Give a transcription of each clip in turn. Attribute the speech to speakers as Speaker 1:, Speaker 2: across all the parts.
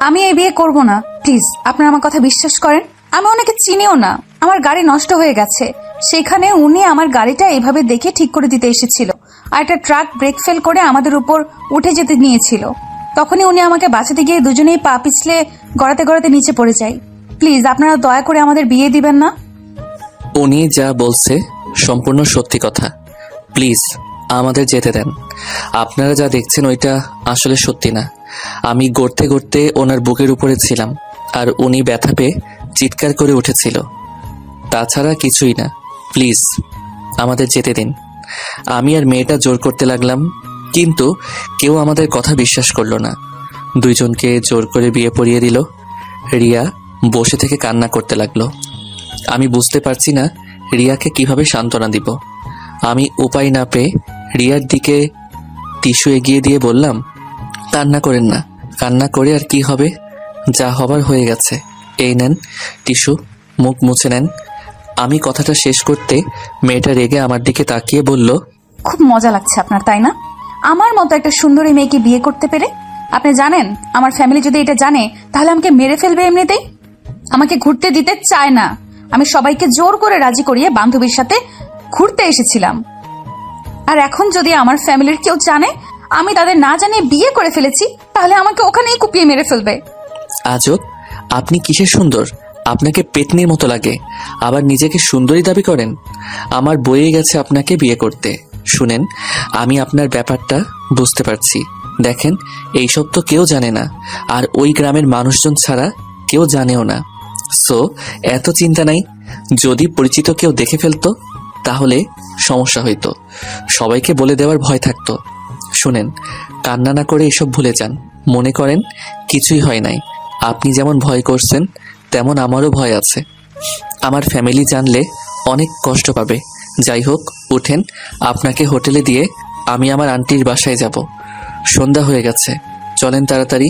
Speaker 1: আমি এই বিয়ে করব না। প্লিজ আপনারা আমার কথা বিশ্বাস করেন। আমি ওনাকে চিনিও না। আমার গাড়ি নষ্ট হয়ে গেছে, সেখানে উনি আমার গাড়িটা এইভাবে দেখে ঠিক করে দিতে এসেছিল। আর একটা ট্রাক ব্রেক ফেল করে আমাদের উপর উঠে যেতে নিয়েছিল। তখনই উনি আমাকে বাঁচাতে গিয়ে দুজনেই পা পিছলে গড়াতে গড়াতে নিচে পড়ে যায়। প্লিজ আপনারা দয়া করে আমাদের বিয়ে দিবেন না।
Speaker 2: উনি যা বলছে সম্পূর্ণ সত্যি কথা। প্লিজ আমাদের যেতে দেন। আপনারা যা দেখছেন ওইটা আসলে সত্যি না। আমি গড়তে গড়তে ওনার বুকের উপরে ছিলাম, আর উনি ব্যথা পেয়ে চিৎকার করে উঠেছিল। তাছাড়া কিছুই না। প্লিজ আমাদের যেতে দিন। আমি আর মেয়েটা জোর করতে লাগলাম, কিন্তু কেউ আমাদের কথা বিশ্বাস করলো না। দুইজনকে জোর করে বিয়ে পড়িয়ে দিল। রিয়া বসে থেকে কান্না করতে লাগলো। আমি বুঝতে পারছি না রিয়াকে কিভাবে সান্ত্বনা দিব। আমি উপায় না পেয়ে রিয়ার দিকে টিস্যু এগিয়ে দিয়ে বললাম, কান্না করেন না। কান্না করে আর কি হবে, যা হবার হয়ে গেছে। এই নেন টিস্যু, মুখ মুছে নেন। আমি কথাটা শেষ করতে মেয়েটা রেগে আমার দিকে তাকিয়ে বলল,
Speaker 1: খুব মজা লাগছে আপনার, তাই না? আমার মতো একটা সুন্দরী মেয়েকে বিয়ে করতে পেরে। আপনি জানেন আমার ফ্যামিলি যদি এটা জানে তাহলে আমাকে মেরে ফেলবে এমনিতেই। আমাকে ঘুরতে দিতে চায় না। আমি সবাইকে জোর করে রাজি করিয়ে বান্ধবীর সাথে ঘুরতে এসেছিলাম। আর এখন যদি আমার ফ্যামিলির কেউ জানে আমি তাদের না জানিয়ে বিয়ে করে ফেলেছি, তাহলে আমাকে ওখানেই কুপিয়ে মেরে ফেলবে।
Speaker 2: আজব, আপনি কিসের সুন্দর? আপনাকে পেতনির মতো লাগে, আবার নিজেকে সুন্দরী দাবি করেন। আমার বয়ে গেছে আপনাকে বিয়ে করতে। শুনেন, আমি আপনার ব্যাপারটা বুঝতে পারছি। দেখেন, এইসব তো কেউ জানে না, আর ওই গ্রামের মানুষজন ছাড়া কেউ জানেও না। সো এত চিন্তা নাই। যদি পরিচিত কেউ দেখে ফেলতো তাহলে সমস্যা হইতো। সবাইকে বলে দেওয়ার ভয় থাকতো। শুনেন, কান্না না করে এসব ভুলে যান। মনে করেন কিছুই হয় নাই। আপনি যেমন ভয় করছেন তেমন আমারও ভয় আছে। আমার ফ্যামিলি জানলে অনেক কষ্ট পাবে। যাই হোক, উঠেন, আপনাকে হোটেলে দিয়ে আমি আমার আন্টির বাসায় যাব। সন্ধ্যা হয়ে গেছে, চলেন তাড়াতাড়ি।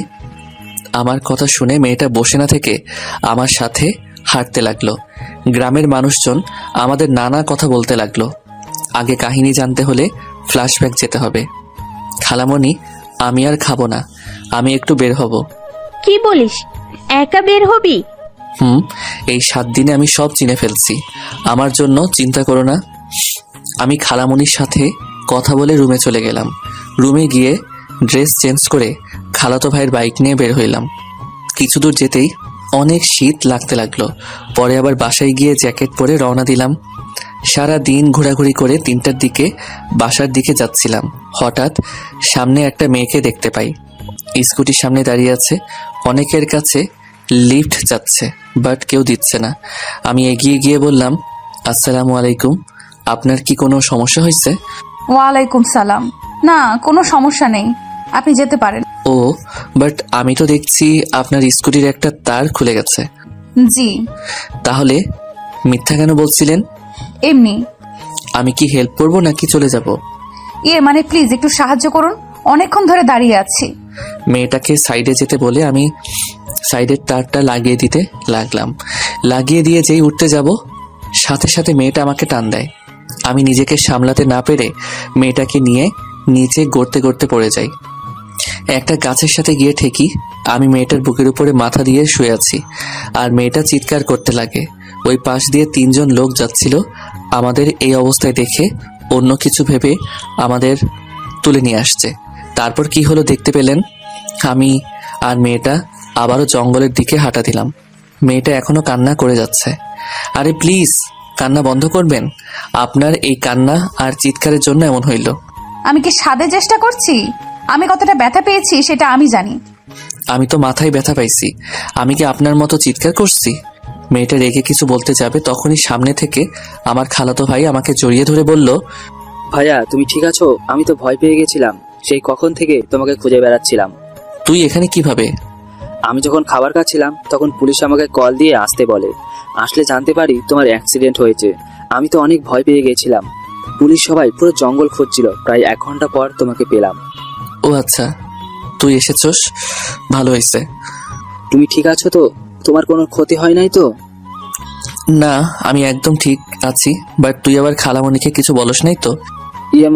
Speaker 2: আমার কথা শুনে মেয়েটা বসে না থেকে আমার সাথে হাঁটতে লাগলো। গ্রামের মানুষজন আমাদের নানা কথা বলতে লাগলো। আগে কাহিনী জানতে হলে ফ্ল্যাশব্যাক যেতে হবে। খালামণি, আমি আর খাবো না, আমি একটু বের হব।
Speaker 3: কি বলিস, একা বের হবি?
Speaker 2: এই 7 দিনে আমি সব চিনে ফেলছি। আমার জন্য চিন্তা করো না। আমি খালামণির সাথে কথা বলে রুমে চলে গেলাম। রুমে গিয়ে ড্রেস চেঞ্জ করে খালাতো ভাইয়ের বাইক নিয়ে বের হইলাম। কিছু দূর যেতেই অনেক শীত লাগতে লাগলো। পরে আবার বাসায় গিয়ে জ্যাকেট পরে রওনা দিলাম। সারা দিন ঘোরাঘুরি করে 3টার দিকে বাসার দিকে যাচ্ছিলাম। হঠাৎ সামনে একটা মেয়েকে দেখতে পাই। স্কুটির সামনে দাঁড়িয়ে আছে। অনেকের কাছে লিফট যাচ্ছে, বাট কেউ দিচ্ছে না। আমি এগিয়ে গিয়ে বললাম, আসসালামু আলাইকুম, আপনার কি কোনো সমস্যা হয়েছে?
Speaker 1: ওয়ালাইকুম সালাম। না, কোনো সমস্যা নেই, আপনি যেতে পারেন।
Speaker 2: ও, বাট আমি তো দেখছি আপনার স্কুটির একটা তার খুলে গেছে।
Speaker 1: জি।
Speaker 2: তাহলে মিথ্যা কেন বলছিলেন?
Speaker 1: এমনি।
Speaker 2: আমি কি হেল্প করবো নাকি চলে যাব?
Speaker 1: মানে প্লিজ একটু সাহায্য করুন, অনেকক্ষণ ধরে দাঁড়িয়ে আছি।
Speaker 2: মেয়েটাকে সাইডে যেতে বলে আমি সাইডের তারটা লাগিয়ে দিতে লাগলাম। লাগিয়ে দিয়ে যেই উঠতে যাব, সাথে সাথে মেয়েটা আমাকে টান দেয়। আমি নিজেকে সামলাতে না পেরে মেয়েটাকে নিয়ে নিচে গড়তে গড়তে পড়ে যাই। একটা গাছের সাথে গিয়ে ঠেকি। আমি মেয়েটার বুকের উপরে মাথা দিয়ে শুয়ে আছি, আর মেয়েটা চিৎকার করতে লাগে। ওই পাশ দিয়ে 3 জন লোক যাচ্ছিল। আমাদের এই অবস্থায় দেখে অন্য কিছু ভেবে আমাদের তুলে নিয়ে আসছে। তারপর কি হলো দেখতে পেলেন? আমি আর মেয়েটা আবারও জঙ্গলের দিকে হাঁটা দিলাম। মেয়েটা এখনো কান্না করে যাচ্ছে। আরে প্লিজ কান্না বন্ধ করবেন? আপনার এই কান্না আর চিৎকারের জন্য এমন হইল।
Speaker 1: আমি কি সাধে চেষ্টা করছি? আমি কতটা ব্যথা পেয়েছি সেটা আমি জানি।
Speaker 2: আমি তো মাথায় ব্যথা পাইছি। আমি কি আপনার মতো চিৎকার করছি? মেয়েটা রেগে কিছু বলতে যাবে, তখনই সামনে থেকে আমার খালাতো ভাই আমাকে জড়িয়ে ধরে বলল,
Speaker 4: ভাইয়া তুমি ঠিক আছো? আমি তো ভয় পেয়ে গেছিলাম, সেই কখন থেকে তোমাকে খুঁজে বেড়াচ্ছিলাম।
Speaker 2: তুই এখানে কিভাবে?
Speaker 4: আমি যখন খাবার খাচ্ছিলাম তখন পুলিশ আমাকে কল দিয়ে আসতে বলে। আসলে জানতে পারি তোমার অ্যাক্সিডেন্ট হয়েছে। আমি তো অনেক ভয় পেয়ে গেছিলাম। পুলিশ সবাই পুরো জঙ্গল খুঁজছিল। প্রায় 1 ঘন্টা পর তোমাকে পেলাম।
Speaker 2: ও আচ্ছা, তুই এসেছস, ভালো হয়েছে।
Speaker 4: তুমি ঠিক আছো তো? তোমার কোনো ক্ষতি হয় নাই তো?
Speaker 2: না, আমি একদম ঠিক আছি। বাট তুই আবার খালামণিকে কিছু বলস নাই তো?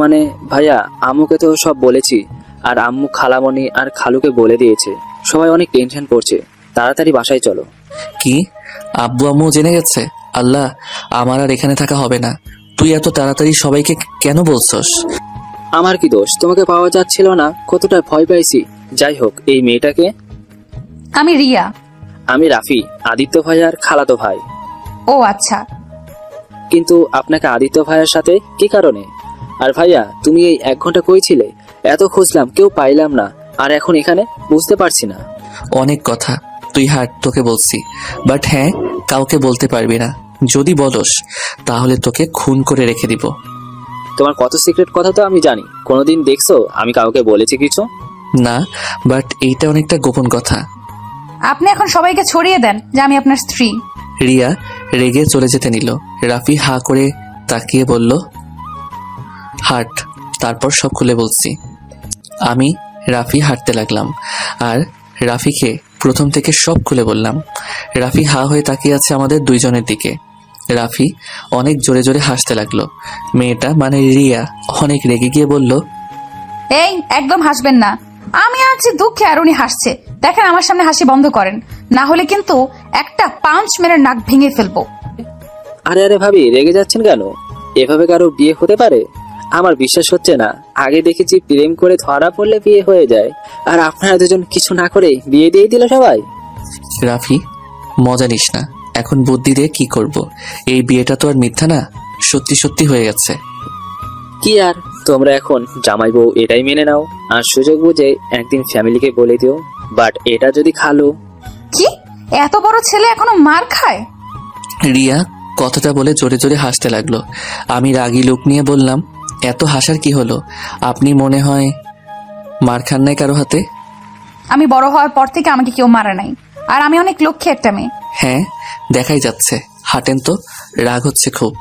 Speaker 4: মানে ভাইয়া, আম্মুকে তো সব বলেছি, আর আম্মু খালামণি আর খালুকে বলে দিয়েছে। সবাই অনেক টেনশন করছে, তাড়াতাড়ি বাসায় চলো।
Speaker 2: কি আব্বু আম্মু জেনে গেছে? আল্লাহ, আমার আর এখানে থাকা হবে না। তুই এত তাড়াতাড়ি সবাইকে কেন বলছস?
Speaker 4: আমার কি দোষ? তোমাকে পাওয়া যাচ্ছিল না, কতটা ভয় পাইছি। যাই হোক, এই মেয়েটাকে?
Speaker 1: আমি রিয়া।
Speaker 4: আমি রাফি, আদিত্য ভাইয়ার খালাতো ভাই।
Speaker 1: ও আচ্ছা।
Speaker 4: কিন্তু আপনাকে আদিত্য ভাইয়ার সাথে কি কারণে? আর ভাইয়া, তুমি এই 1 ঘন্টা কই ছিলে? এত খুঁজলাম, কেউ পাইলাম না, আর এখন এখানে বুঝতে পারছি না।
Speaker 2: অনেক কথা, তুই হাট, তোকে বলছি। বাট হ্যাঁ, কাউকে বলতে পারবি না। যদি বলস তাহলে তোকে খুন করে রেখে দিব।
Speaker 4: তোমার কত সিক্রেট কথা তো আমি জানি। কোনোদিন দেখছো আমি কাউকে বলেছি কিছু?
Speaker 2: না, বাট এইটা অনেকটা গোপন কথা।
Speaker 1: আপনি এখন সবাইকে ছড়িয়ে দেন যে আমি আপনার স্ত্রী।
Speaker 2: রিয়া রেগে চলে যেতে নিল। রাফি হা করে তাকিয়ে বলল, হাট, তারপর সব খুলে বলছি। আমি রাফি হাঁটতে লাগলাম আর রাফিকে প্রথম থেকে সব খুলে বললাম। রাফি হা হয়ে তাকিয়ে আছে আমাদের দুইজনের দিকে। রাফি অনেক জোরে জোরে হাসতে লাগলো। মেয়েটা মানে রিয়া অনেক রেগে গিয়ে বলল,
Speaker 1: এই একদম হাসবেন না। আমি আছি দুঃখে আর উনি হাসছে। দেখেন, আমার সামনে হাসি বন্ধ করেন, না হলে কিন্তু একটা পাঁচ মেরে নাক ভেঙে ফেলবো।
Speaker 4: আরে আরে ভাবি, রেগে যাচ্ছেন কেন? এভাবে কারো বিয়ে হতে পারে? আমার বিশ্বাস হচ্ছে না। আগে দেখেছি প্রেম করে ধরা পড়লে বিয়ে হয়ে যায়, আর আপনারা দুজন কিছু না করে বিয়ে দিয়ে দিল সবাই।
Speaker 2: রাফি, মজা নিস না। এখন বুদ্ধি দিয়ে কি করব? এই বিয়েটা তো আর মিথ্যা না, সত্যি সত্যি হয়ে গেছে।
Speaker 4: কি আর, তোমরা এখন জামাই বউ এটাই মেনে নাও, আর সুযোগ বুঝে একদিন ফ্যামিলিকে বলে দিও। বাট এটা যদি খালো।
Speaker 1: কি, এত বড় ছেলে এখনো মার খায়?
Speaker 2: রিয়া কথাটা বলে জোরে জোরে হাসতে লাগলো। আমি রাগী লোক নিয়ে বললাম, এত হাসার কি হলো? আপনি মনে হয় মার খান নাই কারো হাতে?
Speaker 1: আমি বড় হওয়ার পর থেকে আমাকে কেউ মারা নাই, আর আমি অনেক লক্ষ্মী একটা মেয়ে।
Speaker 2: হ্যাঁ, দেখাই যাচ্ছে। হাঁটেন তো, রাগ হচ্ছে খুব।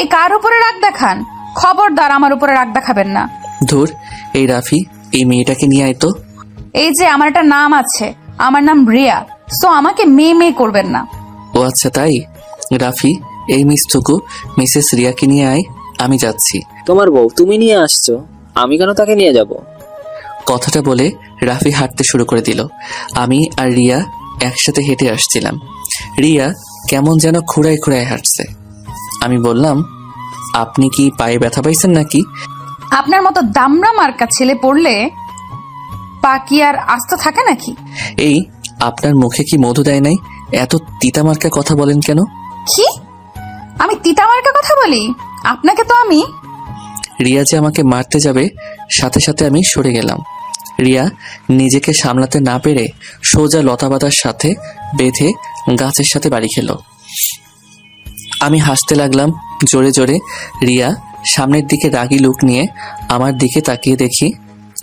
Speaker 1: এই কার উপরে রাগ দেখান? খবরদার আমার উপরে রাগ দেখাবেন না।
Speaker 2: ধুর, এই রাফি, এই মেয়েটাকে নিয়ে আয় তো।
Speaker 1: এই যে আমার একটা নাম আছে, আমার নাম রিয়া, সো আমাকে মেয়ে মেয়ে করবেন না।
Speaker 2: ও আচ্ছা তাই? রাফি, এই মিসটুকু মিসেস রিয়াকে নিয়ে আয়, আমি যাচ্ছি।
Speaker 4: তোমার বউ তুমি নিয়ে আসছো, আমি কেন তাকে নিয়ে যাব?
Speaker 2: কথাটা বলে রাফি হাঁটতে শুরু করে দিল। আমি আর রিয়া একসাথে হেঁটে আসছিলাম। রিয়া কেমন যেন খুঁড়ায় খুঁড়ায় হাঁটছে। আমি বললাম, আপনি কি পায়ে ব্যথা পাইছেন নাকি?
Speaker 1: আপনার মতো দামড়া মার্কা ছেলে পড়লে পা কি আর আস্ত থাকে নাকি?
Speaker 2: এই, আপনার মুখে কি মধু দেয় নাই? এত তিতা মার্কা কথা বলেন কেন?
Speaker 1: কি, আমি তিতা মার্কা কথা বলি? আপনাকে তো আমি।
Speaker 2: রিয়া যে আমাকে মারতে যাবে, সাথে সাথে আমি সরে গেলাম। রিয়া নিজেকে সামলাতে না পেরে সোজা লতাপাতার সাথে বেঁধে গাছের সাথে বাড়ি খেল। আমি হাসতে লাগলাম জোরে জোরে। রিয়া সামনের দিকে রাগী লুক নিয়ে আমার দিকে তাকিয়ে দেখি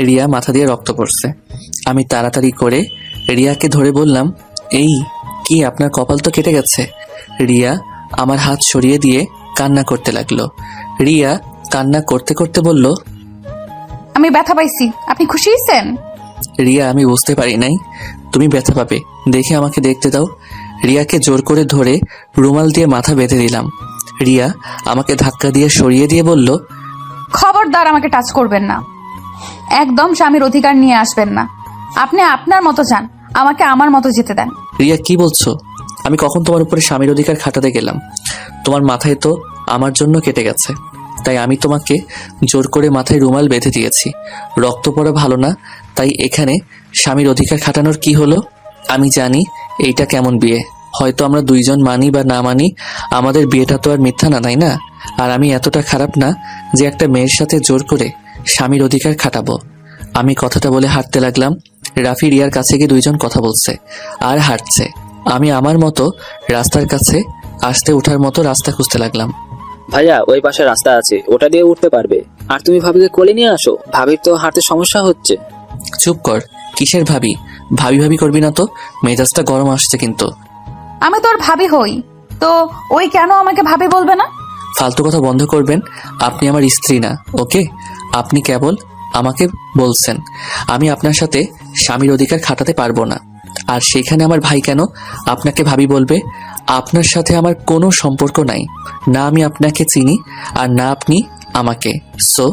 Speaker 2: রিয়া মাথা দিয়ে রক্ত পড়ছে। আমি তাড়াতাড়ি করে রিয়াকে ধরে বললাম, এই কি, আপনার কপাল তো কেটে গেছে। রিয়া আমার হাত সরিয়ে দিয়ে কান্না করতে লাগলো। রিয়া কান্না করতে করতে বলল,
Speaker 1: আমি ব্যথা পাইছি, আপনি খুশি হয়েছেন?
Speaker 2: রিয়া, আমি বুঝতে পারি নাই তুমি ব্যথা পাবে, দেখে আমাকে দেখতে দাও। রিয়াকে জোর করে ধরে রুমাল দিয়ে মাথা বেঁধে দিলাম। রিয়া আমাকে ধাক্কা দিয়ে সরিয়ে দিয়ে বলল,
Speaker 1: খবরদার আমাকে টাচ করবেন না, একদম স্বামীর অধিকার নিয়ে আসবেন না। আপনি আপনার মতো যান, আমাকে আমার মতো যেতে দেন।
Speaker 2: রিয়া, কি বলছো? আমি কখন তোমার উপরে স্বামীর অধিকার খাটাতে গেলাম? তোমার মাথায় তো আমার জন্য কেটে গেছে, তাই আমি তোমাকে জোর করে মাথায় রুমাল বেঁধে দিয়েছি। রক্ত পড়া ভালো না, তাই এখানে স্বামীর অধিকার খাটানোর কি হলো? আমি জানি এইটা কেমন বিয়ে, হয়তো আমরা দুইজন মানি বা না মানি, আমাদের বিয়েটা তো আর মিথ্যা না, তাই না? আর আমি এতটা খারাপ না যে একটা মেয়ের সাথে জোর করে স্বামীর অধিকার খাটাবো। আমি কথাটা বলে হাঁটতে লাগলাম। রাফি রিয়ার কাছে গিয়ে দুইজন কথা বলছে আর হাঁটছে। আমি আমার মতো রাস্তার কাছে আসতে ওঠার মতো রাস্তা খুঁজতে লাগলাম।
Speaker 4: ভাইয়া, ওই পাশে রাস্তা আছে, ওটা দিয়ে উঠতে পারবে। আর তুমি ভাবিকে কোলে নিয়ে আসো, ভাবির তো হাঁটতে সমস্যা হচ্ছে।
Speaker 2: চুপ কর, কিসের ভাবি? ভাবি ভাবি করবি না তো, মেজাজটা গরম আসছে কিন্তু।
Speaker 1: আমি তোর ভাবি হই তো ওই কেন আমাকে ভাবি বলবে না?
Speaker 2: ফালতু কথা বন্ধ করবেন। আপনি আমার স্ত্রী না, ওকে? আপনি কেবল আমাকে বলছেন। আমি আপনার সাথে স্বামীর অধিকার খাটাতে পারবো না। আর সেখানে আমার ভাই কেন আপনাকে ভাবি বলবে? আপনার সাথে আমার কোনো সম্পর্ক নাই, না আমি আপনাকে চিনি আর না আপনি আমাকে। সো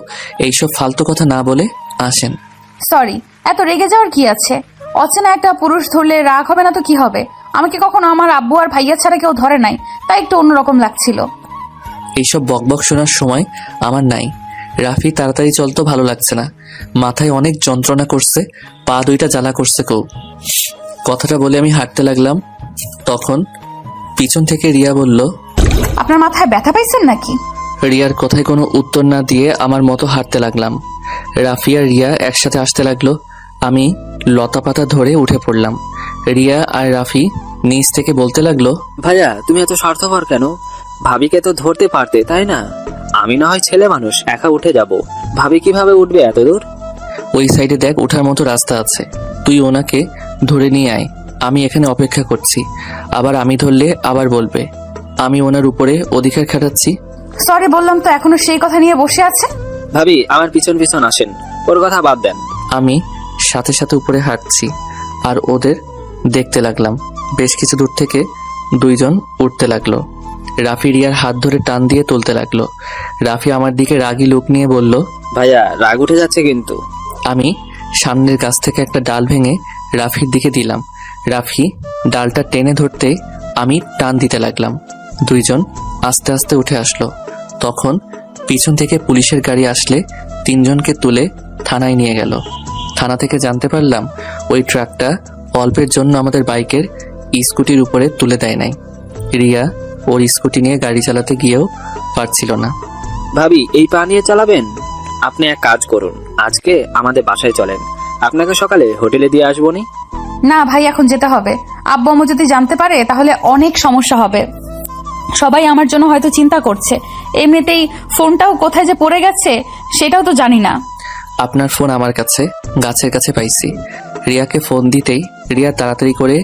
Speaker 2: এইসব ফালতু কথা না বলে আসেন।
Speaker 1: সরি, এত রেগে যাওয়ার কি আছে? অচেনা একটা পুরুষ ধরলে রাগ হবে না তো কি হবে? আমাকে কখনো আমার আব্বু আর ভাইয়া ছাড়া কেউ ধরে নাই, তাই একটু অন্যরকম লাগছিল।
Speaker 2: এইসব বকবক শোনার সময় আমার নাই। রাফি তাড়াতাড়ি চলতো, ভালো লাগছে না, মাথায় অনেক যন্ত্রণা করছে, পা দুইটা জ্বালা করছে কেউ। কথাটা বলে আমি হাঁটতে লাগলাম, তখন পিছন থেকে রিয়া বলল,
Speaker 1: আপনার মাথায় ব্যথা পাইছেন নাকি?
Speaker 2: রিয়ার কথায় কোনো উত্তর না দিয়ে আমার মতো হাঁটতে লাগলাম। রাফি আর রিয়া একসাথে আসতে লাগলো। আমি লতা পাতা ধরে উঠে পড়লাম। রিয়া আর রাফি নিচ থেকে বলতে লাগলো,
Speaker 4: ভাইয়া তুমি এত স্বার্থপর কেন? ভাবিকে তো ধরতে পারতে, তাই না? আমি না হয় ছেলে মানুষ, একা উঠে যাব, ভাবি কিভাবে উঠবে এত দূর?
Speaker 2: ওই সাইডে দেখ, ওঠার মতো রাস্তা আছে, তুই ওনাকে ধরে নিয়ে আয়, আমি এখানে অপেক্ষা করছি। আবার আমি ধরলে আবার বলবে আমি ওনার উপরে অধিকার খাটাচ্ছি।
Speaker 1: সরি বললাম তো, এখনো সেই কথা নিয়ে বসে আছে।
Speaker 4: ভাবি আমার পিছন পিছন আসেন, ওর কথা বাদ দেন।
Speaker 2: আমি সাথে সাথে উপরে হাঁটছি আর ওদের দেখতে লাগলাম। বেশ কিছু দূর থেকে দুইজন উঠতে লাগলো। রাফি রিয়ার হাত ধরে টান দিয়ে তুলতে লাগলো। রাফি আমার দিকে রাগী লুক নিয়ে বলল,
Speaker 4: ভাইয়া রাগ উঠে যাচ্ছে কিন্তু।
Speaker 2: আমি সামনের গাছ থেকে একটা ডাল ভেঙে রাফির দিকে দিলাম। রাফি ডালটা টেনে ধরতে আমি টান দিতে লাগলাম। দুইজন আস্তে আস্তে উঠে আসলো। তখন পিছন থেকে পুলিশের গাড়ি আসলে তিনজনকে তুলে থানায় নিয়ে গেল। থানা থেকে জানতে পারলাম ওই ট্রাকটা অল্পের জন্য আমাদের বাইকের স্কুটির উপরে তুলে দেয় নাই। রিয়া ওর স্কুটি নিয়ে গাড়ি চালাতে গিয়েও পারছিল না।
Speaker 4: ভাবি এই পা নিয়ে চালাবেন? আপনি এক কাজ করুন, আজকে আমাদের বাসায় চলেন, আপনাকে সকালে হোটেলে দিয়ে আসবো নি।
Speaker 1: না ভাই, এখন যেতে হবে। আব্বু আম্মু যদি জানতে পারে তাহলে অনেক সমস্যা হবে। সবাই আমার জন্য হয়তো চিন্তা করছে। এমনিতেই ফোনটাও কোথায় যে পড়ে গেছে সেটাও তো জানি না।
Speaker 2: আপনার ফোন আমার কাছে গাছের কাছে পাইছি। রিয়াকে ফোন দিতেই রিয়া তাড়াতাড়ি করে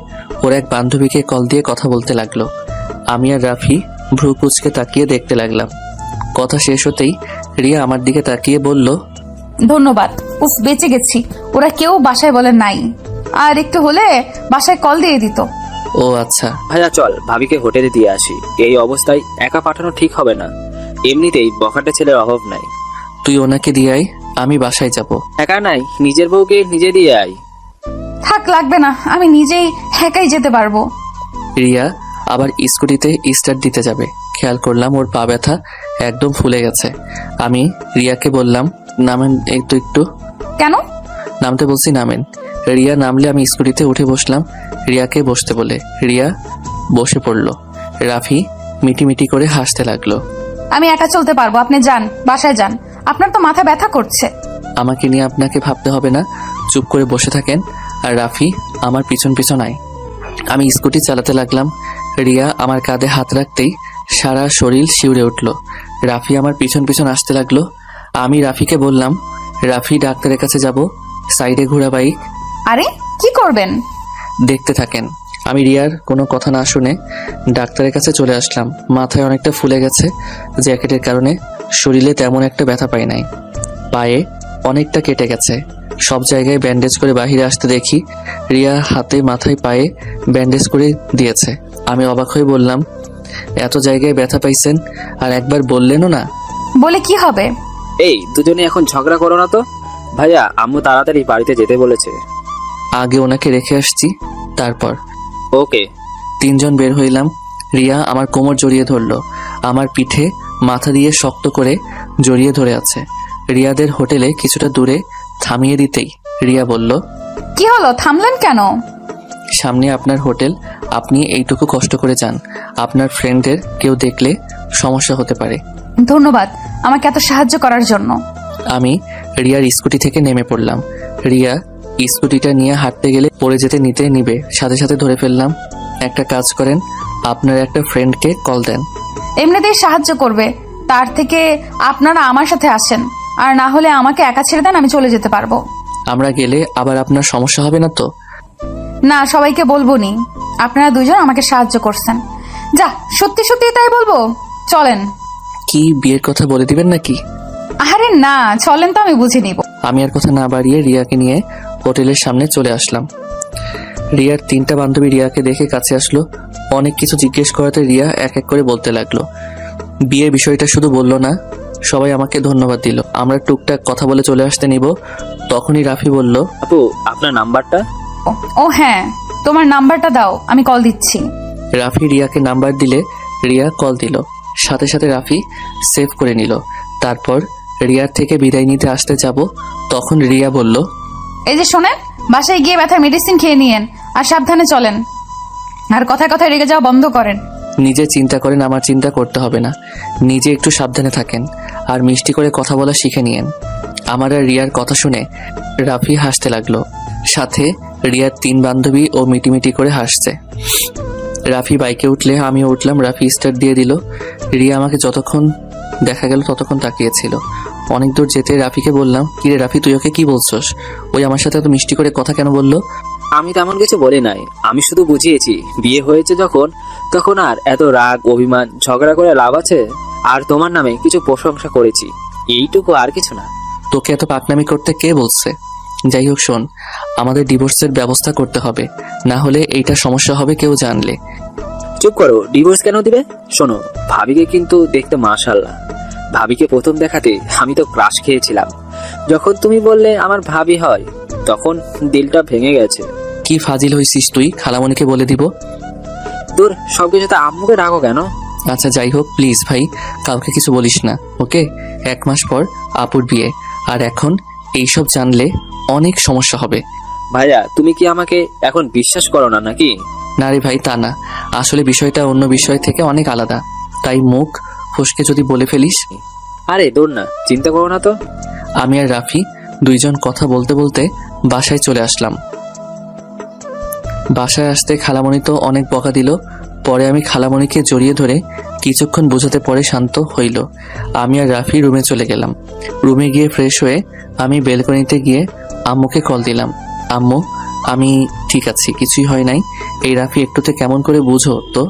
Speaker 2: ওর এক বান্ধবীকে কল দিয়ে কথা বলতে লাগলো। আমি আর রাফি ভ্রু কুচকে তাকিয়ে দেখতে লাগলাম। কথা শেষ হতেই রিয়া আমার দিকে তাকিয়ে বলল,
Speaker 1: ধন্যবাদ, উফ বেঁচে গেছি। ওরা কেউ বাসায় বলে নাই, আর একটু হলে বাসায় কল দিয়ে দিত।
Speaker 2: ও আচ্ছা।
Speaker 4: ভাইয়া চল ভাবিকে হোটেলে দিয়ে আসি, এই অবস্থায় একা পাঠানো ঠিক হবে না। এমনিতেই বখাটে ছেলের অভাব নাই।
Speaker 2: তুই ওনাকে দিয়ে আয়, আমি বাসায় যাব।
Speaker 4: একা নাই, নিজের বউকে নিজে দিয়ে আয়।
Speaker 1: থাক, লাগবে না, আমি নিজেই একাই যেতে পারবো।
Speaker 2: রিয়া আবার স্কুটিতে স্টার্ট দিতে যাবে, খেয়াল করলাম ওর পা ব্যথা একদম ফুলে গেছে। আমি রিয়াকে বললাম, নামেন একটু।
Speaker 1: কেন?
Speaker 2: নামতে বলছি, নামেন। রিয়া নামলে আমি স্কুটিতে উঠে বসলাম রিয়াকে বসতে বলে। রিয়া বসে পড়ল। রাফি মিটিমিটি করে হাসতে লাগলো।
Speaker 1: আমি একা চলতে পারবো, আপনি যান, বাসায় যান, আপনার তো মাথা ব্যথা করছে।
Speaker 2: আমাকে নিয়ে আপনাকে ভাবতে হবে না, চুপ করে বসে থাকেন আর রাফি আমার পিছন পিছন আয়। আমি স্কুটি চালাতে লাগলাম। রিয়া আমার কাঁধে হাত রাখতেই সারা শরীর শিউরে উঠল। রাফি আমার পিছন পিছন আসতে লাগলো। আমি রাফিকে বললাম, রাফি ডাক্তারের কাছে যাব, সাইডে ঘোরা বাইক।
Speaker 1: আরে কি করবেন?
Speaker 2: দেখতে থাকেন। আমি রিয়ার কোনো কথা না শুনে ডাক্তারের কাছে চলে আসলাম। মাথায় অনেকটা ফুলে গেছে জ্যাকেটের কারণে, শরীরে তেমন একটা ব্যথা পাই নাই। পায়ে অনেকটা কেটে গেছে, সব জায়গায় ব্যান্ডেজ করে বাহিরে আসতে দেখি রিয়া হাতে মাথায় পায়ে ব্যান্ডেজ করে দিয়েছে। আমি অবাক হয়ে বললাম, এত জায়গায় ব্যথা পাইছেন আর একবার বললেনও না?
Speaker 1: বলে কি হবে?
Speaker 4: এই দুজনে এখন ঝগড়া করো না তো। ভাইয়া আম্মু তাড়াতাড়ি বাড়িতে যেতে বলেছে।
Speaker 2: আগে ওনাকে রেখে আসছি, তারপর।
Speaker 4: ওকে।
Speaker 2: তিনজন বের হইলাম। রিয়া আমার কোমর জড়িয়ে ধরলো, আমার পিঠে মাথা দিয়ে শক্ত করে জড়িয়ে ধরে আছে। রিয়াদের হোটেলে কিছুটা দূরে থামিয়ে দিতেই রিয়া বলল,
Speaker 1: কি হলো, থামলেন কেন?
Speaker 2: সামনে আপনার হোটেল, আপনি এইটুকু কষ্ট করে যান, আপনার ফ্রেন্ডদের কেউ দেখলে সমস্যা হতে পারে।
Speaker 1: ধন্যবাদ আমাকে এত সাহায্য করার জন্য।
Speaker 2: আমি রিয়ার স্কুটি থেকে নেমে পড়লাম। রিয়া স্কুটিটা নিয়ে হাঁটতে গেলে পড়ে যেতে নিবে, সাথে সাথে ধরে ফেললাম। একটা কাজ করেন, আপনার একটা ফ্রেন্ডকে কল দেন।
Speaker 1: এমনিতেই সাহায্য করবে, তার থেকে আপনারা আমার সাথে আসেন, আর না হলে আমাকে একা ছেড়ে দেন, আমি চলে যেতে পারবো।
Speaker 2: আমরা গেলে আবার আপনার সমস্যা হবে না তো?
Speaker 1: না, সবাইকে বলবো নি আপনারা দুজন আমাকে সাহায্য করছেন। যা, সত্যি সত্যি তাই বলবো, চলেন।
Speaker 2: কি বিয়ের কথা বলে দিবেন নাকি?
Speaker 1: আরে না, চলেন তো, আমি বুঝে নিব।
Speaker 2: আমি আর কথা না বাড়িয়ে রিয়াকে নিয়ে হোটেলের সামনে চলে আসলাম। রিয়ার তিনটা বান্ধবী রিয়াকে দেখে কাছে আসলো। অনেক কিছু জিজ্ঞেস করাতে রিয়া এক এক করে বলতে লাগলো। বিয়ের বিষয়টা শুধু বললো না, সবাই আমাকে ধন্যবাদ দিল। আমরা টুকটাক কথা বলে চলে আসতে নিব, তখনই রাফি বলল,
Speaker 4: আপু আপনার নাম্বারটা?
Speaker 1: ও হ্যাঁ, তোমার নাম্বারটা দাও, আমি কল দিচ্ছি।
Speaker 2: রাফি রিয়াকে নাম্বার দিলে রিয়া কল দিল। সাথে সাথে রাফি সেভ করে নিল। তারপর রিয়ার থেকে বিদায় নিতে আসতে যাব, তখন রিয়া বলল,
Speaker 1: এই যে শোনেন, বাসায় গিয়ে ব্যথার মেডিসিন খেয়ে নিয়েন আর সাবধানে চলেন, আর কথায় কথায় রেগে যাওয়া বন্ধ করেন।
Speaker 2: নিজে চিন্তা করেন, আমার চিন্তা করতে হবে না। নিজে একটু সাবধানে থাকেন আর মিষ্টি করে কথা বলা শিখে নিয়েন। আমার আর রিয়ার কথা শুনে রাফি হাসতে লাগলো। সাথে রিয়ার 3 বান্ধবী ও মিটিমিটি করে হাসছে। রাফি বাইকে উঠলে আমিও উঠলাম। রাফি স্টার্ট দিয়ে দিল। রিয়া আমাকে যতক্ষণ দেখা গেল ততক্ষণ তাকিয়েছিল। অনেক দূর যেতে রাফিকে বললাম, কিরে রাফি, তুই ওকে কি বলছস? ওই আমার সাথে এত মিষ্টি করে কথা কেন বললো?
Speaker 4: আমি তেমন কিছু বলি নাই, আমি শুধু বুঝিয়েছি বিয়ে হয়েছে যখন, তখন আর এত রাগ অভিমান ঝগড়া করে লাভ আছে। আর তোমার নামে কিছু প্রশংসা করেছি, এইটুকু, আর কিছু না।
Speaker 2: তোকে এত পাকনামি করতে কে বলছে? যাই হোক শোন, আমাদের ডিভোর্সের ব্যবস্থা করতে হবে, না হলে এইটা সমস্যা হবে কেউ জানলে।
Speaker 4: চুপ করো, ডিভোর্স কেন দিবে? শোনো, ভাবিকে কিন্তু দেখতে মাশাআল্লাহ। ভাবিকে প্রথম দেখাতে আমি তো ক্রাশ খেয়েছিলাম। যখন তুমি বললে আমার ভাবি হয়, তখন দিলটা ভেঙে গেছে।
Speaker 2: কি ফাজিল হইছিস তুই? খালামণিকে বলে দিব।
Speaker 4: দূর, সবকিছুতে আম্মুকে ডাকো কেন?
Speaker 2: আচ্ছা যাই হোক, প্লিজ ভাই, কাউকে কিছু বলিস না, ওকে? 1 মাস পর আপুর বিয়ে, আর এখন এইসব জানলে অনেক সমস্যা হবে।
Speaker 4: ভাইয়া, তুমি কি আমাকে এখন বিশ্বাস করো না নাকি?
Speaker 2: না রে ভাই, তা না, আসলে বিষয়টা অন্য বিষয় থেকে অনেক আলাদা, তাই মুখ ফসকে যদি বলে ফেলিস।
Speaker 4: আরে দূর না, চিন্তা করো না তো।
Speaker 2: আমি আর রাফি দুইজন কথা বলতে বলতে বাসায় চলে আসলাম। বাসায় আসতে খালামণি তো অনেক বকা দিল। পরে আমি খালামণিকে জড়িয়ে ধরে কিছুক্ষণ বোঝাতে পরে শান্ত হইল। আমি আর রাফি রুমে চলে গেলাম। রুমে গিয়ে ফ্রেশ হয়ে আমি বেলকনিতে গিয়ে আম্মুকে কল দিলাম। আম্মু, আমি ঠিক আছি, কিছুই হয় নাই। এই রাফি একটুতে কেমন করে বুঝো তো?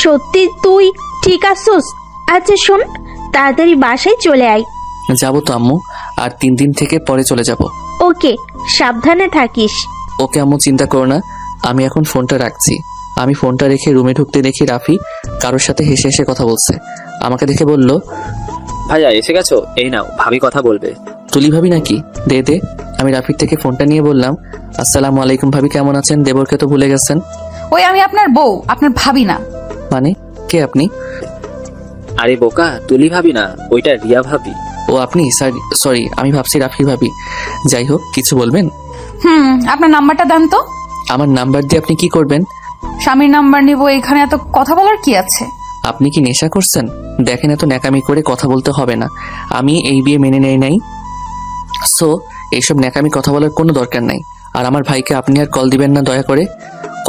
Speaker 3: সত্যি তুই ঠিক আছিস? আচ্ছা শোন, তাড়াতাড়ি বাসায় চলে আয়।
Speaker 2: যাবো তো আম্মু, আর 3 দিন থেকে পরে চলে যাব।
Speaker 3: ওকে, সাবধানে থাকিস।
Speaker 2: ওকে আম্মু, চিন্তা করো না। আমি এখন ফোনটা রাখছি। আমি ফোনটা রেখে রুমে ঢুকতে দেখি রাফি কারোর সাথে হেসে হেসে কথা বলছে। আমাকে দেখে বলল,
Speaker 4: ভাইয়া এসে গেছো, এই নাও, ভাবি কথা বলবে।
Speaker 2: তুলি ভাবি নাকি? দে দে। আমি রাফির থেকে ফোনটা নিয়ে বললাম, আসসালামু আলাইকুম ভাবি, কেমন আছেন? দেবরকে তো ভুলে গেছেন।
Speaker 1: ওই আমি আপনার বউ, আপনার ভাবি না।
Speaker 2: মানে কে আপনি?
Speaker 4: আরে বোকা, তুলি ভাবি না, ওইটা রিয়া ভাবি।
Speaker 2: ও আপনি? সরি, আমি ভাবছি রাফির ভাবি। যাই হোক, কিছু বলবেন?
Speaker 1: আপনার নাম্বারটা দেন তো।
Speaker 2: আমার নাম্বার দিয়ে আপনি কি করবেন?
Speaker 1: স্বামীর নাম্বার নিব, এখানে এত কথা বলার কি আছে?
Speaker 2: আপনি কি নেশা করছেন? দেখেন, এত ন্যাকামি করে কথা বলতে হবে না। আমি এই বিয়ে মেনে নেই নাই, সো এইসব ন্যাকামি কথা বলার কোনো দরকার নাই। আর আমার ভাইকে আপনি আর কল দিবেন না দয়া করে।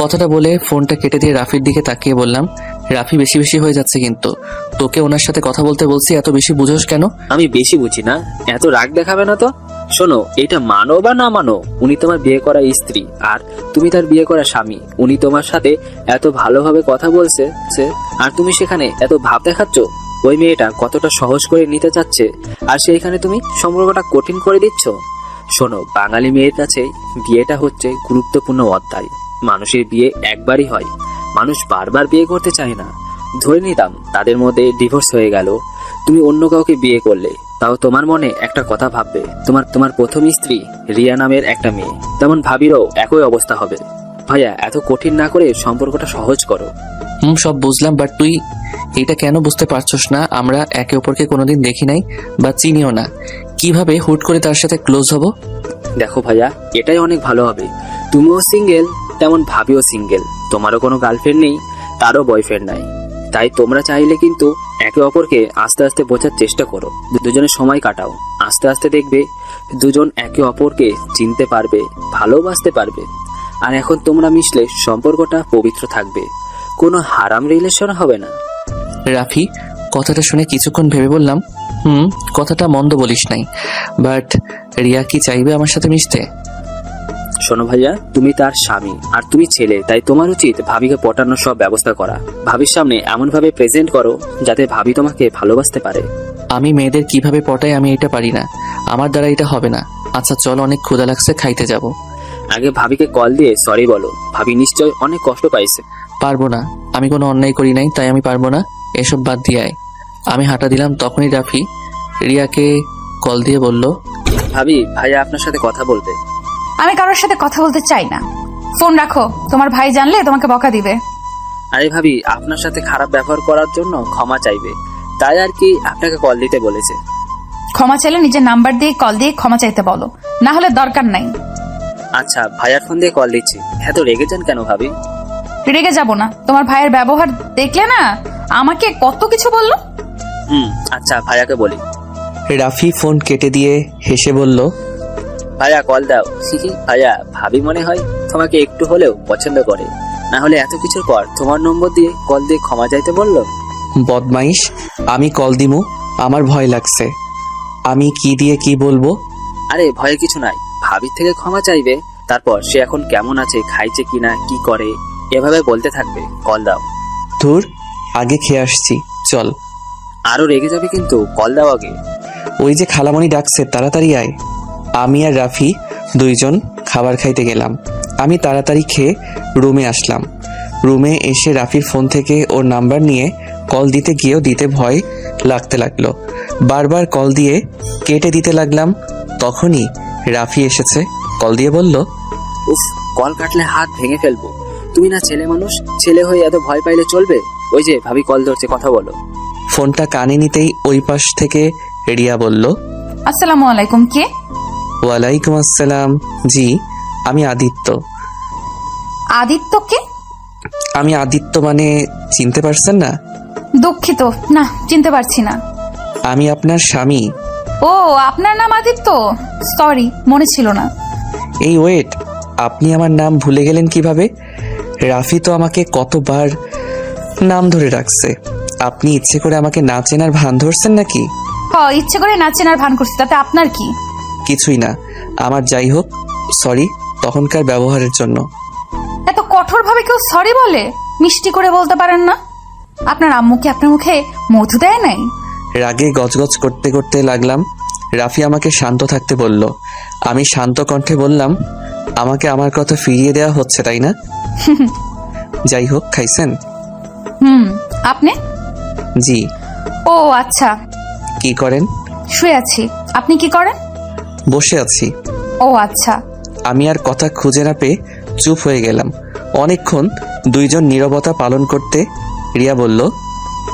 Speaker 2: কথাটা বলে ফোনটা কেটে দিয়ে রাফির দিকে তাকিয়ে বললাম, রাফি বেশি বেশি হয়ে যাচ্ছে কিন্তু। তোকে ওনার সাথে কথা বলতে বলছি, এত বেশি বুঝোস কেন?
Speaker 4: আমি বেশি বুঝি না, এত রাগ দেখাবে না তো। শোনো, এটা মানো বা না মানো, উনি তোমার বিয়ে করা স্ত্রী আর তুমি তার বিয়ে করা স্বামী। উনি তোমার সাথে এত ভালোভাবে কথা বলছে, আর তুমি সেখানে এত ভাব দেখাচ্ছ। ওই মেয়েটা কতটা সহজ করে নিতে চাচ্ছে, আর সেইখানে তুমি সম্পর্কটা কঠিন করে দিচ্ছ। শোনো, বাঙালি মেয়ের কাছে বিয়েটা হচ্ছে গুরুত্বপূর্ণ অধ্যায়। মানুষের বিয়ে একবারই হয়, মানুষ বারবার বিয়ে করতে চায় না। ধরে নিতাম তাদের মধ্যে ডিভোর্স হয়ে গেল, তুমি অন্য কাউকে বিয়ে করলে, তাও তোমার মনে একটা কথা ভাববে, তোমার প্রথম স্ত্রী রিয়া নামের একটা মেয়ে, তেমন ভাবিরও একই অবস্থা হবে। ভাইয়া, এত কঠিন না করে সম্পর্কটা সহজ করো।
Speaker 2: সব বুঝলাম, বাট তুই এটা কেন বুঝতে পারছস না? আমরা একে অপরকে কোনোদিন দেখি নাই বা চিনিও না, কিভাবে হুট করে তার সাথে ক্লোজ হব?
Speaker 4: দেখো ভাইয়া, এটাই অনেক ভালো হবে। তুমিও সিঙ্গেল, তেমন ভাবিও সিঙ্গেল। তোমারও কোনো গার্লফ্রেন্ড নেই, তারও বয়ফ্রেন্ড নাই। তাই তোমরা চাইলে কিন্তু একে অপরকে আস্তে আস্তে বোঝার চেষ্টা করো, দুজনে সময় কাটাও। আস্তে আস্তে দেখবে দুজন একে অপরকে চিনতে পারবে, ভালোবাসতে পারবে। আর এখন তোমরা মিশলে সম্পর্কটা পবিত্র থাকবে, কোনো হারাম রিলেশন হবে না।
Speaker 2: রাফি কথাটা শুনে কিছুক্ষণ ভেবে বললাম, কথাটা মন্দ বলিস নাই, বাট রিয়া কি চাইবে আমার সাথে মিশতে?
Speaker 4: শোনো ভাইয়া, তুমি তার স্বামী আর তুমি ছেলে, তাই তোমার উচিত ভাবিকে পটানোর সব ব্যবস্থা করা। ভাবির সামনে এমন ভাবে প্রেজেন্ট করো যাতে ভাবি তোমাকে ভালোবাসতে পারে।
Speaker 2: আমি মেয়েদের কিভাবে পটাই আমি এটা পারি না, আমার দ্বারা এটা হবে না। আচ্ছা চল, অনেক ক্ষুধা লাগছে, খাইতে যাব।
Speaker 4: আগে ভাবিকে কল দিয়ে সরি বলো, ভাবি নিশ্চয় অনেক কষ্ট পাইছে।
Speaker 2: পারবো না, আমি কোনো অন্যায় করি নাই, তাই আমি পারবো না, এসব বাদ দিয়ে আয়। আমি হাঁটা দিলাম, তখনই রাফি রিয়াকে কল দিয়ে বলল,
Speaker 4: ভাবি, ভাইয়া আপনার সাথে কথা বলবে।
Speaker 1: আমি কারোর সাথে কথা বলতে চাই না, ফোন রাখো, তোমার ভাই জানলে তোমাকে বকা দিবে।
Speaker 4: আরে ভাবি, আপনার সাথে খারাপ ব্যবহার করার জন্য ক্ষমা চাইবে, তাই আর কি আপনাকে কল দিতে বলেছে।
Speaker 1: ক্ষমা চাইলে নিজের নাম্বার দিয়ে কল দিয়ে ক্ষমা চাইতে বলো, না হলে দরকার নাই।
Speaker 4: আচ্ছা, ভাইয়ার ফোন দিয়ে কল দিচ্ছি। এত রেগে যান কেন ভাবি?
Speaker 1: রেগে যাব না, তোমার ভাইয়ের ব্যবহার দেখলে না আমাকে কত কিছু বললো।
Speaker 4: আচ্ছা, ভাইয়াকে বলি।
Speaker 2: রাফি ফোন কেটে দিয়ে হেসে বলল,
Speaker 4: ভাইয়া কল দাও। ভাইয়া, ভাবি মনে হয় তোমাকে একটু হলেও পছন্দ করে, না হলে এত কিছুর পর তোমার নম্বর দিয়ে কল দিয়ে ক্ষমা চাইতে বললো।
Speaker 2: বদমাইশ, আমি কল দিমু? আমার ভয় লাগছে, আমি কি দিয়ে কি বলবো?
Speaker 4: আরে ভয়ের কিছু নাই, ভাবির থেকে ক্ষমা চাইবে, তারপর সে এখন কেমন আছে, খাইছে কিনা, কি করে, এভাবে বলতে থাকবে। কল দাও।
Speaker 2: ধুর, আগে খেয়ে আসছি, চল।
Speaker 4: আরো রেগে যাবে কিন্তু, কল দাও আগে।
Speaker 2: ওই যে খালামণি ডাকছে, তাড়াতাড়ি আয়। আমি আর রাফি দুইজন খাবার খাইতে গেলাম। আমি তাড়াতাড়ি খেয়ে রুমে আসলাম। রুমে এসে রাফির ফোন থেকে ওর নাম্বার নিয়ে কল দিতে গিয়েও দিতে ভয় লাগতে লাগলো। বারবার কল দিয়ে কেটে দিতে লাগলাম। তখনই রাফি এসেছে, কল দিয়ে বলল,
Speaker 4: উফ, কল কাটলে হাত ভেঙে ফেলবো। তুমি না ছেলে মানুষ, ছেলে হয়ে এত ভয় পাইলে চলবে? ওই যে ভাবি কল ধরছে, কথা বলো।
Speaker 2: ফোনটা কানে নিতেই ওই পাশ থেকে রিয়া বলল,
Speaker 1: আসসালামু আলাইকুম, কে?
Speaker 2: ওয়ালাইকুম আসসালাম। জি, আমি আদিত্য।
Speaker 1: আদিত্যকে?
Speaker 2: আমি আদিত্য মানে চিনতে পারছেন না?
Speaker 1: দুঃখিত, না চিনতে পারছি না।
Speaker 2: আমি আপনার স্বামী।
Speaker 1: ও, আপনার নাম আদিত্য? সরি, মনে ছিল না।
Speaker 2: এই ওয়েট, আপনি আমার নাম ভুলে গেলেন কিভাবে? রাফি তো আমাকে কতবার নাম ধরে রাখছে। আপনি ইচ্ছে করে আমাকে না চেনার ভান ধরছেন নাকি?
Speaker 1: ইচ্ছে করে না চেনার ভান করছি, তাতে আপনার কি?
Speaker 2: কিছুই না আমার। যাই হোক, সরি তখনকার ব্যবহারের জন্য।
Speaker 1: এত কঠোর ভাবে কেউ সরি বলে? মিষ্টি করে বলতে পারেন না? আপনার আম্মু কি আপনার মুখে মধু দেয় নাই?
Speaker 2: রাগে গজগজ করতে করতে লাগলাম। রাফি আমাকে শান্ত থাকতে বলল। আমি শান্ত কণ্ঠে বললাম, আমাকে আমার কথা ফিরিয়ে দেওয়া হচ্ছে তাই না? যাই হোক, খাইছেন?
Speaker 1: আপনি?
Speaker 2: জি।
Speaker 1: ও আচ্ছা।
Speaker 2: কি করেন?
Speaker 1: শুয়ে আছি। আপনি কি করেন?
Speaker 2: বসে আছি।
Speaker 1: ও আচ্ছা।
Speaker 2: আমি আর কথা খুঁজে না পেয়ে চুপ হয়ে গেলাম। অনেকক্ষণ দুইজন নীরবতা পালন করতে রিয়া বলল,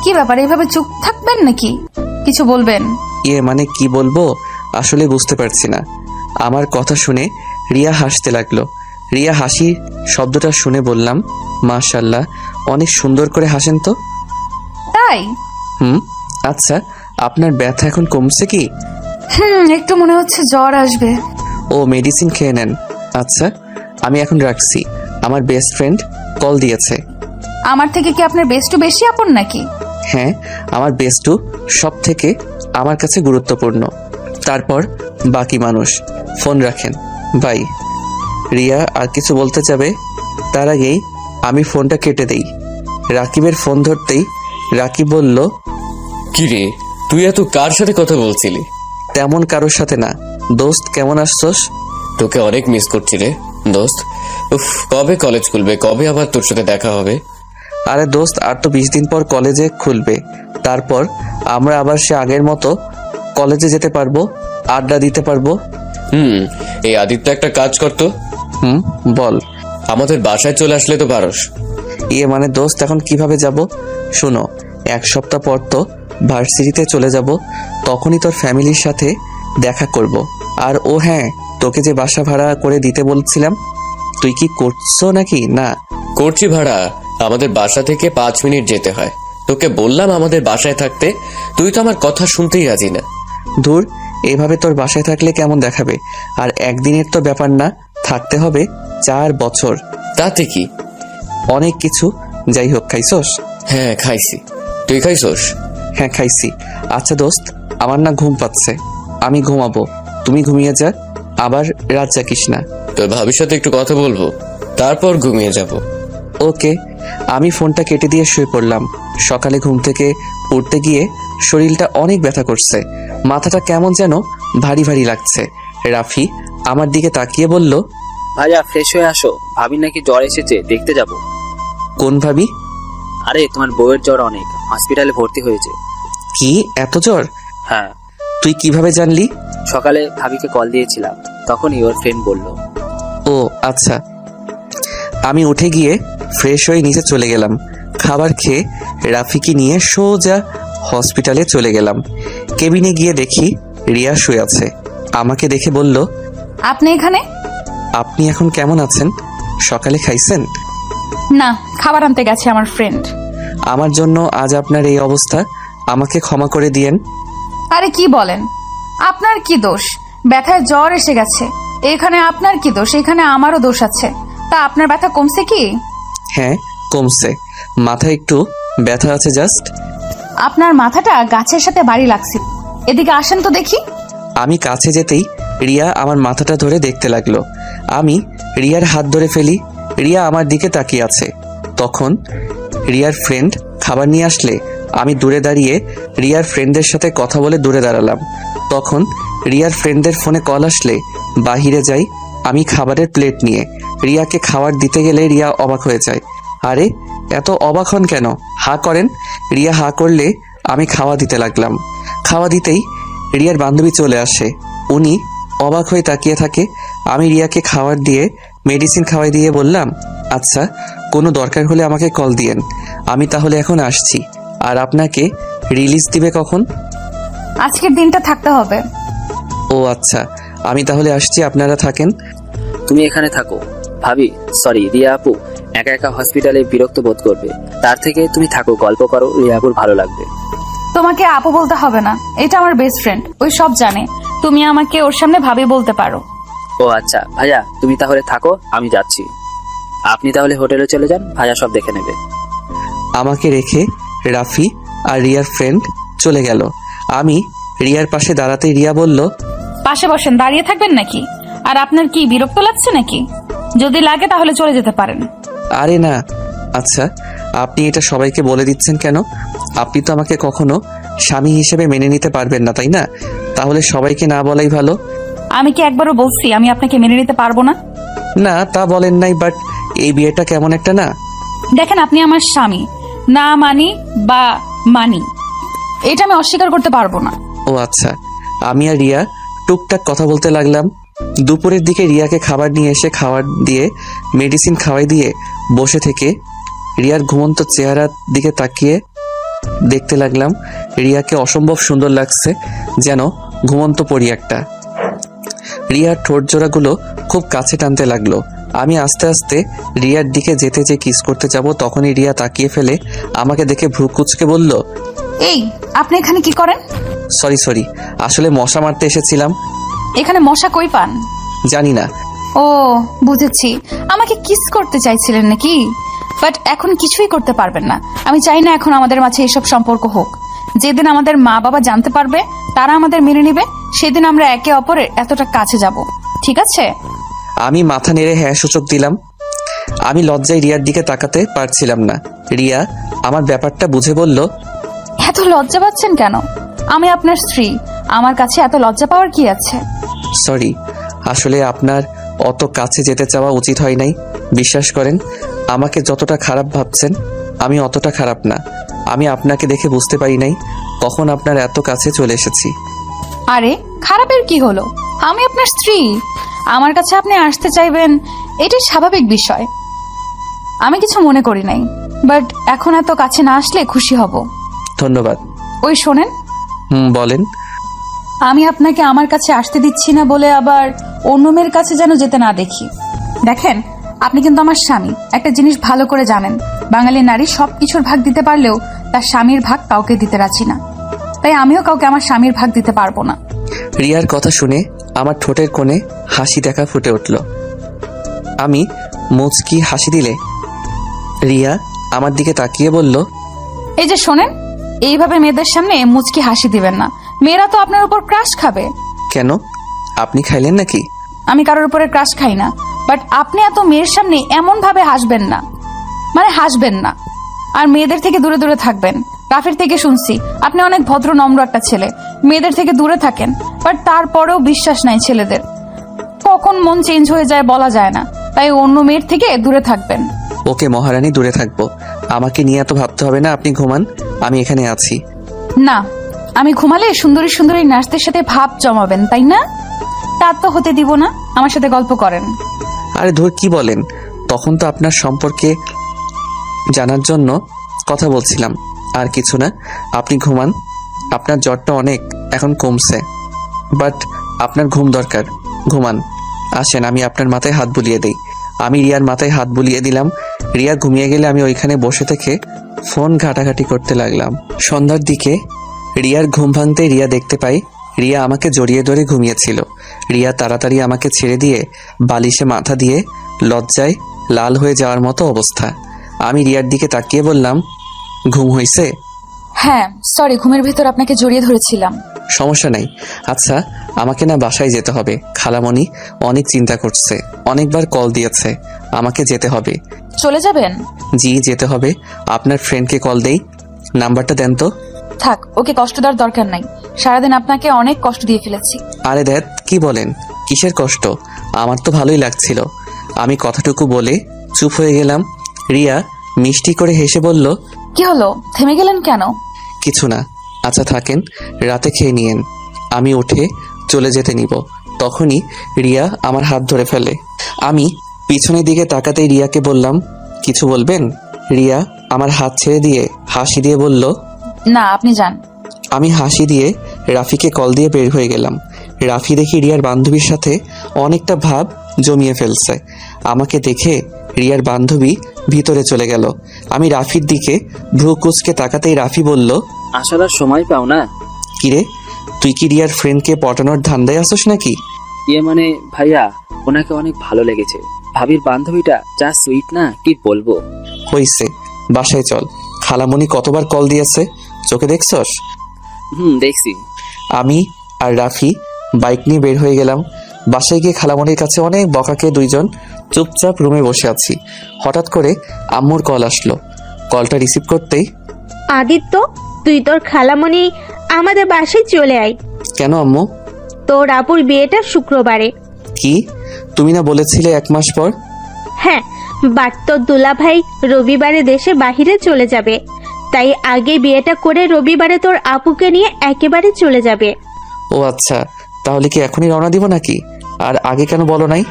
Speaker 1: কি ব্যাপার, এইভাবে চুপ থাকবেন নাকি? কিছু বলবেন?
Speaker 2: মানে কি বলবো আসলে বুঝতে পারছি না। আমার কথা শুনে রিয়া হাসতে লাগলো। রিয়া হাসি শব্দটা শুনে বললাম, মাশাআল্লাহ, অনেক সুন্দর করে হাসেন তো।
Speaker 1: তাই?
Speaker 2: আচ্ছা, আপনার ব্যথা এখন কমছে কি?
Speaker 1: একটু মনে হচ্ছে জ্বর আসবে।
Speaker 2: ও, মেডিসিন খেয়ে নেন। আচ্ছা, আমি এখন রাখছি, আমার বেস্ট ফ্রেন্ড কল দিয়েছে।
Speaker 1: আমার থেকে কি আপনার বেস্টু বেশি আপন নাকি?
Speaker 2: হ্যাঁ, আমার বেস্টু সব থেকে আমার কাছে গুরুত্বপূর্ণ, তারপর বাকি মানুষ। ফোন রাখেন, বাই। রিয়া আর কিছু বলতে যাবে, তার আগেই আমি ফোনটা কেটে দেই। রাকিবের ফোন ধরতেই রাকিব বলল,
Speaker 5: কি রে, তুই এত কার সাথে কথা বলছিলি?
Speaker 2: তেমন কারোর সাথে না। দোস্ত, কেমন আসছস?
Speaker 5: তোকে অনেক মিস করছি রে দোস্ত। উফ, কবে কলেজ খুলবে, কবে আবার তোর সাথে দেখা হবে?
Speaker 2: আরে দোস্ত, আর তো 20 দিন পর কলেজে খুলবে, তারপর আমরা আবার সে আগের মতো কলেজে যেতে পারবো, আড্ডা দিতে পারবো।
Speaker 5: এই আদিত্য, একটা কাজ করতো।
Speaker 2: বল।
Speaker 5: আমাদের বাসায় চলে আসলে তো পারস।
Speaker 2: মানে দোস্ত, এখন কিভাবে যাব? শোনো, 1 সপ্তাহ পর তো ভার্সিটিতে চলে যাব, তখনই তোর ফ্যামিলির সাথে দেখা করব। আর ও হ্যাঁ, তোকে যে বাসা ভাড়া করে দিতে বলছিলাম, তুই কি করছো নাকি? না
Speaker 5: করছি ভাড়া। আমাদের বাসা থেকে 5 মিনিট যেতে হয়। তোকে বললাম আমাদের বাসায় থাকতে, তুই তো আমার কথা শুনতেই রাজি না।
Speaker 2: দূর, এইভাবে তোর বাসায় থাকলে কেমন দেখাবে? আর একদিনের তো ব্যাপার না, থাকতে হবে 4 বছর।
Speaker 5: তাতে কি?
Speaker 2: অনেক কিছু। যাই হোক, খাইছস?
Speaker 5: হ্যাঁ খাইছি, তুই খাইছস?
Speaker 2: হ্যাঁ খাইছি। আচ্ছা দোস্ত, আমার না ঘুম পাচ্ছে, আমি ঘুমাবো, তুমি ঘুমিয়ে যা, আবার রাত জাগিস না।
Speaker 5: তোর ভাবির সাথে একটু কথা বলবো, তারপর ঘুমিয়ে যাব।
Speaker 2: ওকে। আমি ফোনটা কেটে দিয়ে শুয়ে পড়লাম। সকালে ঘুম থেকে উঠতে গিয়ে শরীরটা অনেক ব্যথা করছে, মাথাটা কেমন যেন ভারী ভারী লাগছে। রাফি আমার দিকে তাকিয়ে বলল,
Speaker 4: ভাইয়া ফ্রেশ হয়ে আসো, ভাবি নাকি জ্বর এসেছে, দেখতে যাব।
Speaker 2: কোন ভাবি?
Speaker 4: আরে তোমার বউয়ের জ্বর অনেক, হসপিটালে ভর্তি হয়েছে।
Speaker 2: কি, এত জ্বর?
Speaker 4: হ্যাঁ।
Speaker 2: তুই কিভাবে জানলি?
Speaker 4: সকালে ভাবিকে কল দিয়েছিলাম, তখনই ওর ফ্রেন্ড বলল।
Speaker 2: ও আচ্ছা। আমি উঠে গিয়ে ফ্রেশ হয়ে নিচে চলে গেলাম। খাবার খেয়ে রাফিকে নিয়ে সোজা হসপিটালে চলে গেলাম। কেবিনে গিয়ে দেখি রিয়া শুয়ে আছে। আমাকে দেখে বলল,
Speaker 1: আপনি এখানে?
Speaker 2: আপনি এখন কেমন আছেন? সকালে খাইছেন?
Speaker 1: না, খাবার আনতে গেছে আমার ফ্রেন্ড।
Speaker 2: আমার জন্য আজ আপনার এই অবস্থা, আমাকে ক্ষমা করে দিয়েন।
Speaker 1: আরে কি বলেন? আপনার কি দোষ? ব্যথায় জ্বর এসে গেছে। এখানে আপনার কি দোষ? এখানে আমারও দোষ আছে। তা আপনার ব্যথা কমছে কি?
Speaker 2: হ্যাঁ, কমছে। মাথায় একটু ব্যথা আছে জাস্ট।
Speaker 1: আপনার মাথাটা গাছের সাথে বাড়ি লাগছে। এদিকে আসেন তো দেখি।
Speaker 2: আমি কাছে যেতেই রিয়া আমার মাথাটা ধরে দেখতে লাগলো। আমি রিয়ার হাত ধরে ফেলি। রিয়া আমার দিকে তাকিয়ে আছে। তখন রিয়ার ফ্রেন্ড খাবার নিয়ে আসলে আমি দূরে দাঁড়িয়ে রিয়ার ফ্রেন্ডদের সাথে কথা বলে দূরে দাঁড়ালাম। তখন রিয়ার ফ্রেন্ডদের ফোনে কল আসলে বাহিরে যাই আমি খাবারের প্লেট নিয়ে। রিয়াকে খাবার দিতে গেলে রিয়া অবাক হয়ে যায়। আরে এত অবাক হন কেন? হা করেন। রিয়া হা করলে আমি খাওয়া দিতে লাগলাম। খাওয়া দিতেই রিয়ার বান্ধবী চলে আসে। উনি অবাক হয়ে তাকিয়ে থাকে। আমি রিয়াকে খাবার দিয়ে মেডিসিন খাওয়াই দিয়ে বললাম, আচ্ছা, কোনো দরকার হলে আমাকে কল দিয়েন। আমি তাহলে এখন আসছি। আর আপনাকে রিলিজ দিবে কখন?
Speaker 1: আজকের দিনটা থাকতে হবে।
Speaker 2: ও আচ্ছা, আমি তাহলে আসছি, আপনারা থাকেন।
Speaker 4: তুমি এখানে থাকো। ভাবি, সরি, রিয়া আপু একা একা হসপিটালে বিরক্ত বোধ করবে। তার থেকে তুমি থাকো, গল্প করো, রিয়া আপুর ভালো লাগবে।
Speaker 1: তোমাকে আপু বলতে হবে না, এটা আমার বেস্ট ফ্রেন্ড, ওই সব জানে। তুমি আমাকে ওর সামনে ভাবি বলতে পারো।
Speaker 4: ও আচ্ছা ভাইয়া, তুমি তাহলে থাকো, আমি যাচ্ছি। আপনি তাহলে হোটেলে চলে যান, ভাইয়া সব দেখে নেবে।
Speaker 2: আমাকে রেখে রাফি আর রিয়ার ফ্রেন্ড চলে গেল। আমি রিয়ার পাশে দাঁড়াতেই রিয়া বলল,
Speaker 1: পাশে বসেন, দাঁড়িয়ে থাকবেন নাকি? আর আপনার কি বিরক্ত লাগছে নাকি? যদি লাগে তাহলে চলে যেতে পারেন।
Speaker 2: আরে না। আচ্ছা, আপনি এটা সবাইকে বলে দিচ্ছেন কেন? আপনি তো আমাকে কখনো স্বামী হিসেবে মেনে নিতে পারবেন না, তাই না? তাহলে সবাইকে না বলাই ভালো।
Speaker 1: আমি কি একবারও বলছি আমি আপনাকে মেনে নিতে পারবো না?
Speaker 2: না, তা বলেন নাই, বাট এই বিয়েটা কেমন একটা না।
Speaker 1: দেখেন, আপনি আমার স্বামী, না মানি বা মানি, এটা আমি অস্বীকার করতে পারবো না।
Speaker 2: ও আচ্ছা। আমি আর রিয়া টুকটাক কথা বলতে লাগলাম। দুপুরের দিকে রিয়াকে খাবার নিয়ে এসে খাবার দিয়ে মেডিসিন খাওয়াই দিয়ে বসে থেকে রিয়ার ঘুমন্ত চেহারার দিকে তাকিয়ে দেখতে লাগলাম। রিয়াকে অসম্ভব সুন্দর লাগছে, যেন ঘুমন্ত পরি একটা। রিয়ার ঠোঁট জোড়াগুলো খুব কাছে টানতে লাগলো। আমি আস্তে আস্তে রিয়ার দিকে যেতে যে কিস করতে যাব, তখনই রিয়া তাকিয়ে ফেলে আমাকে দেখে ভ্রু কুঁচকে বলল,
Speaker 1: এই, আপনি এখানে কি করেন?
Speaker 2: সরি, আসলে মশা মারতে এসেছিলাম।
Speaker 1: এখানে মশা কই পান?
Speaker 2: জানি না।
Speaker 1: ও, বুঝেছি, আমাকে কিস করতে চাইছিলেন নাকি? বাট এখন কিছুই করতে পারবেন না। আমি চাই না এখন আমাদের মাঝে এসব সম্পর্ক হোক। যেদিন আমাদের মা বাবা জানতে পারবে, তারা আমাদের মেনে নিবে, সেদিন আমরা একে অপরের এতটা কাছে যাব। ঠিক আছে?
Speaker 2: আমি মাথা নেড়ে হ্যাঁ সূচক দিলাম। আমি লজ্জায় রিয়ার দিকে তাকাতে পারছিলাম না। রিয়া আমার ব্যাপারটা বুঝে বলল,
Speaker 1: এত লজ্জা পাচ্ছেন কেন? আমি আপনার স্ত্রী, আমার কাছে এত লজ্জা পাওয়ার কি আছে?
Speaker 2: সরি, আসলে আপনার অত কাছে যেতে চাওয়া উচিত হয় নাই। বিশ্বাস করেন, আমাকে যতটা খারাপ ভাবছেন আমি অতটা খারাপ না। আমি আপনাকে দেখে বুঝতে পারি নাই কখন আপনার এত কাছে চলে এসেছি।
Speaker 1: আরে খারাপের কি হলো? আমি আপনার স্ত্রী, আমার কাছে আপনি আসতে চাইবেন, এটাই স্বাভাবিক বিষয়। আমি কিছু মনে করি নাই, বাট এখন এত কাছে না আসলে খুশি হব।
Speaker 2: ধন্যবাদ।
Speaker 1: ওই শোনেন,
Speaker 2: বলেন।
Speaker 1: আমি আপনাকে আমার কাছে আসতে দিচ্ছি না বলে আবার অন্য মেয়ের কাছে যেন যেতে না দেখি। দেখেন, আপনি কিন্তু আমার স্বামী। একটা জিনিস ভালো করে জানেন, বাঙালি নারী সবকিছুর ভাগ দিতে পারলেও তার স্বামীর ভাগ কাউকে দিতে রাজি না। তাই আমিও কাউকে আমার স্বামীর ভাগ দিতে পারবো না।
Speaker 2: রিয়ার কথা শুনে আমার ঠোঁটের কোণে হাসি দেখা ফুটে উঠল। আমি মুচকি হাসি দিলে রিয়া আমার দিকে তাকিয়ে বলল,
Speaker 1: এই যে শোনেন, এইভাবে মেয়েদের সামনে মুচকি হাসি দিবেন না। মেয়েরা তো আপনার উপর ক্রাশ খাবে।
Speaker 2: কেন? আপনি খাইলেন নাকি?
Speaker 1: আমি কারোর উপরে ক্রাশ খাই না, বাট আপনি এত মেয়ের সামনে এমন ভাবে হাসবেন না, মানে হাসবেন না। আর মেয়েদের থেকে দূরে দূরে থাকবেন। রাফির থেকে শুনছি আপনি অনেক ভদ্র নম্র একটা ছেলে, মেয়েদের থেকে দূরে থাকেন। বাট তারপরেও বিশ্বাস নাই ছেলেদের, কখন মন চেঞ্জ হয়ে যায় বলা যায় না। তাই অন্য মেয়ের থেকে দূরে থাকবেন।
Speaker 2: ওকে মহারানী, দূরে থাকবো। আমাকে নিয়ে এত ভাবতে হবে না, আপনি ঘুমান, আমি এখানে আছি।
Speaker 1: না, আমি ঘুমালে সুন্দরী সুন্দরী নার্সদের সাথে ভাব জমাবেন, তাই না? তা তো হতে দিব না। আমার সাথে গল্প করেন।
Speaker 2: আরে ধুর, কি বলেন? তখন তো আপনার সম্পর্কে জানার জন্য কথা বলছিলাম, আর কিছু না। আপনি ঘুমান, আপনার জ্বরটা অনেক এখন কমছে, বাট আপনার ঘুম দরকার, ঘুমান। আসেন আমি আপনার মাথায় হাত বুলিয়ে দিই। আমি রিয়ার মাথায় হাত বুলিয়ে দিলাম। রিয়া ঘুমিয়ে গেলে আমি ওইখানে বসে থেকে ফোন ঘাটাঘাটি করতে লাগলাম। সন্ধ্যার দিকে রিয়ার ঘুম ভাঙতে রিয়া দেখতে পাই রিয়া আমাকে জড়িয়ে ধরে ঘুমিয়েছিল। রিয়া তাড়াতাড়ি আমাকে ছেড়ে দিয়ে বালিশে মাথা দিয়ে লজ্জায় লাল হয়ে যাওয়ার মতো অবস্থা। আমি রিয়ার দিকে তাকিয়ে বললাম, ঘুম হয়েছে?
Speaker 1: হ্যাঁ সরি, ঘুমের ভিতর আপনাকে জড়িয়ে ধরেছিলাম।
Speaker 2: সমস্যা নেই। আচ্ছা আমাকে না বাসায় যেতে হবে, খালামণি অনেক চিন্তা করছে, অনেকবার কল দিয়েছে, আমাকে যেতে হবে।
Speaker 1: চলে যাবেন?
Speaker 2: জি যেতে হবে। আপনার ফ্রেন্ডকে কল দেই, নাম্বারটা দেন তো।
Speaker 1: থাক, ওকে কষ্ট দেওয়ার দরকার নাই। সারাদিন আপনাকে অনেক কষ্ট দিয়ে ফেলেছি।
Speaker 2: আরে দেখ কি বলেন, কিসের কষ্ট? আমার তো ভালোই লাগছিল। আমি কথাটুকু বলে চুপ হয়ে গেলাম। রিয়া মিষ্টি করে হেসে বলল,
Speaker 1: কি হলো, থেমে গেলেন কেন?
Speaker 2: কিছু না। আচ্ছা থাকেন, রাতে খেয়ে নিয়েন, আমি উঠে চলে যেতে নিব। তখনই রিয়া আমার হাত ধরে ফেলে। আমি পিছনের দিকে তাকাতেই রিয়াকে বললাম, কিছু বলবেন? রিয়া আমার হাত ছেড়ে দিয়ে হাসি দিয়ে বলল,
Speaker 1: না আপনি যান।
Speaker 2: আমি হাসি দিয়ে রাফিকে কল দিয়ে বের হয়ে গেলাম। রাফি দেখি রিয়ার বান্ধবীর সাথে অনেকটা ভাব জমিয়ে ফেলছে। আমাকে দেখে রিয়ার বান্ধবী ভিতরে চলে গেল। আমি রাফির দিকে ভ্রু কুচকে তাকাতেই রাফি বলল,
Speaker 4: আসার আর সময় পাও না?
Speaker 2: কিরে তুই কি রিয়ার ফ্রেন্ডকে পটানোর ধান্দায় আসোস নাকি?
Speaker 4: মানে ভাইয়া, ওনাকে অনেক ভালো লেগেছে। ভাবির বান্ধবীটা যা সুইট না, কি বলবো।
Speaker 2: হইছে, বাসায় চল। খালামণি কতবার কল দিয়েছে, চোখে দেখছস?
Speaker 4: দেখছি।
Speaker 2: আমি আর রাফি বাইক নিয়ে বের হয়ে গেলাম। বাসায় গিয়ে খালামণির কাছে অনেক বকাকে দুইজন চুপচাপ রুমে বসে আছি। হঠাৎ করে আম্মুর কল আসলো। কলটা রিসিভ করতেই,
Speaker 3: আদিত্য, তুই তোর খালামণি আমাদের বাসায় চলে আয়।
Speaker 2: কেন আম্মু?
Speaker 3: তোর আপুর বিয়েটা শুক্রবারে।
Speaker 2: কি, তুমি না বলেছিলে 1 মাস পর?
Speaker 3: হ্যাঁ, বাট তোর দুলাভাই রবিবারে দেশে বাহিরে চলে যাবে, তাই আগে বিয়েটা করে রবিবারে তোর আপুকে নিয়ে একেবারে চলে যাবে।
Speaker 2: ও আচ্ছা, তাহলে কি এখনই রওনা দিব নাকি? আর আগে কেন বলো নাই?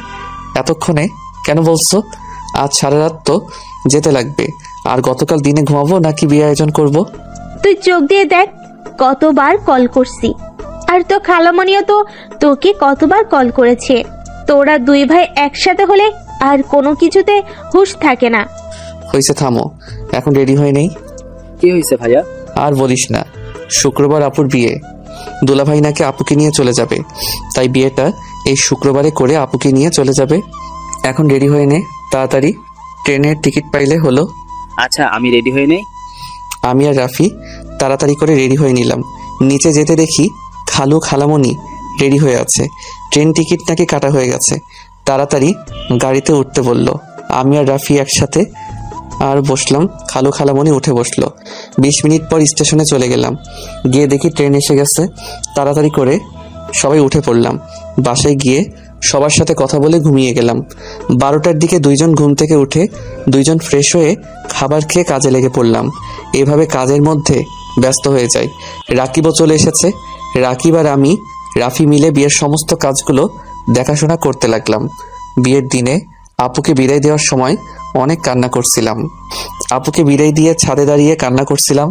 Speaker 2: এতক্ষণে কেন বলছো? আজ সারা রাত তো যেতে লাগবে। আর গতকাল দিনে ঘুমাবো নাকি বিয়ে আয়োজন করব?
Speaker 3: তুই চোখ দিয়ে দেখ, কতবার কল করছি। আর তো খালামণিও তো তোকে কতবার কল করেছে। তোরা দুই ভাই একসাথে হলে আর কোনো কিছুতে হুঁশ থাকে না।
Speaker 2: হয়েছে, থামো, এখন রেডি হয়ে নেই।
Speaker 4: কি হয়েছে ভাইয়া?
Speaker 2: আর বলিস না, শুক্রবার আপুর বিয়ে। দুলাভাই নাকি আপুকে নিয়ে চলে যাবে, তাই বিয়েটা এই শুক্রবারে করে আপুকে নিয়ে চলে যাবে। এখন রেডি হয়ে নে তাড়াতাড়ি, ট্রেনের টিকিট পাইলে হলো।
Speaker 4: আচ্ছা আমি রেডি হয়ে নেই।
Speaker 2: আমি আর রাফি তাড়াতাড়ি করে রেডি হয়ে নিলাম। নিচে যেতে দেখি খালু খালামণি রেডি হয়ে আছে। ট্রেন টিকিট নাকি কাটা হয়ে গেছে। তাড়াতাড়ি গাড়িতে উঠতে বলল। আমি আর রাফি একসাথে আর বসলাম। খালু খালামণি উঠে বসলো। 20 মিনিট পর স্টেশনে চলে গেলাম। গিয়ে দেখি ট্রেন এসে গেছে। তাড়াতাড়ি করে সবাই উঠে পড়লাম। বাসায় গিয়ে সবার সাথে কথা বলে ঘুমিয়ে গেলাম। 12টার দিকে দুইজন ঘুম থেকে উঠে দুইজন ফ্রেশ হয়ে খাবার খেয়ে কাজে লেগে পড়লাম। এভাবে কাজের মধ্যে ব্যস্ত হয়ে যাই। রাকিবও চলে এসেছে। রাকিব আর আমি রাফি মিলে বিয়ের সমস্ত কাজগুলো দেখাশোনা করতে লাগলাম। বিয়ের দিনে আপুকে বিদায় দেওয়ার সময় অনেক কান্না করছিলাম। আপুকে বিদায় দিয়ে ছাদে দাঁড়িয়ে কান্না করছিলাম।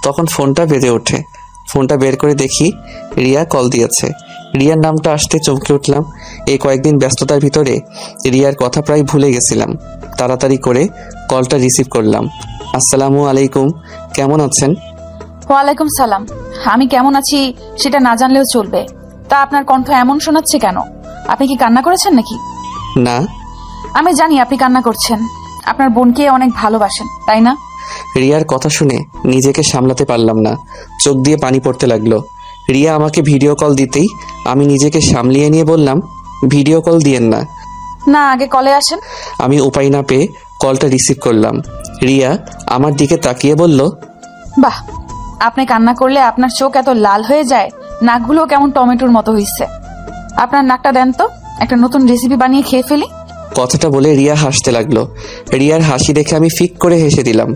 Speaker 2: তখন ফোনটা বেজে ওঠে। ফোনটা বের করে দেখি রিয়া কল দিয়েছে। রিয়ার নামটা আসতে চমকে উঠলাম। এই কয়েকদিন ব্যস্ততার ভিতরে রিয়ার কথা প্রায় ভুলে গেছিলাম। তাড়াতাড়ি করে কলটা রিসিভ করলাম। আসসালামু আলাইকুম, কেমন আছেন?
Speaker 1: ওয়ালাইকুম সালাম। আমি কেমন আছি সেটা না জানলেও চলবে। তা আপনার কণ্ঠ এমন শোনাচ্ছে কেন? আপনি কি কান্না করেছেন নাকি?
Speaker 2: না।
Speaker 1: আমি জানি আপনি কান্না করছেন। আপনার বোনকে অনেক ভালোবাসেন, তাই না?
Speaker 2: রিয়ার কথা শুনে নিজেকে সামলাতে পারলাম না। চোখ দিয়ে পানি পড়তে লাগলো। রিয়া আমাকে ভিডিও কল দিতেই আমি নিজেকে সামলিয়ে নিয়ে বললাম, ভিডিও কল দিয়েন না।
Speaker 1: না, আগে কলে আসেন।
Speaker 2: আমি উপায় না পেয়ে কলটা রিসিভ করলাম। রিয়া আমার দিকে তাকিয়ে বলল,
Speaker 1: বাহ, আপনি কান্না করলে আপনার চোখ এত লাল হয়ে যায়, নাকগুলো কেমন টমেটোর মতো হইছে। আপনার নাকটা দেন তো, একটা নতুন রেসিপি বানিয়ে খেয়ে ফেলি।
Speaker 2: কথাটা বলে রিয়া হাসতে লাগলো। রিয়ার হাসি দেখে আমি ফিক করে হেসে দিলাম।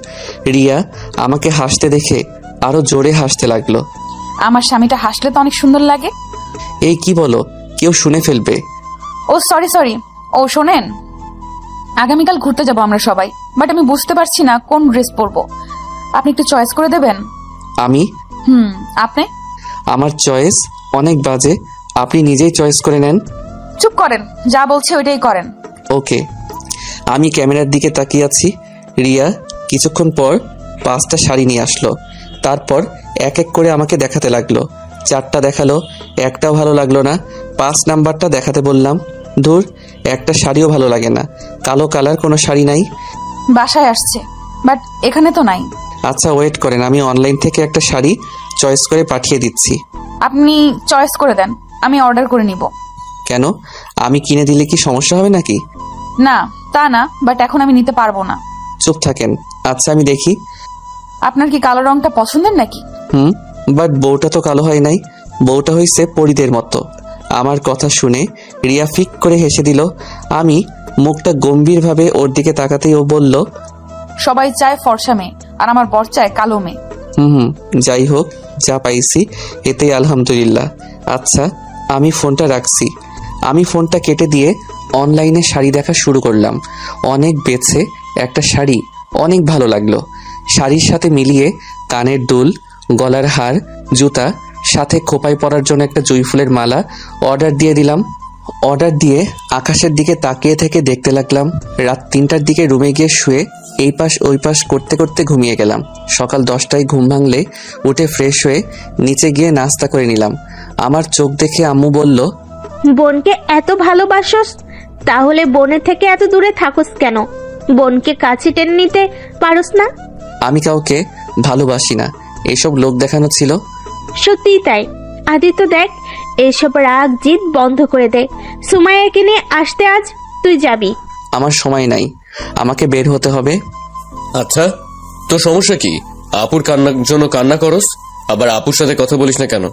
Speaker 2: রিয়া আমাকে হাসতে দেখে আরো জোরে হাসতে লাগলো।
Speaker 1: আমার স্বামীটা হাসলে তো অনেক সুন্দর লাগে।
Speaker 2: এই কি বলো, কেউ শুনে ফেলবে।
Speaker 1: ও সরি। ও শোনেন, আগামীকাল ঘুরতে যাব আমরা সবাই, বাট আমি বুঝতে পারছি না কোন ড্রেস পরবো। আপনি একটু চয়েস করে দেবেন?
Speaker 2: আমি?
Speaker 1: আপনি?
Speaker 2: আমার চয়েস অনেক বাজে, আপনি নিজেই চয়েস করে নেন।
Speaker 1: চুপ করেন, যা বলছে ওইটাই করেন।
Speaker 2: ওকে। আমি ক্যামেরার দিকে তাকিয়ে আছি। রিয়া কিছুক্ষণ পর 5টা শাড়ি নিয়ে আসলো। তারপর এক এক করে আমাকে দেখাতে লাগলো। 4টা দেখালো, একটাও ভালো লাগলো না। 5 নাম্বারটা দেখাতে বললাম। ধুর, একটা শাড়িও ভালো লাগে না। কালো কালার কোনো শাড়ি নাই?
Speaker 1: বাসায় আসছে, বাট এখানে তো নাই।
Speaker 2: আচ্ছা ওয়েট করেন, আমি অনলাইন থেকে একটা শাড়ি চয়েস করে পাঠিয়ে দিচ্ছি।
Speaker 1: আপনি চয়েস করে দেন, আমি অর্ডার করে নিব।
Speaker 2: কেন, আমি কিনে দিলে কি সমস্যা হবে নাকি?
Speaker 1: না তা না, বাট এখন আমি নিতে পারবো না।
Speaker 2: চুপ থাকেন। আচ্ছা আমি দেখি।
Speaker 1: আপনার কি কালো রংটা পছন্দের নাকি?
Speaker 2: বাট বউটা তো কালো হয় নাই, বউটা হইছে পরীদের মতো। আমার কথা শুনে রিয়া ফিক করে হেসে দিল। আমি মুখটা গম্ভীরভাবে ওর দিকে তাকাতেই ও বলল,
Speaker 1: সবাই চায় ফর্সা মেয়ে, আর আমার বর চায় কালো মেয়ে।
Speaker 2: যাই হোক, যা পাইছি এতেই আলহামদুলিল্লাহ। আচ্ছা আমি ফোনটা রাখছি। আমি ফোনটা কেটে দিয়ে অনলাইনে শাড়ি দেখা শুরু করলাম। অনেক বেছে একটা শাড়ি অনেক ভালো লাগলো। শাড়ির সাথে মিলিয়ে কানের দুল, গলার হার, জুতা, সাথে খোপায় পরার জন্য একটা জুঁই ফুলের মালা অর্ডার দিয়ে দিলাম। অর্ডার দিয়ে আকাশের দিকে তাকিয়ে থেকে দেখতে লাগলাম। রাত 3টার দিকে রুমে গিয়ে শুয়ে এই পাশ ওই পাশ করতে করতে ঘুমিয়ে গেলাম। সকাল 10টায় ঘুম ভাঙলে উঠে ফ্রেশ হয়ে নিচে গিয়ে নাস্তা করে নিলাম। আমার চোখ দেখে আম্মু বলল,
Speaker 3: বোনকে এত ভালোবাসোস, তাহলে বোনের থেকে এত দূরে থাকোস কেন? বোনকে কাছে টেনে নিতে পারোস না?
Speaker 2: আমি কাউকে ভালোবাসি না, এসব লোক দেখানো ছিল।
Speaker 3: সত্যিই তাই। আদিত্য দেখ, এসব রাগ জিদ বন্ধ করে দে। সুমাইয়াকে নিয়ে আসতে আজ তুই যাবি।
Speaker 2: আমার সময় নাই, আমাকে বের হতে হবে।
Speaker 5: আচ্ছা, তোর সমস্যা কি? আপুর কান্নার জন্য কান্না করস, আবার আপুর সাথে কথা বলিস না কেন?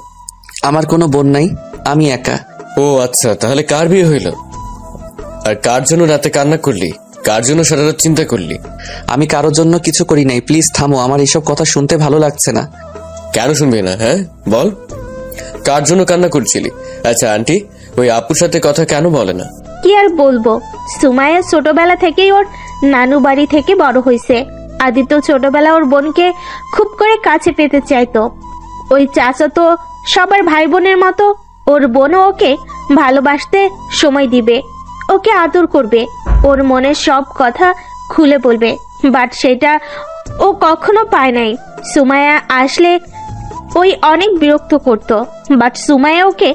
Speaker 2: আমার কোনো বোন নাই, আমি একা।
Speaker 5: ও আচ্ছা, তাহলে কার বিয়ে হইল? আর কার জন্য রাতে কান্না করলি? কার জন্য সারা রাত চিন্তা করলি?
Speaker 2: আমি কারোর জন্য কিছু করি নাই, প্লিজ থামো, আমার এইসব কথা শুনতে ভালো লাগছে না।
Speaker 5: কেন শুনবি না? হ্যাঁ বল, কার জন্য কান্না করছিলি? আচ্ছা আন্টি, ওই আপুর সাথে কথা কেন বলে না?
Speaker 3: কি আর বলবো, সুমাইয়া ছোটবেলা থেকেই ওর নানু বাড়ি থেকে বড় হয়েছে। আদিত্য ছোটবেলা ওর বোনকে খুব করে কাছে পেতে চাইতো। ওই চাচা তো সবার ভাই বোনের মতো, ওর বোনও ওকে ভালোবাসতে সময় দিবে, ওকে আদর করবে, ওর মনের সব কথা খুলে বলবে। বাট সেটা ও কখনো পায় নাই। সুমাইয়া আসলে ওই অনেক বিরক্ত করতো, বাট সুমাইয়া ওকে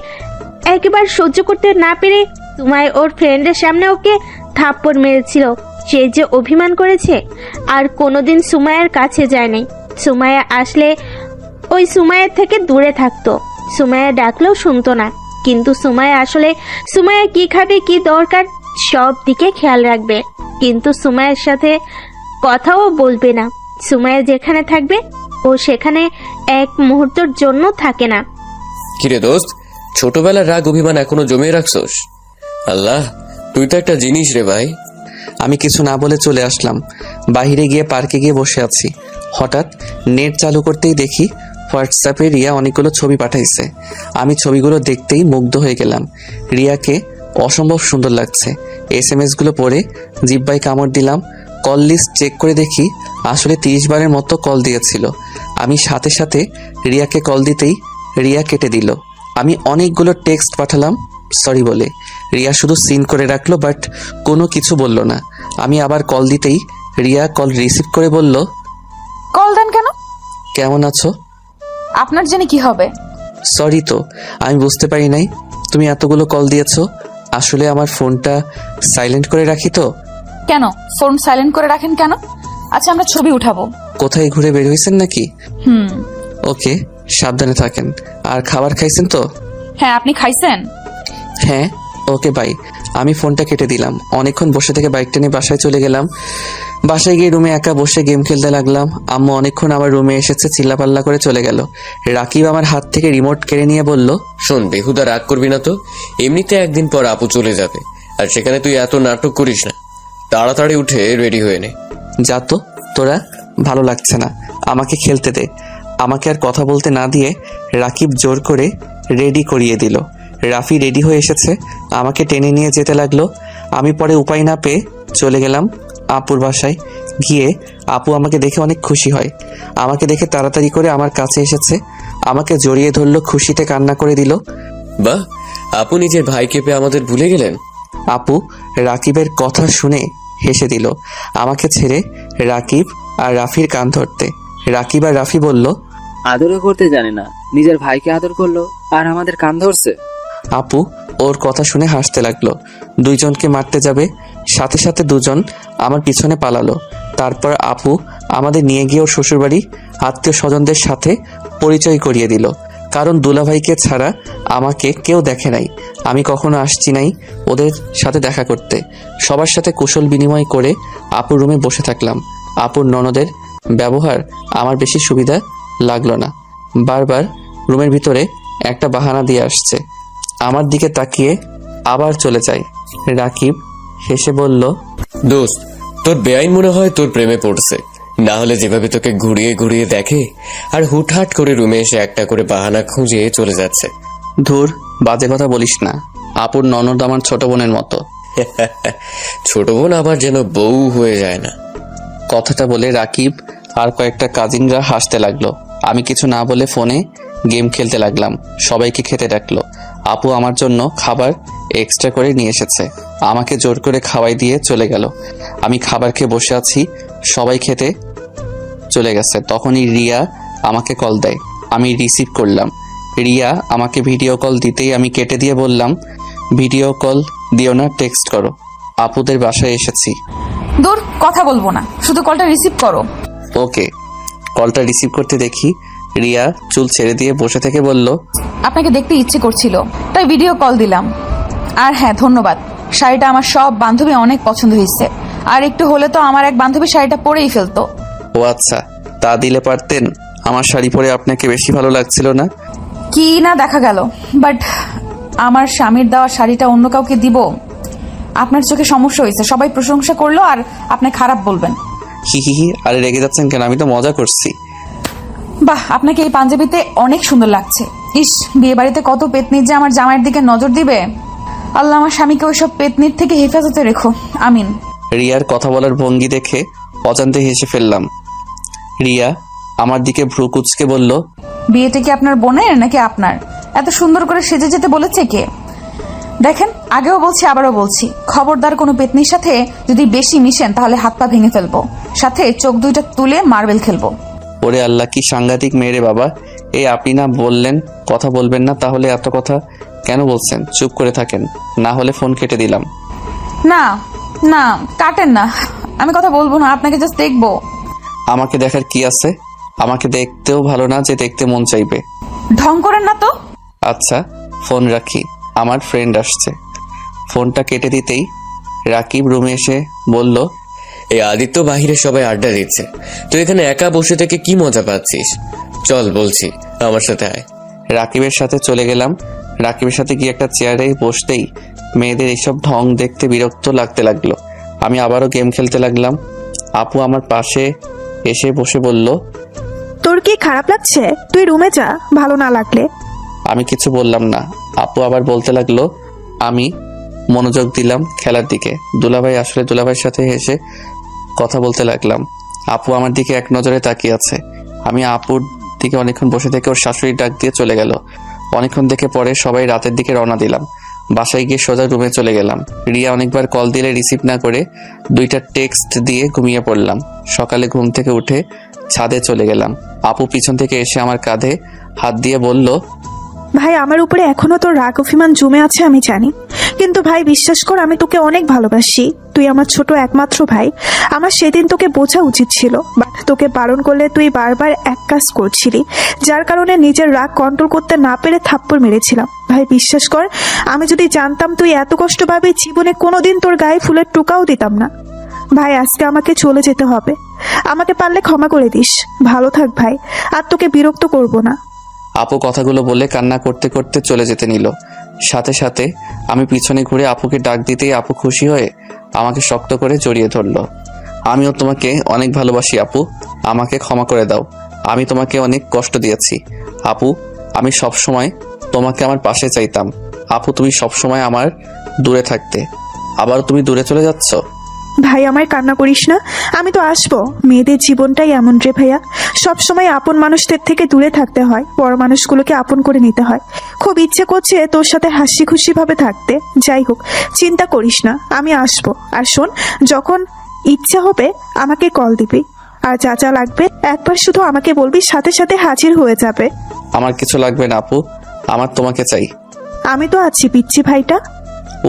Speaker 3: একবার সহ্য করতে না পেরে সুমাইয়া ওর ফ্রেন্ডের সামনে ওকে থাপ্পড় মেরেছিল। সে যে অভিমান করেছে, আর কোনোদিন সুমাইয়ার কাছে যায় নাই। সুমাইয়া আসলে ওই সুমাইয়ার থেকে দূরে থাকতো। সুমাইয়া ডাকলেও শুনতো না, কিন্তু সুমাইয়া আসলে সুমাইয়া কি খাবে, কি দরকার সব দিকে খেয়াল রাখবে, কিন্তু সুমাইয়ার সাথে কথাও বলবে না। সুমাইয়া যেখানে থাকবে ও সেখানে এক মুহূর্তের জন্য থাকে না।
Speaker 5: কিরে দোস্ত, ছোটবেলার রাগ অভিমান এখনো জমিয়ে রাখছস? আল্লাহ, তুই তো একটা জিনিস রে ভাই।
Speaker 2: আমি কিছু না বলে চলে আসলাম। বাইরে গিয়ে পার্কে গিয়ে বসে আছি। হঠাৎ নেট চালু করতেই দেখি হোয়াটসঅ্যাপে রিয়া অনেকগুলো ছবি পাঠাইছে। আমি ছবিগুলো দেখতেই মুগ্ধ হয়ে গেলাম। রিয়াকে অসম্ভব সুন্দর লাগছে। SMS-গুলো পড়ে জিব্বায় কামড় দিলাম। কল লিস্ট চেক করে দেখি আসলে 30 বারের মতো কল দিয়েছিল। আমি সাথে সাথে রিয়াকে কল দিতেই রিয়া কেটে দিল। আমি অনেকগুলো টেক্সট পাঠালাম সরি বলে। রিয়া শুধু সিন করে রাখলো, বাট কোনো কিছু বলল না। আমি আবার কল দিতেই রিয়া কল রিসিভ করে বলল,
Speaker 1: কল দেন কেন?
Speaker 2: কেমন আছো?
Speaker 1: আপনার জেনে কি হবে?
Speaker 2: সরি তো, আমি বুঝতে পারি নাই তুমি এতগুলো কল দিয়েছো। আসলে আমার ফোনটা সাইলেন্ট করে রাখি তো।
Speaker 1: কেন ফোন সাইলেন্ট করে রাখেন কেন? আচ্ছা আমরা ছবি উঠাবো।
Speaker 2: কোথায় ঘুরে বের হয়েছেন নাকি? ওকে, সাবধানে থাকেন। আর খাবার খাইছেন তো?
Speaker 1: হ্যাঁ, আপনি খাইছেন?
Speaker 2: হ্যাঁ। Okay bye. আমি ফোনটা কেটে দিলাম। অনেকক্ষণ বসে থেকে বাইকটা নিয়ে বাসায় চলে গেলাম। বাসায় গিয়ে রুমে একা বসে গেম খেলতে লাগলাম। আম্মু অনেকক্ষণ আমার রুমে এসেছে, চিল্লাপাল্লা করে চলে গেল। রাকিব আমার হাত থেকে রিমোট কেড়ে নিয়ে বলল,
Speaker 5: শোন, বেহুদা রাগ করবি না তো। এমনিতে একদিন পর আপু চলে যাবে, আর সেখানে তুই এত নাটক করিস না। তাড়াতাড়ি উঠে রেডি হয়ে নে।
Speaker 2: যা তো, তোরা ভালো লাগছে না, আমাকে খেলতে দে। আমাকে আর কথা বলতে না দিয়ে রাকিব জোর করে রেডি করিয়ে দিল। রাফি রেডি হয়ে এসেছে, আমাকে টেনে নিয়ে যেতে লাগলো। আমি পরে উপায় না পেয়ে চলে গেলাম আপুর বাসায়। গিয়ে আপু আমাকে দেখে অনেক খুশি হয়। আমাকে দেখে তাড়াতাড়ি করে আমার কাছে এসেছে, আমাকে জড়িয়ে ধরলো, খুশিতে কান্না করে দিল।
Speaker 5: বাহ, আপু নিজের ভাইকে পেয়ে আমাদের ভুলে গেলেন।
Speaker 2: আপু রাকিবের কথা শুনে হেসে দিল আমাকে ছেড়ে রাকিব আর রাফির কান ধরতে। রাকিব আর রাফি বলল,
Speaker 4: আদরও করতে জানে না, নিজের ভাইকে আদর করলো আর আমাদের কান ধরছে।
Speaker 2: আপু ওর কথা শুনে হাসতে লাগলো। দুইজনকে মারতে যাবে, সাথে সাথে দুজন আমার পিছনে পালালো। তারপর আপু আমাদের নিয়ে গিয়ে ওর শ্বশুরবাড়ি আত্মীয় স্বজনদের সাথে পরিচয় করিয়ে দিল। কারণ দুলাভাইকে ছাড়া আমাকে কেউ দেখে নাই, আমি কখনো আসছি নাই ওদের সাথে দেখা করতে। সবার সাথে কুশল বিনিময় করে আপুর রুমে বসে থাকলাম। আপুর ননদের ব্যবহার আমার বেশি সুবিধা লাগলো না। বারবার রুমের ভিতরে একটা বাহানা দিয়ে আসছে, আমার দিকে তাকিয়ে আবার চলে যায়। রাকিব হেসে বলল,
Speaker 5: দোস্ত, তোর বেআইন মনে হয় তোর প্রেমে পড়ছে। না হলে যেভাবে তোকে ঘুরিয়ে ঘুরিয়ে দেখে আর হুটহাট করে রুমে এসে একটা করে বাহানা খুঁজে চলে যাচ্ছে।
Speaker 2: ধুর, বাজে কথা বলিস না। আপুর ননদ আমার ছোট বোনের মতো।
Speaker 5: ছোট বোন আবার যেন বউ হয়ে যায় না।
Speaker 2: কথাটা বলে রাকিব আর কয়েকটা কাজিনরা হাসতে লাগলো। আমি কিছু না বলে ফোনে গেম খেলতে লাগলাম। সবাইকে খেতে ডাকলো। আপু আমার জন্য খাবার এক্সট্রা করে নিয়ে এসেছে, আমাকে জোর করে খাওয়াই দিয়ে চলে গেল। আমি খাবার খেয়ে বসে আছি, সবাই খেতে চলে গেছে। তখনই রিয়া আমাকে কল দেয়, আমি রিসিভ করলাম। রিয়া আমাকে ভিডিও কল দিতেই আমি কেটে দিয়ে বললাম, ভিডিও কল দিও না, টেক্সট করো, আপুদের বাসায় এসেছি।
Speaker 1: দূর, কথা বলবো না, শুধু কলটা রিসিভ করো।
Speaker 2: ওকে। কলটা রিসিভ করতে দেখি রিয়া চুল ছেড়ে দিয়ে বসে থেকে বলল,
Speaker 1: আপনাকে দেখতে ইচ্ছে করছিল তাই ভিডিও কল দিলাম। আর হ্যাঁ, ধন্যবাদ। শাড়িটা আমার সব বান্ধবী অনেক পছন্দ হয়েছে, আর একটু হলে তো আমার এক বান্ধবী শাড়িটা পরেই ফেলতো।
Speaker 2: ও আচ্ছা, তা দিলে পারতেন। আমার শাড়ি পরে আপনাকে বেশি ভালো লাগছিল না?
Speaker 1: কি না দেখা গেল, বাট আমার স্বামীর দেওয়া শাড়িটা অন্য কাউকে দিব? আপনার চোখে সমস্যা হয়েছে, সবাই প্রশংসা করলো আর আপনি খারাপ বলবেন।
Speaker 2: হি হি হি, আরে রেগে যাচ্ছেন কেন? আমি তো মজা করছি।
Speaker 1: বাহ, আপনাকে এই পাঞ্জাবিতে অনেক সুন্দর লাগছে। ইস, বিয়ে বাড়িতে কত পেতনির যে আমার জামাইয়ের দিকে নজর দিবে। আল্লাহ আমার স্বামীকে ওইসব পেতনির থেকে হেফাজতে রেখো, আমিন।
Speaker 2: রিয়ার কথা বলার ভঙ্গি দেখে অজান্তে হেসে ফেললাম। রিয়া আমার দিকে ভ্রু কুচকে বলল,
Speaker 1: বিয়েটা কি আপনার বোনের নাকি আপনার? এত সুন্দর করে সেজে যেতে বলেছে কে? দেখেন, আগেও বলছি আবারও বলছি, খবরদার কোনো পেতনির সাথে যদি বেশি মিশেন তাহলে হাত পা ভেঙে ফেলবো, সাথে চোখ দুইটা তুলে মার্বেল খেলবো।
Speaker 2: ওরে আল্লাহ, কি সাংঘাতিক মেয়ে রে বাবা। এই আপনি না বললেন কথা বলবেন না, তাহলে এত কথা কেন বলছেন? চুপ করে থাকেন, না হলে ফোন কেটে দিলাম।
Speaker 1: না না, কাটেন না, আমি কথা বলবো না, আপনাকে জাস্ট দেখবো।
Speaker 2: আমাকে দেখার কি আছে? আমাকে দেখতেও ভালো না যে দেখতে মন চাইবে।
Speaker 1: ঢং করেন না তো।
Speaker 2: আচ্ছা, ফোন রাখি, আমার ফ্রেন্ড আসছে। ফোনটা কেটে দিতেই রাকিব রুমে এসে বলল,
Speaker 5: এই আদিত্য বাহিরে সবাই আড্ডা দিচ্ছে, তুই এখানে একা বসে থেকে কি মজা পাচ্ছিস? চল বলছি, আমার সাথে আয়।
Speaker 2: রাকিবের সাথে চলে গেলাম। রাকিবের সাথে গিয়ে একটা চেয়ারে বসতেই মেয়েদের এইসব ঢং দেখতে বিরক্ত লাগতে লাগলো। আমি আবারও গেম খেলতে লাগলাম। আপু আমার পাশে এসে বসে বলল,
Speaker 6: তোর কি খারাপ লাগছে? তুই রুমে যা, ভালো না লাগলে।
Speaker 2: আমি কিছু বললাম না। আপু আবার বলতে লাগলো। আমি মনোযোগ দিলাম খেলার দিকে। দুলাভাই আসলে দুলাভাইয়ের সাথে হেসে কথা বলতে লাগলাম। আপু আমার দিকে এক নজরে তাকিয়ে আছে। আমি আপুর দিকে অনেকক্ষণ বসে থেকে ওর শাশুড়ির ডাক দিয়ে চলে গেল। অনেকক্ষণ দেখে পরে সবাই রাতের দিকে রওনা দিলাম। বাসায় গিয়ে সোজা রুমে চলে গেলাম। রিয়া অনেকবার কল দিলে রিসিভ না করে 2টা টেক্সট দিয়ে ঘুমিয়ে পড়লাম। সকালে ঘুম থেকে উঠে ছাদে চলে গেলাম। আপু পিছন থেকে এসে আমার কাঁধে হাত দিয়ে বলল,
Speaker 6: ভাই, আমার উপরে এখনো তোর রাগ অভিমান জমে আছে আমি জানি, কিন্তু ভাই বিশ্বাস কর, আমি তোকে অনেক ভালোবাসি। তুই আমার ছোট একমাত্র ভাই। আমার সেদিন তোকে বোঝা উচিত ছিল, বাট তোকে বারণ করলে তুই বারবার এক কাজ করছিলি, যার কারণে নিজের রাগ কন্ট্রোল করতে না পেরে থাপ্পড় মেরেছিলাম। ভাই বিশ্বাস কর, আমি যদি জানতাম তুই এত কষ্ট পাবি, জীবনে কোনোদিন তোর গায়ে ফুলের টোকাও দিতাম না। ভাই, আজকে আমাকে চলে যেতে হবে, আমাকে পারলে ক্ষমা করে দিস। ভালো থাক ভাই, আর তোকে বিরক্ত করব না।
Speaker 2: আপু কথাগুলো বলে কান্না করতে করতে চলে যেতে নিল। সাথে সাথে আমি পিছনে ঘুরে আপুকে ডাক দিতেই আপু খুশি হয়ে আমাকে শক্ত করে জড়িয়ে ধরল। আমিও তোমাকে অনেক ভালোবাসি আপু, আমাকে ক্ষমা করে দাও। আমি তোমাকে অনেক কষ্ট দিয়েছি আপু। আমি সব সময় তোমাকে আমার পাশে চাইতাম আপু। তুমি সব সময় আমার দূরে থাকতে, আবার তুমি দূরে চলে যাচ্ছ।
Speaker 6: ভাই আমায় কান্না করিস না, আমি তো আসবো। মেয়েদের জীবনটাই এমন রে ভাইয়া, সব সময় আপন মানুষদের থেকে দূরে থাকতে হয়, বড় মানুষগুলোকে আপন করে নিতে হয়। খুব ইচ্ছে করছে তোর সাথে হাসি খুশি ভাবে থাকতে। যাই হোক, চিন্তা করিস না, আমি আসবো। আর শোন, যখন ইচ্ছা হবে আমাকে কল দিবি, আর যা যা লাগবে একবার শুধু আমাকে বলবি, সাথে সাথে হাজির হয়ে যাবে।
Speaker 2: আমার কিছু লাগবে না আপু, আমার তোমাকে চাই।
Speaker 6: আমি তো আছি পিচ্ছি ভাইটা।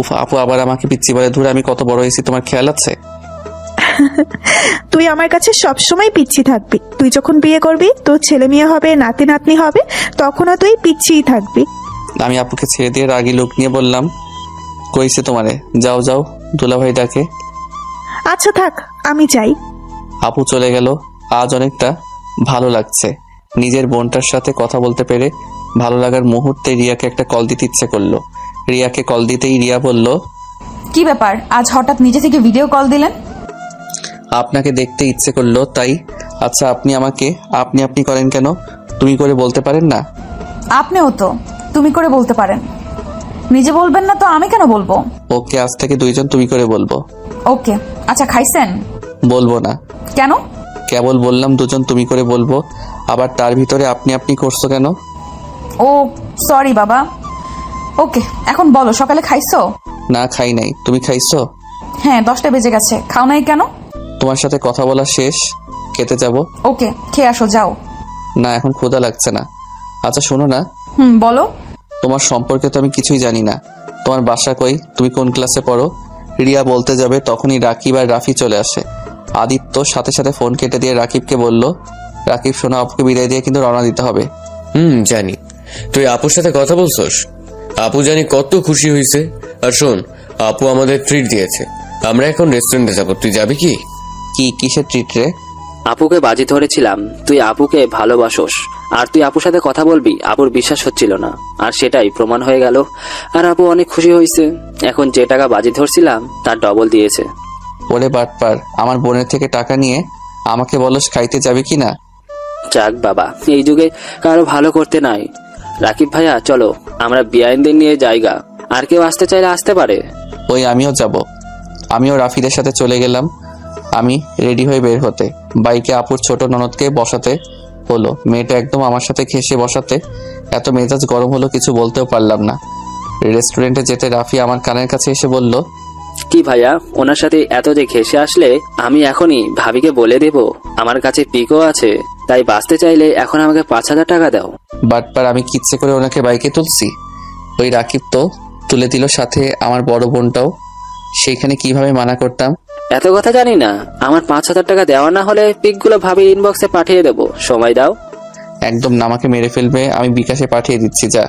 Speaker 2: উফ, আপু আবার আমাকে পিচ্ছি বলে। দূরে, আমি কত বড় হয়েছি তোমার খেয়াল আছে?
Speaker 6: তুই আমার কাছে সবসময় পিচ্ছি থাকবি। তুই যখন বিয়ে করবি, তোর ছেলে মেয়ে হবে, নাতি নাতনি হবে, তখনও তুই পিচ্ছিই থাকবি।
Speaker 2: আমি আপুকে ছেড়ে দিয়ে রাগি লোক নিয়ে বললাম, কইছে তোমারে, যাও যাও, দুলাভাই ডাকে।
Speaker 6: আচ্ছা থাক, আমি যাই।
Speaker 2: আপু চলে গেল। আজ অনেকটা ভালো লাগছে। নিজের বোনটার সাথে কথা বলতে পেরে ভালো লাগার মুহূর্তে রিয়াকে একটা কল দিতে ইচ্ছে করলো। রিয়াকে কল দিতেই রিয়া বলল,
Speaker 1: কি ব্যাপার, আজ হঠাৎ নিজে থেকে ভিডিও কল দিলেন?
Speaker 2: আপনাকে দেখতে ইচ্ছে করলো তাই। আচ্ছা, আপনি আমাকে আপনি আপনি করেন কেন? তুমি করে বলতে পারেন না?
Speaker 1: আপনিও তো তুমি করে বলতে পারেন। নিজে বলবেন না তো আমি কেন বলবো?
Speaker 2: ওকে, আজ থেকে দুইজন তুমি করে বলবো।
Speaker 1: ওকে। আচ্ছা, খাইছেন?
Speaker 2: বলবো না।
Speaker 1: কেন?
Speaker 2: কেবল বললাম দুজন তুমি করে বলবো, আবার তার ভিতরে আপনি আপনি করছো কেন?
Speaker 1: ও সরি বাবা। ওকে, এখন বলো, সকালে খাইছো?
Speaker 2: না, খাই নাই। তুমি খাইছো?
Speaker 1: হ্যাঁ, 10টা বেজে গেছে। খাও নাই কেন?
Speaker 2: তোমার সাথে কথা বলা শেষ, খেতে যাব।
Speaker 1: ওকে, খেয়ে আসো, যাও।
Speaker 2: না, এখন ক্ষুধা লাগছে না। আচ্ছা শোনো না,
Speaker 1: বলো।
Speaker 2: তোমার সম্পর্কে তো আমি কিছুই জানি না। তোমার বাসা কই? তুমি কোন ক্লাসে পড়ো? রিয়া বলতে যাবে তখনই রাকিব আর রাফি চলে আসে। আদিত্য সাথে সাথে ফোন কেটে দিয়ে রাকিবকে বলল, রাকিব শোনো, আপুকে বিদায় দিয়ে কিন্তু রওনা দিতে হবে।
Speaker 5: জানি। তুই আপুর সাথে কথা বলছস? আপু জানি কত খুশি হয়েছে। আর শোন, আপু আমাদের ট্রিট দিয়েছে, আমরা এখন রেস্টুরেন্টে যাবো, তুই যাবি কি?
Speaker 2: কিসের ট্রিট রে?
Speaker 4: আপুকে বাজি ধরেছিলাম তুই আপুকে ভালোবাসোস, আর তুই আপুর সাথে কথা বলবি। আপুর বিশ্বাস হচ্ছিল না, আর সেটাই প্রমাণ হয়ে গেল। আর আপু অনেক খুশি হয়েছে। এখন যে টাকা বাজি ধরছিলাম তার ডবল দিয়েছে।
Speaker 2: ওরে বাটপার, আমার বোনের থেকে টাকা নিয়ে আমাকে বলস খাইতে যাবে কি না?
Speaker 4: যাক বাবা, এই যুগে কারো ভালো করতে নাই। রাকিব ভাইয়া চলো, আমরা বিআইনদের নিয়ে জায়গা, আর কেউ আসতে চাইলে আসতে পারে।
Speaker 2: ওই আমিও যাব। আমিও রাফিদের সাথে চলে গেলাম। আমি রেডি হয়ে বের হতে বাইকে আপুর ছোট ননদকে বসাতে হলো। মেয়েটা একদম আমার সাথে ঘেঁষে বসাতে এত মেজাজ গরম হলো, কিছু বলতেও পারলাম না। রেস্টুরেন্টে যেতে রাফি আমার কানের কাছে এসে বলল,
Speaker 4: কি ভাইয়া, ওনার সাথে এত যে ঘেসে আসলে, আমি এখনই ভাবিকে বলে দেব আমার কাছে পিকও আছে, তাই বাঁচতে চাইলে এখন আমাকে 5,000 টাকা দাও।
Speaker 2: বাটপার, আমি কিচ্ছে করে ওনাকে বাইকে তুলছি? ওই রাকিব তো তুলে দিল, সাথে আমার বড় বোনটাও। সেইখানে কিভাবে মানা করতাম?
Speaker 4: এত কথা জানি না, আমার 5,000 টাকা দেওয়া না হলে পিকগুলো ভাবির ইনবক্সে পাঠিয়ে দেব, সময় দাও।
Speaker 2: একদম না, আমাকে মেরে ফেলবে। আমি বিকাশে পাঠিয়ে দিচ্ছি, যা।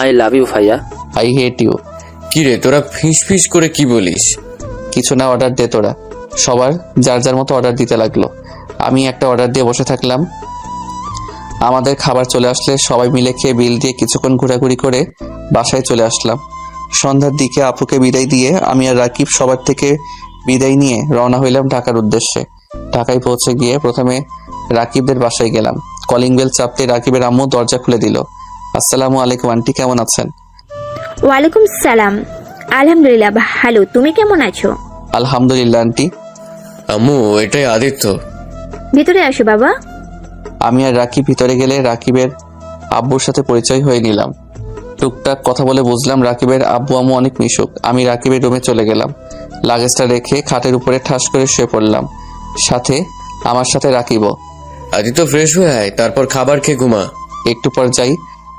Speaker 4: আই লাভ ইউ ভাইয়া।
Speaker 2: I hate you.
Speaker 5: কি রে, তোরা ফিস ফিস করে কি বলিস?
Speaker 2: কিছু না, অর্ডার দে তোরা। সবার যার যার মতো অর্ডার দিতে লাগলো। আমি একটা অর্ডার দিয়ে বসে থাকলাম। আমাদের খাবার চলে আসলে সবাই মিলে খেয়ে বিল দিয়ে কিছুক্ষণ ঘোরাঘুরি করে বাসায় চলে আসলাম। সন্ধ্যার দিকে আপুকে বিদায় দিয়ে আমি আর রাকিব সবার থেকে বিদায় নিয়ে রওনা হইলাম ঢাকার উদ্দেশ্যে। ঢাকায় পৌঁছে গিয়ে প্রথমে রাকিবদের বাসায় গেলাম। কলিং বেল চাপতে রাকিবের আম্মু দরজা খুলে দিল। আসসালামু আলাইকুম আন্টি, কেমন আছেন?
Speaker 3: ওয়ালাইকুম সালাম। আলহামদুলিল্লাহ ভালো, তুমি কেমন আছো?
Speaker 2: আলহামদুলিল্লাহ আন্টি।
Speaker 5: আম্মু, এটাই আদিত্য।
Speaker 3: ভিতরে আসো বাবা।
Speaker 2: আমি আর রাকিব ভিতরে গেলে রাকিবের আব্বুর সাথে পরিচয় হয়ে নিলাম। টুকটাক কথা বলে বুঝলাম রাকিবের আব্বু আম্মু অনেক মিশুক। আমি রাকিবের রুমে চলে গেলাম। লাগেজটা রেখে খাটের উপরে ঠাস করে শুয়ে পড়লাম। সাথে আমার সাথে রাকিবও।
Speaker 5: আদিত্য, ফ্রেশ হয়ে আয়, তারপর খাবার খেয়ে ঘুমা।
Speaker 2: একটু পর যাই,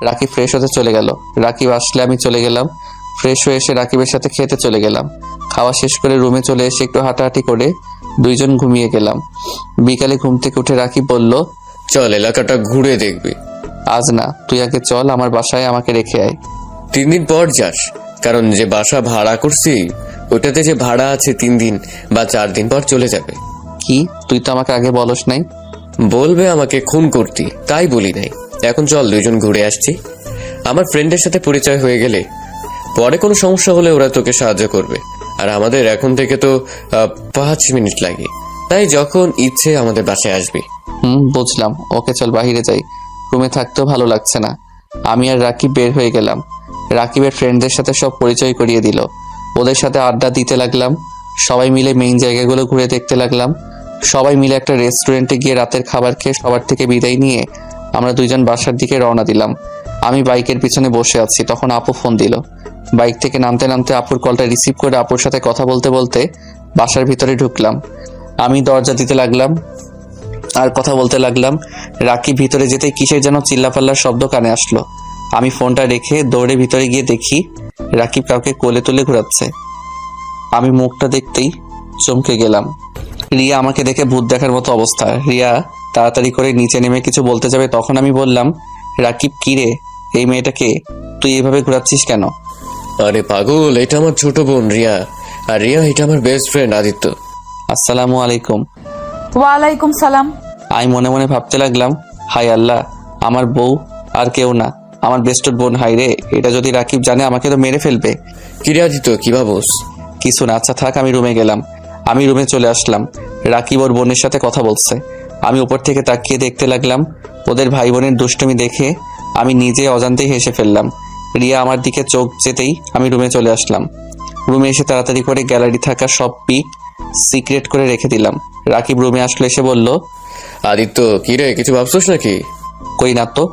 Speaker 2: রাকিব ফ্রেশ হতে চলে গেল। রাকিব আসলে আমি চলে গেলাম। ফ্রেশ হয়ে এসে রাকিবের সাথে খেতে চলে গেলাম। খাওয়া শেষ করে রুমে চলে এসে একটু হাঁটাহাঁটি করে দুইজন ঘুমিয়ে গেলাম। বিকালে ঘুম থেকে উঠে রাকিব বলল,
Speaker 5: চল এলাকাটা ঘুরে দেখবি।
Speaker 2: আজ না, তুই আগে চল আমার বাসায়, আমাকে রেখে আয়।
Speaker 5: 3 দিন পর যাস, কারণ যে বাসা ভাড়া করছি ওটাতে যে ভাড়া আছে 3 দিন বা 4 দিন পর চলে যাবে।
Speaker 2: কি, তুই তো আমাকে আগে বলস নাই?
Speaker 5: বলবে আমাকে খুন করতি, তাই বলি নাই। এখন চল দুইজন ঘুরে আসছি। আমার ফ্রেন্ডের সাথে পরিচয় হয়ে গেলে পরে কোনো সমস্যা হলে ওরা তোকে সাহায্য করবে। আর আমাদের এখন থেকে তো 5 মিনিট লাগে, তাই যখন ইচ্ছে আমাদের বাসায় আসবি।
Speaker 2: বুঝলাম। ওকে চল বাহিরে যাই, রুমে থাকতেও ভালো লাগছে না। আমি আর রাকিব বের হয়ে গেলাম। রাকিবের ফ্রেন্ডদের সাথে সব পরিচয় করিয়ে দিল। ওদের সাথে আড্ডা দিতে লাগলাম। সবাই মিলে মেইন জায়গাগুলো ঘুরে দেখতে লাগলাম। সবাই মিলে একটা রেস্টুরেন্টে গিয়ে রাতের খাবার খেয়ে সবার থেকে বিদায় নিয়ে আমরা দুইজন বাসার দিকে রওনা দিলাম। আমি বাইকের পিছনে বসে আছি, তখন আপু ফোন দিল। বাইক থেকে নামতে নামতে আপুর কলটা রিসিভ করে আপুর সাথে কথা বলতে বলতে বাসার ভিতরে ঢুকলাম। আমি দরজা দিতে লাগলাম আর কথা বলতে লাগলাম। রাকিব ভিতরে যেতে কিসের যেন চিল্লাপাল্লার শব্দ কানে আসলো। আমি ফোনটা রেখে দৌড়ে ভিতরে গিয়ে দেখি রাকিব কাউকে কোলে তুলে ঘোরাচ্ছে। আমি মুখটা দেখতেই চমকে গেলাম। রিয়া আমাকে দেখে ভূত দেখার মতো অবস্থা। রিয়া তাড়াতাড়ি করে নিচে নেমে কিছু বলতে যাবে, তখন আমি বললাম, রাকিব কিরে, এই মেয়েটাকে তুই এইভাবে ঘোরাচ্ছিস কেন?
Speaker 5: আরে পাগল, এটা আমার ছোট বোন রিয়া, আর রিয়া এটা আমার বেস্ট ফ্রেন্ড আদিত্য।
Speaker 2: আসসালামু আলাইকুম।
Speaker 1: ওয়ালাইকুম সালাম।
Speaker 2: আমি মনে মনে ভাবতে লাগলাম, হাই আল্লাহ, আমার বউ আর কেউ না, আমার বেস্টর বোন। হাই রে, এটা যদি রাকিব জানে আমাকে তো মেরে ফেলবে।
Speaker 5: কি রে আদিত্য, কি ভাবস?
Speaker 2: কিছু না, আচ্ছা থাক। আমি রুমে গেলাম। আমি রুমে চলে আসলাম। রাকিব ওর বোনের সাথে কথা বলছে। আমি উপর থেকে তাকিয়ে দেখতে লাগলাম। ওদের ভাই বোনের দুষ্টুমি দেখে আমি নিজে অজান্তেই হেসে ফেললাম। রিয়া আমার দিকে চোখ যেতেই আমি রুমে চলে আসলাম। রুমে এসে তাড়াতাড়ি করে গ্যালারি থাকা সব পিক সিক্রেট করে রেখে দিলাম। রাকিব রুমে আসলো, এসে বলল,
Speaker 5: আদিত্য কি রে, কিছু ভাবছিস নাকি?
Speaker 2: কই না তো।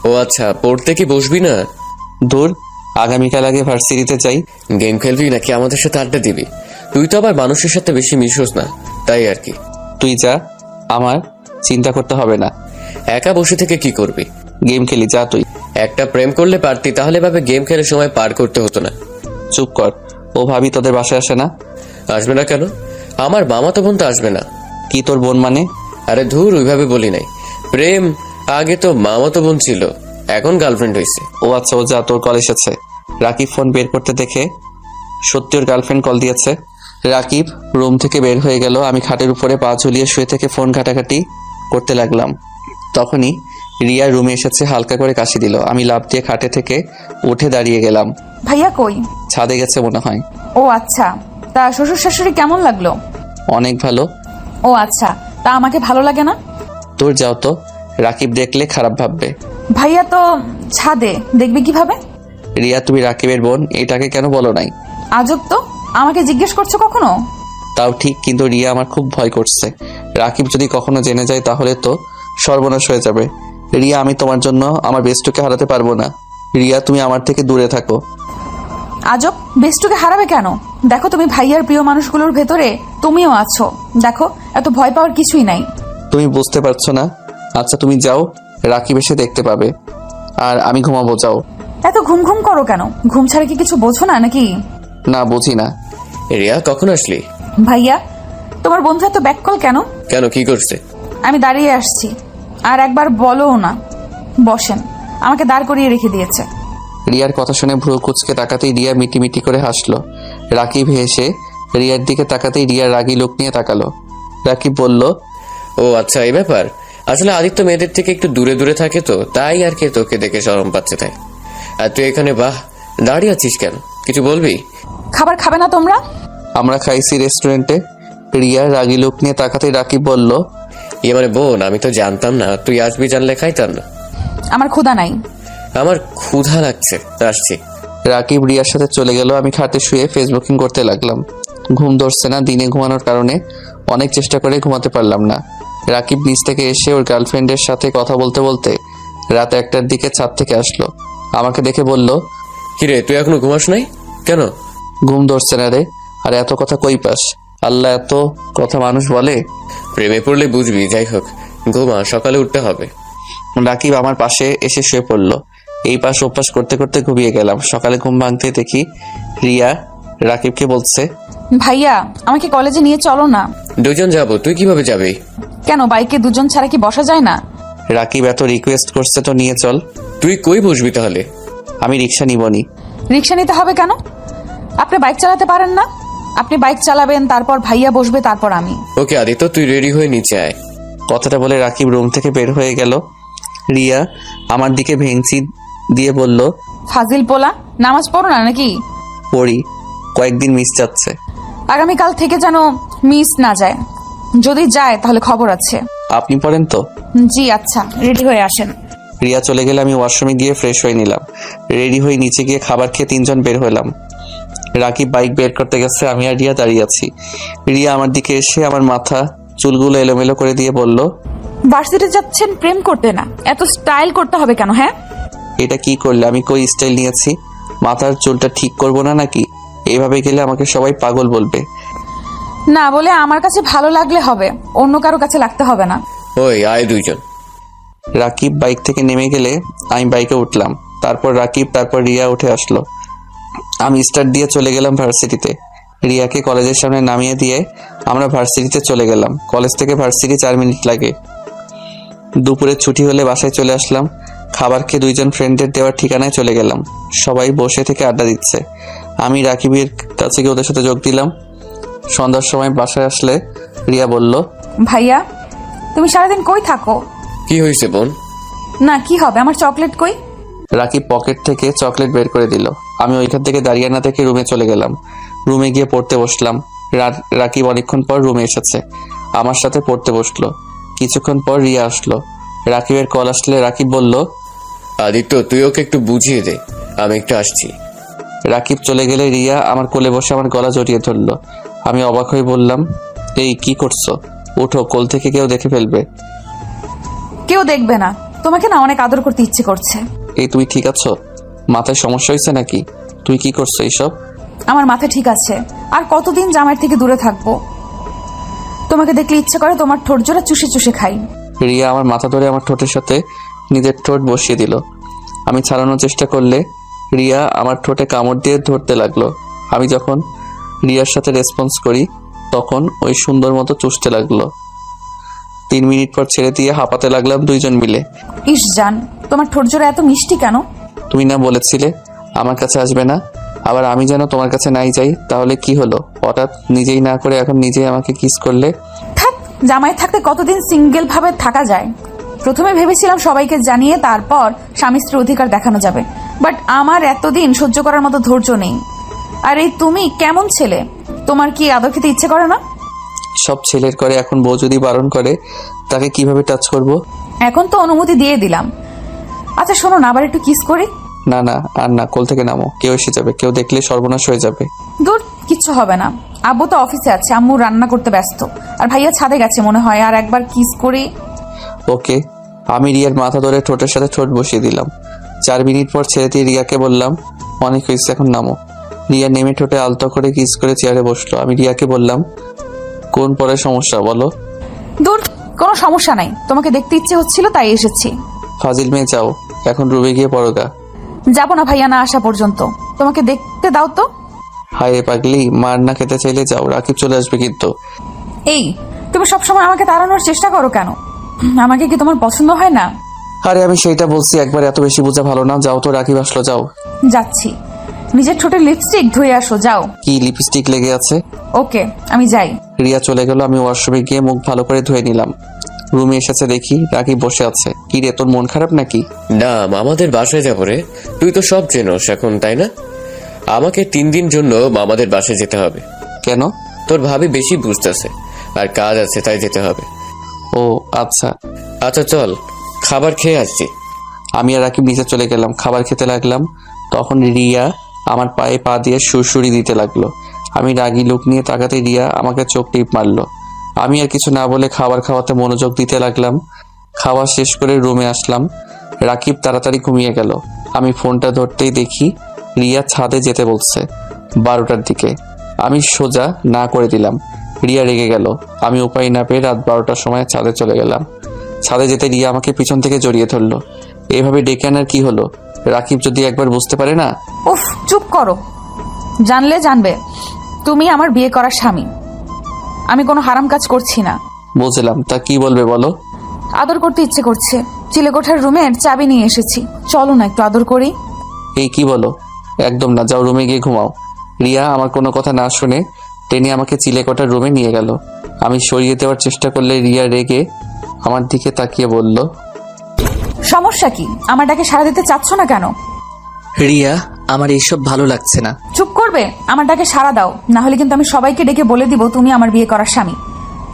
Speaker 5: ও আচ্ছা, পড়তে কি বসবি না?
Speaker 2: দূর, আগামীকাল আগে ভার্সিটিতে যাই।
Speaker 5: গেম খেলবি নাকি আমাদের সাথে আড্ডা দিবি? তুই তো আবার মানুষের সাথে বেশি মিশোস না, তাই আর কি।
Speaker 2: তুই যা, আমার চিন্তা করতে হবে না।
Speaker 5: একা বসে থেকে কি করবি?
Speaker 2: গেম খেলি, যা তুই।
Speaker 5: একটা প্রেম করলে পারতি, তাহলে ভাবে গেম খেলে সময় পার করতে হতো না।
Speaker 2: চুপ কর। ও ভাবি তোদের বাসায় আসে না?
Speaker 5: আসবে না কেন? আমার মামাতো বোন তো আসবে না।
Speaker 2: কি তোর বোন মানে?
Speaker 5: আরে ধুর, ওইভাবে বলি নাই। প্রেম আগে তো মামাতো বোন ছিল, এখন গার্লফ্রেন্ড হয়েছে।
Speaker 2: ও আচ্ছা, ও যা, তোর কল এসেছে। রাকিব ফোন বের করতে দেখে সত্যি ওর গার্লফ্রেন্ড কল দিয়েছে। রাকিব রুম থেকে বের হয়ে গেল। আমি খাটের উপরে পা ঝুলিয়ে শুয়ে থেকে ফোন ঘাটাঘাটি করতে লাগলাম। তখনই রিয়া রুমে এসেছে, হালকা করে কাশি দিল। আমি লাফ দিয়ে খাটে থেকে উঠে দাঁড়িয়ে গেলাম।
Speaker 1: ভাইয়া কই?
Speaker 2: ছাদে গেছে মনে হয়।
Speaker 1: ও আচ্ছা, তা শ্বশুর শাশুড়ি কেমন লাগলো?
Speaker 2: অনেক ভালো।
Speaker 1: ও আচ্ছা, তা আমাকে ভালো লাগে না?
Speaker 2: তোর যাও তো, রাকিব দেখলে খারাপ ভাববে।
Speaker 1: ভাইয়া তো ছাদে, দেখবে কিভাবে?
Speaker 2: রিয়া, তুমি রাকিবের বোন, এটাকে কেন বলো নাই?
Speaker 1: আজব তো, আমাকে জিজ্ঞেস করছো কখনো?
Speaker 2: তাও ঠিক, কিন্তু রিয়া আমার খুব ভয় করছে। রাকিব যদি কখনো জেনে যায় তাহলে তো সর্বনাশ হয়ে যাবে। রিয়া, আমি তোমার জন্য আমার বেস্টুকে হারাতে পারবো না। রিয়া, তুমি আমার থেকে দূরে থাকো।
Speaker 1: আজব, বেস্টুকে হারাবে কেন? দেখো, তুমি ভাইয়ার প্রিয় মানুষগুলোর ভেতরে তুমিও আছো। দেখো, এত ভয় পাওয়ার কিছুই নাই।
Speaker 2: তুমি বুঝতে পারছো না? আচ্ছা তুমি যাও, রাকিব এসে দেখতে পাবে। আর আমি ঘুমাবো, যাও।
Speaker 1: এত ঘুম ঘুম করো কেন? ঘুম ছাড়া কি কিছু বোঝো না নাকি?
Speaker 2: না, বুঝি না।
Speaker 5: রিয়া, কখন আসলি?
Speaker 1: ভাইয়া, তোমার বন্ধু এত ব্যাককল কেন?
Speaker 5: কেন, কি করছে?
Speaker 1: আমি দাঁড়িয়ে আসছি, আর একবার বলো না। বসেন, আমাকে দাঁড় করিয়ে রেখে দিয়েছে।
Speaker 2: রিয়ার কথা শুনে ভ্রু কুচকে তাকাতেই রিয়া মিটিমিটি করে হাসলো। রাকিব হেসে রিয়ার দিকে তাকাতেই রিয়ার রাগী লোক নিয়ে তাকালো। রাকিব বলল,
Speaker 5: ও আচ্ছা, এই ব্যাপার। আসলে আদিত্য মেয়েদের থেকে একটু দূরে দূরে থাকে তো, তাই আর কি তোকে দেখে শরম পাচ্ছে তাই। আর তুই এখানে বাহ দাঁড়িয়ে আছিস কেন? কিছু বলবি?
Speaker 1: খাবার খাবে না তোমরা?
Speaker 2: আমরা খাইছি রেস্টুরেন্টে। রিয়ার রাগী লোক নিয়ে তাকাতেই রাকিব বলল,
Speaker 5: ইয়ে মানে বোন, আমি তো জানতাম না, তুই আসবি জানলে খাইতাম না।
Speaker 1: আমার ক্ষুধা নাই।
Speaker 5: আমার ক্ষুধা লাগছে, আসছি।
Speaker 2: রাকিব রিয়ার সাথে চলে গেল। আমি খাটে শুয়ে ফেসবুকিং করতে লাগলাম। ঘুম ধরছে না। দিনে ঘুমানোর কারণে অনেক চেষ্টা করে ঘুমাতে পারলাম না। রাকিব নিচ থেকে এসে ওর গার্লফ্রেন্ডের সাথে কথা বলতে বলতে রাত 1টার দিকে ছাদ থেকে আসলো। আমাকে দেখে বলল,
Speaker 5: কিরে, তুই এখনো ঘুমাস নাই কেন?
Speaker 2: ঘুম ধরছে না রে। আর এত কথা কই পাস? আল্লাহ এত কথা মানুষ বলে?
Speaker 5: প্রেমে পড়লে বুঝবি। যাই হোক, ঘুমা, সকালে উঠতে হবে।
Speaker 2: রাকিব আমার পাশে এসে শুয়ে পড়লো। এই পাশ ওপাশ করতে করতে ঘুমিয়ে গেলাম। সকালে ঘুম ভাঙতে দেখি রিয়া রাকিবকে বলছে,
Speaker 1: ভাইয়া, আমাকে কলেজে নিয়ে চলো না।
Speaker 5: দুজন যাবো। তুই কিভাবে যাবি?
Speaker 1: কেন, বাইকে দুজন ছাড়া কি বসা যায় না?
Speaker 2: রাকিব এত রিকোয়েস্ট করছে তো নিয়ে চল।
Speaker 5: তুই কই বসবি তাহলে?
Speaker 2: আমি রিক্সা নিবনি।
Speaker 1: রিক্সা নিতে হবে কেন? আপনি বাইক চালাতে পারেন না? আপনি বাইক চালাবেন, তারপর ভাইয়া বসবে, তারপর আমি।
Speaker 5: ওকে আদিত্য, তুই রেডি হয়ে নিচে আয়।
Speaker 2: কথাটা বলে রাকিব রুম থেকে বের হয়ে গেল। রিয়া আমার দিকে ভেঙচি দিয়ে বলল,
Speaker 1: ফাজিল পোলা, নামাজ পড়ো না নাকি?
Speaker 2: পড়ি, কয়েকদিন মিস যাচ্ছে।
Speaker 1: আগামীকাল থেকে যেন মিস না যায়। যদি যায় তাহলে খবর আছে।
Speaker 2: আপনি পড়েন তো?
Speaker 1: জি আচ্ছা, রেডি হয়ে আসেন।
Speaker 2: রিয়া চলে গেলে আমি ওয়াশরুমে গিয়ে ফ্রেশ হয়ে নিলাম। রেডি হয়ে নিচে গিয়ে খাবার খেয়ে তিনজন বের হলাম। রাকিব বাইক বের করতে গেছে, আমি আর রিয়া দাঁড়িয়ে আছি। রিয়া আমার দিকে এসে আমার মাথা চুলগুলো এলোমেলো করে দিয়ে বলল,
Speaker 1: ভার্সিটি যাচ্ছেন প্রেম করতে না, এত স্টাইল করতে হবে কেন? হ্যাঁ,
Speaker 2: এটা কি করলে? আমি কই স্টাইল নিয়েছি? মাথার চুলটা ঠিক করব না নাকি? এইভাবে গেলে আমাকে সবাই পাগল বলবে।
Speaker 1: না বলে আমার কাছে ভালো লাগলে হবে, অন্য কারো কাছে লাগতে হবে না।
Speaker 5: ওই আয় দুইজন।
Speaker 2: রাকিব বাইক থেকে নেমে গেলে আমি বাইকে উঠলাম। তারপর রাকিব, তারপর রিয়া উঠে আসলো। আমি স্টার্ট দিয়ে চলে গেলাম ভার্সিটিতে। রিয়াকে কলেজের সামনে নামিয়ে দিয়ে আমরা ভার্সিটিতে চলে গেলাম। কলেজ থেকে ভার্সিটি 4 মিনিট লাগে। দুপুরে ছুটি হলে বাসায় চলে আসলাম। খাবার খেয়ে 2জন ফ্রেন্ডের দেওয়ার ঠিকানায় চলে গেলাম। সবাই বসে থেকে আড্ডা দিচ্ছে। আমি রাকিবের কাছে গিয়ে ওদের সাথে যোগ দিলাম। সন্ধ্যার সময় বাসায় আসলে রিয়া বলল,
Speaker 1: ভাইয়া তুমি সারাদিন কই থাকো?
Speaker 5: কি হয়েছে বোন?
Speaker 1: না কি হবে, আমার চকলেট কই?
Speaker 2: রাকিব পকেট থেকে চকলেট বের করে দিল। আমি ওইখান থেকে দাঁড়িয়ে না থেকে রুমে চলে গেলাম। রুমে গিয়ে পড়তে বসলাম। রাকিব অনেকক্ষণ পর রুমে এসেছে, আমার সাথে পড়তে বসলো। কিছুক্ষণ পর রিয়া আসলো। রাকিবের কল আসলে রাকিব বলল,
Speaker 5: আদিত্য তুই ওকে একটু বুঝিয়ে দে, আমি একটু আসছি।
Speaker 2: রাকিব চলে গেলে রিয়া আমার কোলে বসে আমার গলা জড়িয়ে ধরলো। আমি অবাক হয়ে বললাম, এই কি করছো? উঠো, কোল থেকে কেউ দেখে ফেলবে।
Speaker 1: কেউ দেখবে না, তোমাকে না অনেক আদর করতে ইচ্ছে করছে।
Speaker 2: এই তুমি ঠিক আছো? মাথায় সমস্যা হয়েছে নাকি? তুই কি করছো এইসব?
Speaker 1: আমার মাথা ঠিক আছে, আর কতদিন জামাইয়ের থেকে দূরে থাকবো? তোমাকে দেখলে ইচ্ছে করে তোমার ঠোঁট জোড়া চুষে চুষে খাই।
Speaker 2: রিয়া আমার মাথা ধরে আমার ঠোঁটের সাথে নিজের ঠোঁট বসিয়ে দিল। আমি ছাড়ানোর চেষ্টা করলে রিয়া আমার ঠোঁটে কামড় দিয়ে ধরতে লাগলো। আমি যখন রিয়ার সাথে রেসপন্স করি তখন ওই সুন্দর মতো চুষতে লাগলো। 3 মিনিট পর ছেড়ে দিয়ে হাঁপাতে লাগলাম 2জন মিলে।
Speaker 1: ইস জান, তোমার ঠোঁট জোড়া এত মিষ্টি কেন?
Speaker 2: তুমি না বলেছিলে আমার কাছে আসবে না, আবার আমি যেন তোমার কাছে নাই যাই, তাহলে কি হলো? হঠাৎ নিজেই না করে এখন নিজেই আমাকে কিস করলে।
Speaker 1: থাক, জামাই থাকতে কতদিন সিঙ্গেল ভাবে থাকা যায়? প্রথমে ভেবেছিলাম সবাইকে জানিয়ে তারপর স্বামী স্ত্রীর অধিকার দেখানো যাবে, বাট আমার এতদিন সহ্য করার মতো ধৈর্য নেই। আর এই তুমি কেমন ছেলে? তোমার কি আদর খেতে ইচ্ছে করে না?
Speaker 2: সব ছেলের করে, এখন বউ যদি বারণ করে তাকে কিভাবে টাচ করব?
Speaker 1: এখন তো অনুমতি দিয়ে দিলাম। আচ্ছা শোনো না, আবার একটু কিস করি।
Speaker 2: না না, আর না, কোল থেকে নামো, কেউ এসে যাবে, কেউ দেখলে সর্বনাশ হয়ে যাবে।
Speaker 1: দূর, কিচ্ছু হবে না। আব্বু তো অফিসে আছে, আম্মু রান্না করতে ব্যস্ত, আর ভাইয়া ছাদে গেছে মনে হয়। আর একবার কিস করি।
Speaker 2: ওকে। আমি রিয়ার মাথা ধরে ঠোঁটের সাথে ঠোঁট বসিয়ে দিলাম। 4 মিনিট পর ছেড়ে দিয়ে রিয়াকে বললাম, অনেক হয়েছে, এখন নামো। রিয়া নেমে ঠোঁটে আলতো করে কিস করে চেয়ারে বসলো। আমি রিয়াকে বললাম, কোন পরে সমস্যা বলো?
Speaker 1: দূর, কোনো সমস্যা নাই, তোমাকে দেখতে ইচ্ছে হচ্ছিল তাই এসেছি।
Speaker 2: ফাজিল মেয়ে, যাও এখন রুমে গিয়ে পড়োগা।
Speaker 1: যাবো না ভাইয়া না আসা পর্যন্ত, তোমাকে দেখতে দাও তো।
Speaker 2: হায় রে পাগলি, মার না খেতে চাইলে যাও, রাকিব চলে আসবে কিন্তু।
Speaker 1: এই তুমি সবসময় আমাকে তাড়ানোর চেষ্টা করো কেন? আমাকে কি তোমার পছন্দ হয় না?
Speaker 2: আরে আমি সেইটা বলছি, একবার এত বেশি বোঝা ভালো না। যাও তো, রাকিব আসলো, যাও।
Speaker 1: যাচ্ছি। নিজের ঠোঁটে লিপস্টিক ধুয়ে আসো, যাও।
Speaker 2: কি লিপস্টিক লেগে আছে?
Speaker 1: ওকে, আমি যাই।
Speaker 2: রিয়া চলে গেল। আমি ওয়াশরুমে গিয়ে মুখ ভালো করে ধুয়ে নিলাম। রুমে এসেছে দেখি রাকিব বসে আছে। কি রে, তোর মন খারাপ নাকি?
Speaker 5: না, মামাদের বাসায় যাবো রে। তুই তো সব চেনোস এখন, তাই না? আমাকে 3 দিন জন্য মামাদের বাসায় যেতে হবে।
Speaker 2: কেন?
Speaker 5: তোর ভাবি বেশি বুঝতেছে, আর কাজ আছে তাই যেতে হবে।
Speaker 2: ও আচ্ছা।
Speaker 5: আচ্ছা চল, খাবার খেয়ে আসছি।
Speaker 2: আমি আর রাকিব নিচে চলে গেলাম, খাবার খেতে লাগলাম। তখন রিয়া আমার পায়ে পা দিয়ে সুরসুরি দিতে লাগলো। আমি রাগী লুক নিয়ে তাকাতে রিয়া আমাকে চোখ টিপ মারলো। আমি আর কিছু না বলে খাবার খাওয়াতে মনোযোগ দিতে লাগলাম। খাওয়া শেষ করে রুমে আসলাম। রাকিব তাড়াতাড়ি ঘুমিয়ে গেল। আমি ফোনটা ধরতেই দেখি রিয়া ছাদে যেতে বলছে 12টার দিকে। আমি সোজা না করে দিলাম। রিয়া রেগে গেল। আমি উপায় না পেয়ে রাত 12টার সময় ছাদে চলে গেলাম। ছাদে যেতে রিয়া আমাকে পিছন থেকে জড়িয়ে ধরলো। এভাবে ডেকে আনার কি হলো? রাকিব যদি একবার বুঝতে পারে না।
Speaker 1: উফ, চুপ করো। জানলে জানবে, তুমি আমার বিয়ে করা স্বামী। আমি কোনো হারাম কাজ করছি না।
Speaker 2: বুঝলাম, তা কি বলবে বলো?
Speaker 1: আদর করতে ইচ্ছে করছে, চিলেকোঠার রুমের চাবি নিয়ে এসেছি, চলো না একটু আদর করি।
Speaker 2: এই কি বলো? একদম না, যাও রুমে গিয়ে ঘুমাও। রিয়া আমার কোনো কথা না শুনে টেনে আমাকে চিলেকোঠার রুমে নিয়ে গেল। আমি সরিয়ে দেওয়ার চেষ্টা করলে রিয়া রেগে আমার দিকে তাকিয়ে বলল,
Speaker 1: সমস্যা কি? আমার ডাকে সাড়া দিতে চাচ্ছ না কেন?
Speaker 2: রিয়া, আমার এইসব ভালো লাগছে না।
Speaker 1: চুপ করবে? আমার ডাকে সাড়া দাও, না হলে কিন্তু আমি সবাইকে ডেকে বলে দিব তুমি আমার বিয়ে করার স্বামী।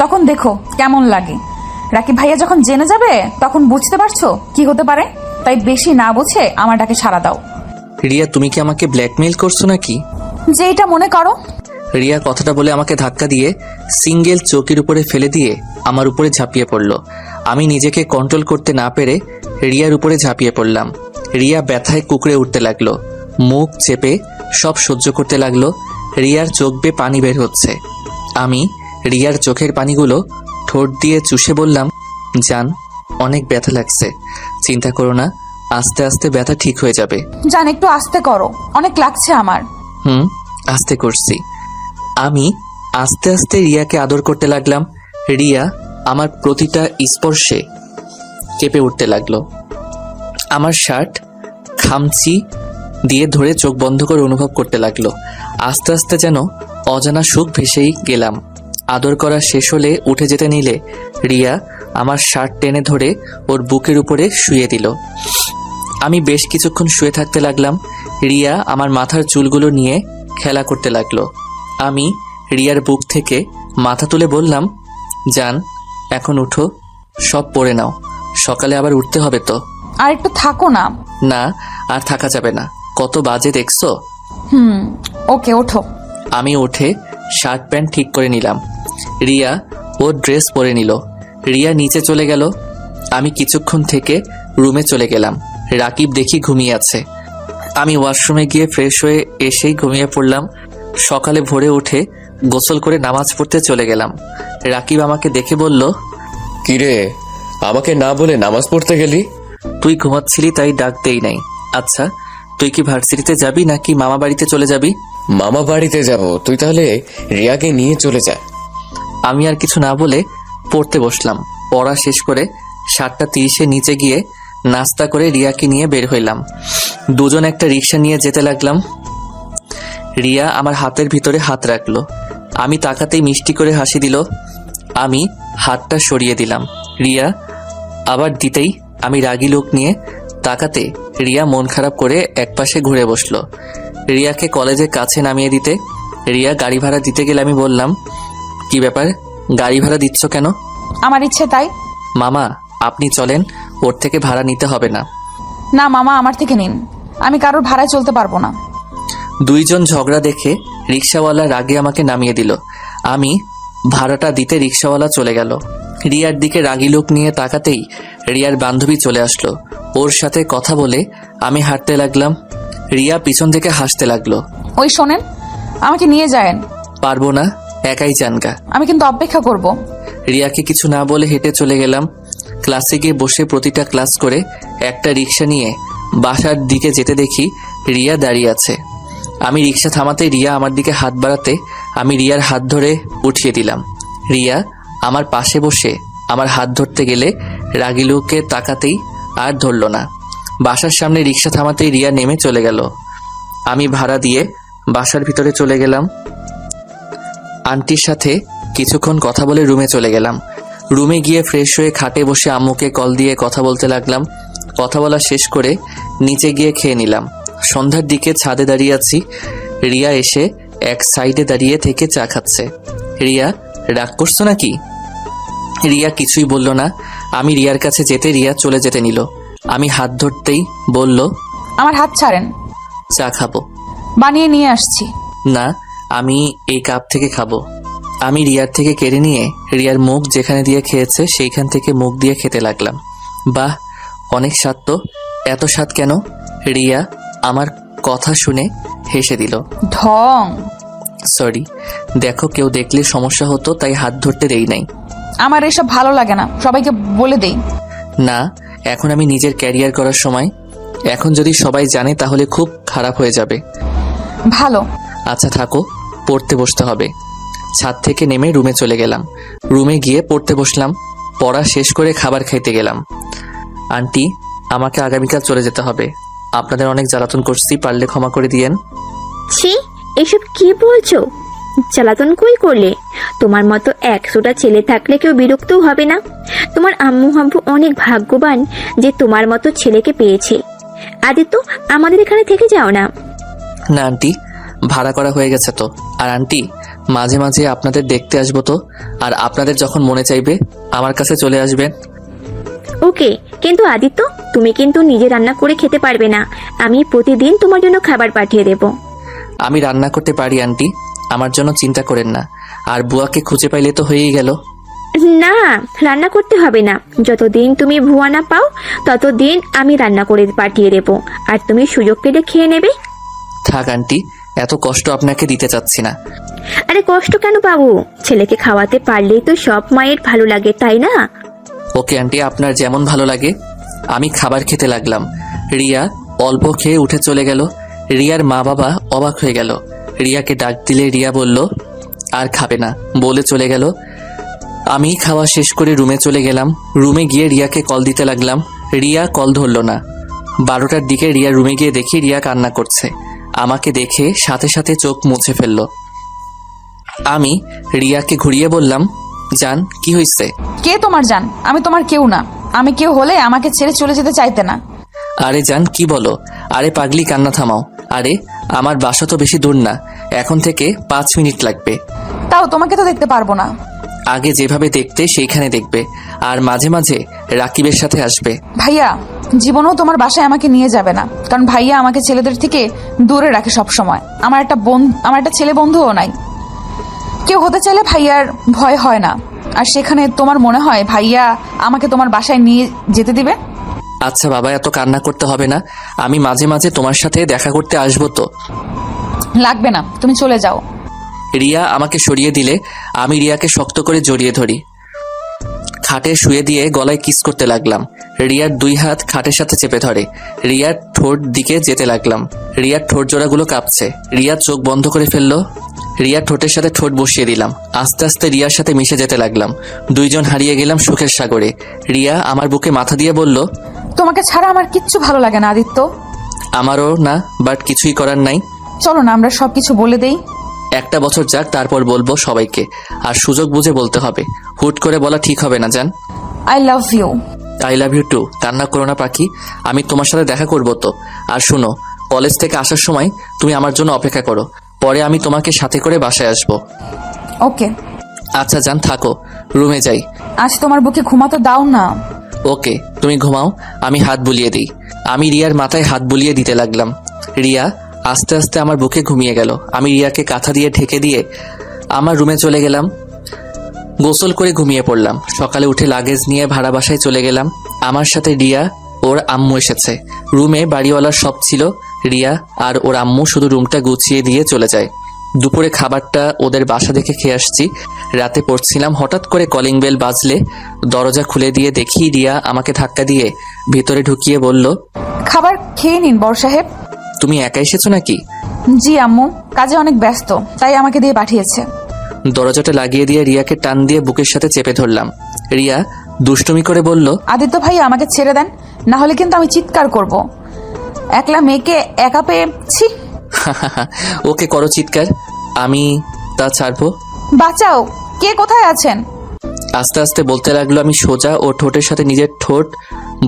Speaker 1: তখন দেখো কেমন লাগে। রাকিব ভাইয়া যখন জেনে যাবে তখন বুঝতে পারছো কি হতে পারে। তাই বেশি না বুঝে আমার ডাকে সাড়া দাও।
Speaker 2: রিয়া, তুমি কি আমাকে ব্ল্যাকমেইল করছো নাকি?
Speaker 1: যেটা মনে করো।
Speaker 2: রিয়া কথাটা বলে আমাকে ধাক্কা দিয়ে সিঙ্গেল চৌকির উপরে ফেলে দিয়ে আমার উপরে ঝাঁপিয়ে পড়ল। আমি নিজেকে কন্ট্রোল করতে না পেরে রিয়ার উপরে ঝাঁপিয়ে পড়লাম। রিয়া ব্যথায় কুকড়ে উঠতে লাগলো, মুখ চেপে সব সহ্য করতে লাগলো। রিয়ার চোখ বেয়ে পানি বের হচ্ছে। আমি রিয়ার চোখের পানিগুলো ঠোঁট দিয়ে চুষে বললাম, জান, অনেক ব্যথা লাগছে, চিন্তা করো না, আস্তে আস্তে ব্যথা ঠিক হয়ে যাবে।
Speaker 1: জান, একটু আস্তে করো, অনেক লাগছে আমার।
Speaker 2: আস্তে করছি। আমি আস্তে আস্তে রিয়াকে আদর করতে লাগলাম। রিয়া আমার প্রতিটা স্পর্শে কেঁপে উঠতে লাগলো। আমার শার্ট খামচি দিয়ে ধরে চোখ বন্ধ করে অনুভব করতে লাগলো। আস্তে আস্তে যেন অজানা সুখ ভেসেই গেলাম। আদর করা শেষ হলে উঠে যেতে নিলে রিয়া আমার শার্ট টেনে ধরে ওর বুকের উপরে শুয়ে দিল। আমি বেশ কিছুক্ষণ শুয়ে থাকতে লাগলাম। রিয়া আমার মাথার চুলগুলো নিয়ে খেলা করতে লাগলো। আমি রিয়ার বুক থেকে মাথা তুলে বললাম, জান, এখন উঠো, সব পরে নাও, সকালে আবার উঠতে হবে তো।
Speaker 1: আর একটু থাকো না।
Speaker 2: না, আর থাকা যাবে না, কত বাজে দেখছো।
Speaker 1: ওকে, ওঠো।
Speaker 2: আমি উঠে শার্ট প্যান্ট ঠিক করে নিলাম। রিয়া ওর ড্রেস পরে নিল। রিয়া নিচে চলে গেল। আমি কিছুক্ষণ থেকে রুমে চলে গেলাম। রাকিব দেখি ঘুমিয়ে আছে। আমি ওয়াশরুমে গিয়ে ফ্রেশ হয়ে এসেই ঘুমিয়ে পড়লাম। সকালে ভোরে উঠে গোসল করে নামাজ পড়তে চলে গেলাম। রাকিব আমাকে দেখে বলল,
Speaker 5: কিরে, আমাকে না বলে নামাজ পড়তে গেলি?
Speaker 2: তুই ঘুমাচ্ছিলি তাই ডাক দেই নাই। আচ্ছা, তুই কি ভার্সিটিতে যাবি নাকি মামা বাড়িতে চলে যাবি?
Speaker 5: মামা বাড়িতে যাব, তুই তাহলে রিয়াকে নিয়ে চলে যা।
Speaker 2: আমি আর কিছু না বলে পড়তে বসলাম। পড়া শেষ করে 7:30 নিচে গিয়ে নাস্তা করে রিয়াকে নিয়ে বের হইলাম। দুজন একটা রিক্সা নিয়ে যেতে লাগলাম। রিয়া আমার হাতের ভিতরে হাত রাখলো। আমি তাকাতেই মিষ্টি করে হাসি দিল। আমি হাতটা সরিয়ে দিলাম। রিয়া আবার দিতেই আমি রাগী লোক নিয়ে তাকাতে রিয়া মন খারাপ করে একপাশে ঘুরে বসলো। রিয়াকে কলেজের কাছে নামিয়ে দিতে রিয়া গাড়ি ভাড়া দিতে গেলে আমি বললাম, কি ব্যাপার, গাড়ি ভাড়া দিচ্ছ কেন?
Speaker 1: আমার ইচ্ছে তাই।
Speaker 2: মামা, আপনি চলেন, ওর থেকে ভাড়া নিতে হবে না।
Speaker 1: না মামা, আমার থেকে নিন, আমি কারোর ভাড়ায় চলতে পারবো না।
Speaker 2: দুইজন ঝগড়া দেখে রিক্সাওয়ালা রাগে আমাকে নামিয়ে দিল। আমি ভাড়াটা দিতে রিক্সাওয়ালা চলে গেল। রিয়ার দিকে রাগী লোক নিয়ে তাকাতেই রিয়ার বান্ধবী চলে আসলো। ওর সাথে কথা বলে আমি হাঁটতে লাগলাম। রিয়া পিছন থেকে হাসতে লাগলো।
Speaker 1: ওই শোনেন, আমাকে নিয়ে যায়েন।
Speaker 2: পারবো না, একাই জানগা।
Speaker 1: আমি কিন্তু অপেক্ষা করব।
Speaker 2: রিয়াকে কিছু না বলে হেঁটে চলে গেলাম। ক্লাসে গিয়ে বসে প্রতিটা ক্লাস করে একটা রিক্সা নিয়ে বাসার দিকে যেতে দেখি রিয়া দাঁড়িয়ে আছে। আমি রিক্সা থামাতে রিয়া আমার দিকে হাত বাড়াতে আমি রিয়ার হাত ধরে উঠিয়ে দিলাম। রিয়া আমার পাশে বসে আমার হাত ধরতে গেলে রাগী লোককে তাকাতেই আর ধরল না। বাসার সামনে রিক্সা থামাতেই রিয়া নেমে চলে গেল। আমি ভাড়া দিয়ে বাসার ভিতরে চলে গেলাম। আন্টির সাথে কিছুক্ষণ কথা বলে রুমে চলে গেলাম। রুমে গিয়ে ফ্রেশ হয়ে খাটে বসে আম্মুকে কল দিয়ে কথা বলতে লাগলাম। কথা বলা শেষ করে নিচে গিয়ে খেয়ে নিলাম। সন্ধ্যার দিকে ছাদে দাঁড়িয়ে আছি। রিয়া এসে এক সাইডে দাঁড়িয়ে থেকে চা খাচ্ছে। রিয়া, রাগ করছো নাকি? রিয়া কিছুই বলল না। আমি রিয়ার কাছে যেতে রিয়া চলে যেতে নিল। আমি হাত ধরতেই বলল,
Speaker 1: আমার হাত ছাড়েন,
Speaker 2: চা খাবো।
Speaker 1: বানিয়ে নিয়ে আসছি।
Speaker 2: না, আমি এই কাপ থেকে খাবো। আমি রিয়ার থেকে কেড়ে নিয়ে রিয়ার মুখ যেখানে দিয়ে খেয়েছে সেইখান থেকে মুখ দিয়ে খেতে লাগলাম। বাহ, অনেক স্বাদ তো, এত স্বাদ কেন? রিয়া আমার কথা শুনে হেসে দিল।
Speaker 1: ঢং।
Speaker 2: সরি, দেখো কেউ দেখলে সমস্যা হতো তাই হাত ধরতে দেই নাই।
Speaker 1: আমার এসব ভালো লাগে না, সবাইকে বলে দেই।
Speaker 2: না, এখন আমি নিজের ক্যারিয়ার করার সময়। এখন যদি সবাই জানে তাহলে খুব খারাপ হয়ে যাবে।
Speaker 1: ভালো।
Speaker 2: আচ্ছা থাকো, পড়তে বসতে হবে। ছাদ থেকে নেমে রুমে চলে গেলাম। রুমে গিয়ে পড়তে বসলাম। পড়া শেষ করে খাবার খাইতে গেলাম। আন্টি, আমাকে আগামীকাল চলে যেতে হবে। আপনাদের অনেক জ্বালাতন করছি, পারলে ক্ষমা করে দিয়েন।
Speaker 3: ছি, এসব কি বলছো? জ্বালাতন কই করলে? তোমার মতো 100টা ছেলে থাকলে কেউ বিরক্তও হবে না। তোমার আম্মু আব্বু অনেক ভাগ্যবান যে তোমার মতো ছেলেকে পেয়েছে। আদিত্য, আমাদের এখানে থেকে যাও না।
Speaker 2: না আন্টি, ভাড়া করা হয়ে গেছে তো। আর আন্টি, মাঝে মাঝে আপনাদের দেখতে আসবো তো। আর আপনাদের যখন মনে চাইবে আমার কাছে চলে আসবেন।
Speaker 3: ওকে, কিন্তু আদিত্য, তুমি কিন্তু নিজে রান্না করে খেতে পারবে না। আমি প্রতিদিন তোমার জন্য খাবার পাঠিয়ে দেব।
Speaker 2: আমি রান্না করতে পারি আন্টি, আমার জন্য চিন্তা করেন না। আর বুয়াকে খুঁজে পাইলে তো হয়েই গেল।
Speaker 3: না, রান্না করতে হবে না। যতদিন তুমি ভুয়া না পাও ততদিন আমি রান্না করে পাঠিয়ে দেবো, আর তুমি সুযোগ পেলে খেয়ে নেবে।
Speaker 2: থাক আন্টি, এত কষ্ট আপনাকে দিতে চাচ্ছি না।
Speaker 3: আরে কষ্ট কেন পাবো? ছেলেকে খাওয়াতে পারলেই তো সব মায়ের ভালো লাগে, তাই না?
Speaker 2: ওকে আন্টি, আপনার যেমন ভালো লাগে। আমি খাবার খেতে লাগলাম। রিয়া অল্প খেয়ে উঠে চলে গেল। রিয়ার মা বাবা অবাক হয়ে গেল। রিয়াকে ডাক দিলে রিয়া বলল আর খাবে না, বলে চলে গেল। আমি খাওয়া শেষ করে রুমে চলে গেলাম। রুমে গিয়ে রিয়াকে কল দিতে লাগলাম। রিয়া কল ধরল না। 12টার দিকে রিয়া রুমে গিয়ে দেখি রিয়া কান্না করছে। আমাকে দেখে সাথে সাথে চোখ মুছে ফেলল। আমি রিয়াকে ঘুরিয়ে বললাম, জান কি হয়েছে?
Speaker 1: কে তোমার জান? আমি তোমার কেউ না। আমি কেউ হলে আমাকে ছেড়ে চলে যেতে চাইতে না।
Speaker 2: আরে জান কি বলো? আরে পাগলি, কান্না থামাও। আরে আমার বাসা তো বেশি দূর না, এখন থেকে 5 মিনিট লাগবে।
Speaker 1: তাও তোমাকে তো দেখতে পারবো না।
Speaker 2: আগে যেভাবে দেখতে সেইখানে দেখবে, আর মাঝে মাঝে রাকিবের সাথে আসবে।
Speaker 1: ভাইয়া জীবনেও তোমার বাসায় আমাকে নিয়ে যাবে না, কারণ ভাইয়া আমাকে ছেলেদের থেকে দূরে রাখে সব সময়। আমার একটা ছেলে বন্ধুও নাই। কেউ হতে চাইলে ভাইয়ার ভয় হয় না। আর সেখানে তোমার মনে হয় ভাইয়া আমাকে তোমার বাসায় নিয়ে যেতে দিবে?
Speaker 2: আচ্ছা বাবা, এত কান্না করতে হবে না। আমি মাঝে মাঝে তোমার সাথে দেখা করতে আসবো তো।
Speaker 1: লাগবে না, তুমি চলে যাও।
Speaker 2: রিয়া আমাকে সরিয়ে দিলে আমি রিয়াকে শক্ত করে জড়িয়ে ধরি। খাটে শুয়ে দিয়ে গলায় কিস করতে লাগলাম। রিয়ার 2 হাত খাটের সাথে চেপে ধরে। রিয়ার ঠোঁট দিকে যেতে লাগলাম। রিয়ার ঠোঁট জোড়াগুলো কাঁপছে। রিয়া চোখ বন্ধ করে ফেললো। রিয়ার ঠোঁটের সাথে ঠোঁট বসিয়ে দিলাম। আস্তে আস্তে রিয়ার সাথে মিশে যেতে লাগলাম। 2 জন হারিয়ে গেলাম সুখের সাগরে। রিয়া আমার বুকে মাথা দিয়ে বলল,
Speaker 1: তোমাকে ছাড়া আমার কিচ্ছু ভালো লাগে না আদিত্য।
Speaker 2: আমারও না, বাট কিছুই করার নাই।
Speaker 1: চলো না আমরা সবকিছু বলে দেই।
Speaker 2: একটা বছর যাক, তারপর বলবো সবাইকে। আর সুযোগ বুঝে বলতে হবে, হুট করে বলা ঠিক হবে না জান।
Speaker 1: I love you.
Speaker 2: I love you too. কান্না করো না পাখি, আমি তোমার সাথে দেখা করবো তো। আর শুনো, কলেজ থেকে আসার সময় তুমি আমার জন্য অপেক্ষা করো, পরে আমি তোমাকে সাথে করে বাসায় আসবো।
Speaker 1: ওকে।
Speaker 2: আচ্ছা জান, থাকো, রুমে যাই।
Speaker 1: আজ তোমার বুকে ঘুমাতে দাও না।
Speaker 2: ওকে, তুমি ঘুমাও, আমি হাত বুলিয়ে দিই। আমি রিয়ার মাথায় হাত বুলিয়ে দিতে লাগলাম। রিয়া আস্তে আস্তে আমার বুকে ঘুমিয়ে গেল। আমি রিয়াকে কাঁথা দিয়ে ঢেকে দিয়ে আমার রুমে চলে গেলাম। গোসল করে ঘুমিয়ে পড়লাম। সকালে উঠে লাগেজ নিয়ে ভাড়া বাসায় চলে গেলাম। আমার সাথে রিয়া, ওর আম্মু এসেছে। রুমে বাড়িওয়ালার সব ছিল। রিয়া আর ওর আম্মু শুধু রুমটা গুছিয়ে দিয়ে চলে যায়। দুপুরে খাবারটা ওদের বাসা দেখে খেয়ে আসছি। রাতে পড়ছিলাম, হঠাৎ করে কলিং বেল বাজলে দরজা খুলে দিয়ে দেখি রিয়া আমাকে ধাক্কা দিয়ে ভিতরে ঢুকিয়ে বলল,
Speaker 1: খাবার খেয়ে নিন বড় সাহেব।
Speaker 2: তুমি একা এসেছো নাকি?
Speaker 1: জি আম্মু, কাজে অনেক ব্যস্ত, তাই আমাকে দিয়ে পাঠিয়েছে।
Speaker 2: দরজাটা লাগিয়ে দিয়ে রিয়াকে টান দিয়ে বুকের সাথে চেপে ধরলাম। রিয়া দুষ্টুমি করে বলল,
Speaker 1: আদিত্য ভাই আমাকে ছেড়ে দেন, না হলে কিন্তু আমি চিৎকার করব। একলা মেয়েকে একা পেয়েছি।
Speaker 2: ওকে করো চিৎকার, আমি তা ছাড়বো।
Speaker 1: বাঁচাও, কে কোথায় আছেন?
Speaker 2: আস্তে আস্তে বলতে লাগলো। আমি সোজা ও ঠোঁটের সাথে নিজের ঠোঁট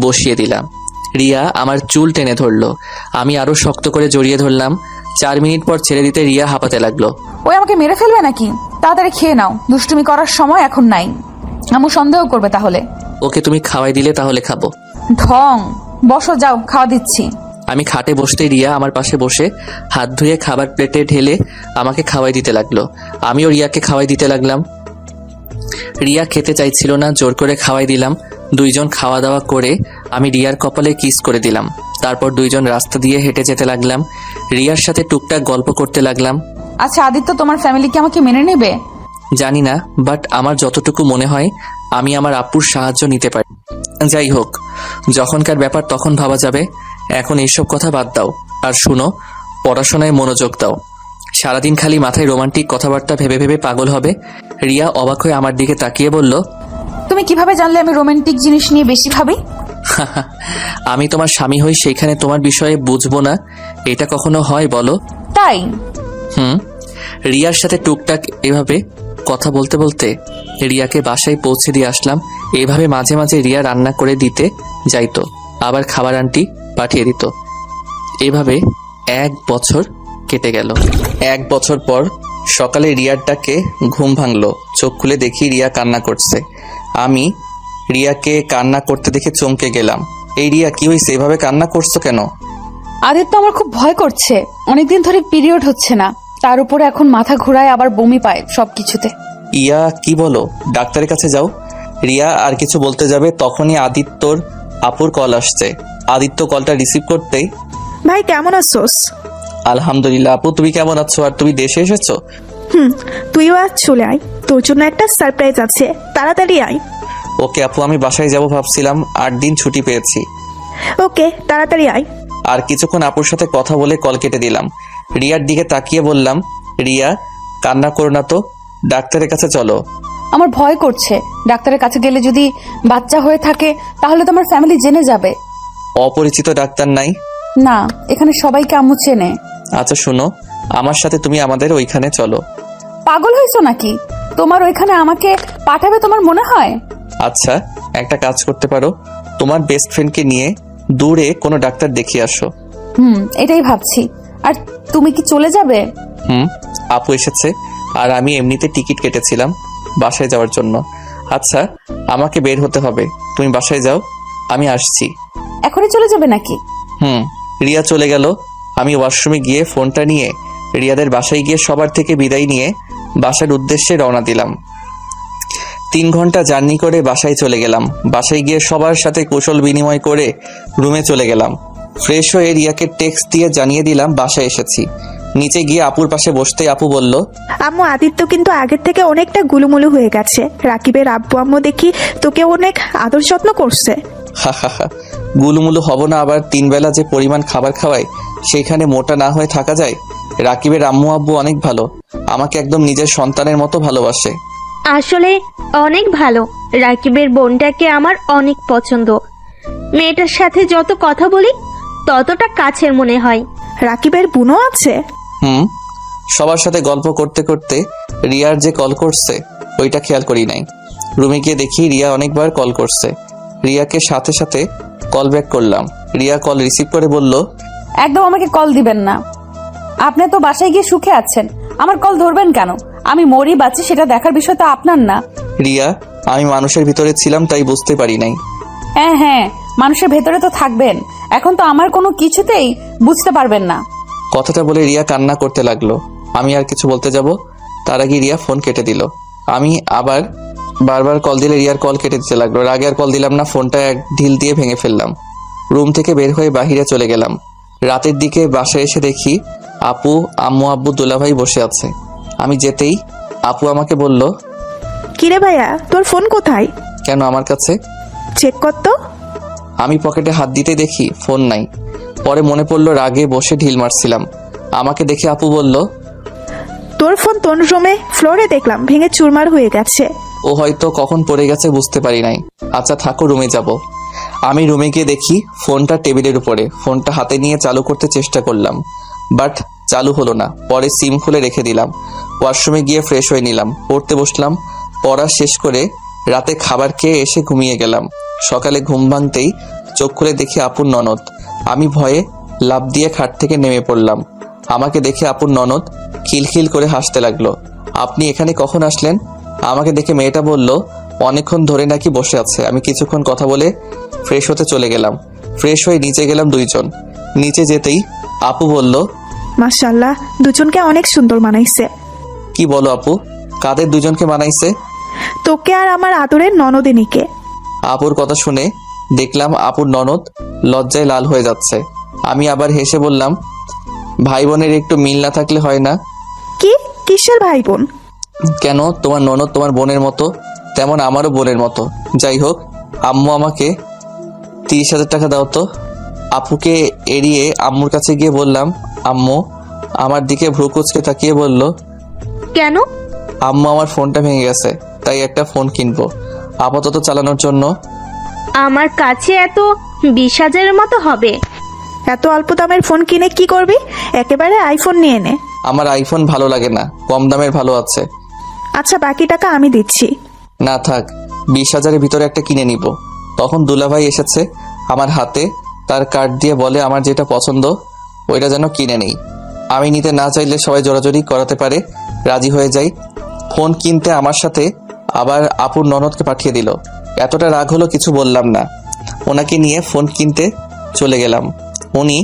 Speaker 2: বসিয়ে দিলাম। রিয়া আমার চুল টেনে ধরলো। আমি আরো শক্ত করে জড়িয়ে ধরলাম। 4 মিনিট পর ছেড়ে দিতে রিয়া হাঁপাতে লাগলো।
Speaker 1: ওই আমাকে মেরে ফেলবে নাকি? তাড়াতাড়ি খেয়ে নাও, দুষ্টুমি করার সময় এখন নাই। আম্মু সন্দেহ করবে তাহলে।
Speaker 2: ওকে তুমি খাওয়াই দিলে তাহলে খাবো।
Speaker 1: ঢং, বসো, যাও খাওয়া দিচ্ছি।
Speaker 2: আমি খাটে বসতে রিয়া আমার পাশে বসে হাত ধুয়ে খাবার প্লেটে ঢেলে আমাকে খাওয়াই দিতে লাগলো। আমিও রিয়াকে খাওয়াই দিতে লাগলাম। রিয়া খেতে চাইছিল না, জোর করে খাওয়াই দিলাম। 2 জন খাওয়া দাওয়া করে আমি রিয়ার কপালে কিস করে দিলাম। তারপর 2 জন রাস্তা দিয়ে হেঁটে যেতে লাগলাম। রিয়ার সাথে টুকটাক গল্প করতে লাগলাম।
Speaker 1: আচ্ছা আদিত্য, তোমার ফ্যামিলি কি আমাকে মেনে নেবে?
Speaker 2: জানি না, বাট আমার যতটুকু মনে হয় আমি আমার আপুর সাহায্য নিতে পারি। যাই হোক, যখনকার ব্যাপার তখন ভাবা যাবে। এখন এইসব কথা বাদ দাও, আর শুনো, পড়াশোনায় মনোযোগ দাও। সারাদিন খালি মাথায় রোমান্টিক কথাবার্তা ভেবে ভেবে পাগল হবে। রিয়া অবাক হয়ে আমার দিকে তাকিয়ে বলল,
Speaker 1: তুমি কিভাবে জানলে আমি রোমান্টিক জিনিস নিয়ে বেশি ভাবি?
Speaker 2: আমি তোমার স্বামী হই, সেইখানে তোমার বিষয়ে বুঝবো না, এটা কখনো হয় বলো?
Speaker 1: তাই?
Speaker 2: রিয়ার সাথে টুকটাক এভাবে কথা বলতে বলতে রিয়াকে বাসায় পৌঁছে দিয়ে আসলাম। এইভাবে মাঝে মাঝে রিয়া রান্না করে দিতে যাইতো, আবার খাবার আন্টি পাঠিয়ে দিত। এভাবে 1 বছর কেটে গেল। 1 বছর পর সকালে রিয়ার ডাকে ঘুম ভাঙলো। চোখ খুলে দেখি রিয়া কান্না করছে। আমি রিয়াকে কান্না করতে দেখে চমকে গেলাম। এই রিয়া, কি হয়েছে? এভাবে কান্না করছো কেন?
Speaker 1: আদিত্য, আমার খুব ভয় করছে। অনেকদিন ধরে পিরিয়ড হচ্ছে না, তার উপরে এখন মাথা ঘোরায়, আবার বমি পায় সবকিছুতে।
Speaker 2: ইয়া, কি বলো? ডাক্তারের কাছে যাও। রিয়া আর কিছু বলতে যাবে তখনই আদিত্যর আপুর কল আসছে। আদিত্য কলটা রিসিভ করতেই,
Speaker 6: ভাই কেমন আছোস?
Speaker 2: আলহামদুলিল্লাহ আপু, তুমি কেমন আছো? আর তুমি দেশে এসেছো?
Speaker 6: তুইও আজ চলে আয়, তোর জন্য একটা সারপ্রাইজ আছে, তাড়াতাড়ি আয়।
Speaker 2: ওকে আপু, আমি বাসায় যাব ভাবছিলাম, 8 দিন ছুটি পেয়েছি।
Speaker 6: ওকে, তাড়াতাড়ি আয়।
Speaker 2: আর কিছুক্ষণ আপুর সাথে কথা বলে কল কেটে দিলাম। রিয়ার দিকে তাকিয়ে বললাম, রিয়া কান্না করো না তো, ডাক্তারের কাছে চলো।
Speaker 1: আমার ভয় করছে, ডাক্তারের কাছে গেলে যদি বাচ্চা হয়ে থাকে তাহলে তো আমার ফ্যামিলি জেনে যাবে।
Speaker 2: অপরিচিত ডাক্তার নাই?
Speaker 1: না, এখানে সবাইকে আম্মু চেনে।
Speaker 2: আচ্ছা শোনো, আমার সাথে তুমি আমাদের ওইখানে চলো।
Speaker 1: পাগল হয়েছো নাকি? তোমার ওইখানে আমাকে পাঠাবে তোমার মনে হয়?
Speaker 2: আচ্ছা, একটা কাজ করতে পারো, তোমার বেস্ট ফ্রেন্ডকে নিয়ে দূরে কোনো ডাক্তার দেখিয়ে আসো।
Speaker 1: এটাই ভাবছি। আর তুমি কি চলে যাবে?
Speaker 2: আপু এসেছে, আর আমি এমনিতে টিকিট কেটেছিলাম বাসায় যাওয়ার জন্য। আচ্ছা, আমাকে বের হতে হবে, তুমি বাসায় যাও, আমি আসছি।
Speaker 1: এখনই চলে যাবে নাকি?
Speaker 2: রিয়া চলে গেল। আমি ওয়াশরুমে গিয়ে ফোনটা নিয়ে রিয়াদের বাসায় গিয়ে সবার থেকে বিদায় নিয়ে বাসার উদ্দেশ্যে রওনা দিলাম। 3 ঘন্টা জার্নি করে বাসায় চলে গেলাম। বাসায় গিয়ে সবার সাথে কুশল বিনিময় করে রুমে চলে গেলাম। ফ্রেশ হয়ে রিয়াকে টেক্সট দিয়ে জানিয়ে দিলাম বাসায় এসেছি। নিচে গিয়ে আপুর পাশে বসতে আপু বলল,
Speaker 6: আম্মু, আদিত্য কিন্তু আগের থেকে অনেকটা গুলুমুলু হয়ে গেছে। রাকিবের আব্বু আম্মু দেখি তোকে অনেক আদর যত্ন করছে।
Speaker 2: হা হা হা, গুলুমুলু হব না আবার? 3 বেলা যে পরিমাণ খাবার খাওয়ায় সেখানে মোটা না হয়ে থাকা যায়? রাকিবের আম্মু আব্বু অনেক ভালো, আমাকে একদম নিজের সন্তানের মতো ভালোবাসে।
Speaker 3: আসলে অনেক ভালো। রাকিবের বোনটাকে আমার অনেক পছন্দ। মেয়েটার সাথে যত কথা বলি ততটা কাছের মনে হয়।
Speaker 6: রাকিবের বোনও আছে?
Speaker 2: সবার সাথে গল্প করতে করতে রিয়ার যে কল করছে ওইটা খেয়াল করি নাই। রুমে গিয়ে দেখি রিয়া অনেকবার কল করছে। রিয়াকে সাথে সাথে কল ব্যাক করলাম। রিয়া কল রিসিভ করে বলল,
Speaker 1: একদম আমাকে কল দিবেন না। আপনি তো বাসায় গিয়ে সুখে আছেন, আমার কল ধরবেন কেন? আমি মরি বাঁচি সেটা দেখার বিষয় তো আপনার না।
Speaker 2: রিয়া, আমি মানুষের ভিতরে ছিলাম তাই বুঝতে পারি নাই।
Speaker 1: হ্যাঁ, মানুষের ভেতরে তো থাকবেন, এখন তো আমার কোনো কিছুতেই বুঝতে পারবেন না।
Speaker 2: কথাটা বলে রিয়া কান্না করতে লাগলো। আমি আর কিছু বলতে যাব তার আগে রিয়া ফোন কেটে দিল। আমি আবার বারবার কল দিলে রিয়ার কল কেটে দিতে লাগলো। আগে আর কল দিলাম না, ফোনটা এক ঢিল দিয়ে ভেঙে ফেললাম। রুম থেকে বের হয়ে বাহিরে চলে গেলাম। রাতের দিকে বাসায় এসে দেখি আপু, আম্মু আব্বু, দুলাভাই বসে আছে। আমি যেতেই আপু আমাকে বলল,
Speaker 6: কিরে ভাইয়া, তোর ফোন কোথায়?
Speaker 2: কেন আমার কাছে?
Speaker 6: চেক কর তো।
Speaker 2: আমি পকেটে হাত দিতে দেখি ফোন নাই। পরে মনে পড়লো রাগে বসে ঢিল মারছিলাম। আমাকে দেখে আপু বলল,
Speaker 6: তোর ফোন তোর রুমে ফ্লোরে দেখলাম ভেঙে চুরমার হয়ে গেছে।
Speaker 2: ও হয়তো কখন পড়ে গেছে বুঝতে পারি নাই। আচ্ছা থাকো, রুমে যাব। আমি রুমে গিয়ে দেখি ফোনটা টেবিলের উপরে। ফোনটা হাতে নিয়ে চালু করতে চেষ্টা করলাম, বাট চালু হলো না। পরে সিম খুলে রেখে দিলাম। ওয়াশরুমে গিয়ে ফ্রেশ হয়ে নিলাম, পড়তে বসলাম। পড়া শেষ করে রাতে খাবার খেয়ে এসে ঘুমিয়ে গেলাম। সকালে ঘুম ভাঙতেই চোখ খুলে দেখি আপুর ননদ। আমি ভয়ে লাফ দিয়ে খাট থেকে নেমে পড়লাম। আমাকে দেখে আপুর ননদ খিলখিল করে হাসতে লাগলো। আপনি এখানে কখন আসলেন? আমাকে দেখে মেয়েটা বলল, অনেকক্ষণ ধরে নাকি বসে আছে। আমি কিছুক্ষণ কথা বলে ফ্রেশ হতে চলে গেলাম। ফ্রেশ হয়ে নিচে গেলাম। 2 জন নিচে যেতেই আপু বলল,
Speaker 6: মাশাআল্লাহ, দুজনকে অনেক সুন্দর মানাইছে।
Speaker 2: কি বলো আপু, কাদের 2 জনকে মানাইছে?
Speaker 6: তোকে আর আমার আদরের ননদিনীকে।
Speaker 2: আপুর কথা শুনে দেখলাম আপুর ননদ লজ্জায় লাল হয়ে যাচ্ছে। আমি আবার হেসে বললাম, ভাই বোনের একটু মিল না থাকলে হয় না?
Speaker 6: কি? কিসের ভাই বোন?
Speaker 2: কেন, তোমার ননদ তোমার বোনের মতো, তেমন আমারও বোনের মতো। যাই হোক, আম্মু আমাকে 30,000 টাকা দাও তো। আপুকে এড়িয়ে আম্মুর কাছে গিয়ে বললাম, আম্মু। আমার দিকে ভ্রু কুঁচকে তাকিয়ে বলল,
Speaker 3: কেন?
Speaker 2: আম্মু, আমার ফোনটা ভেঙে গেছে, তাই একটা ফোন কিনবো আপাতত চালানোর জন্য।
Speaker 3: আমার কাছে এত 20,000-এর মতো হবে।
Speaker 6: এত অল্প দামের ফোন কিনে কি করবি? একেবারে আইফোন নিয়ে নে।
Speaker 2: আমার আইফোন ভালো লাগে না, কম দামের ভালো আছে।
Speaker 6: আচ্ছা, বাকি টাকা আমি দিচ্ছি।
Speaker 2: না থাক, 20,000-এর ভিতরে একটা কিনে নিব। তখন দুলাভাই এসেছে আমার হাতে, তার কার্ড দিয়ে বলে আমার যেটা পছন্দ ওইটা যেন কিনে নেই। আমি নিতে না চাইলে সবাই জোরাজোরি করাতে পারে, রাজি হয়ে যাই। ফোন কিনতে আমার সাথে আবার আপুর ননদকে পাঠিয়ে দিল। এতটা রাগ হলো কিছু বললাম না। ওনাকে নিয়ে ফোন কিনতে চলে গেলাম। উনি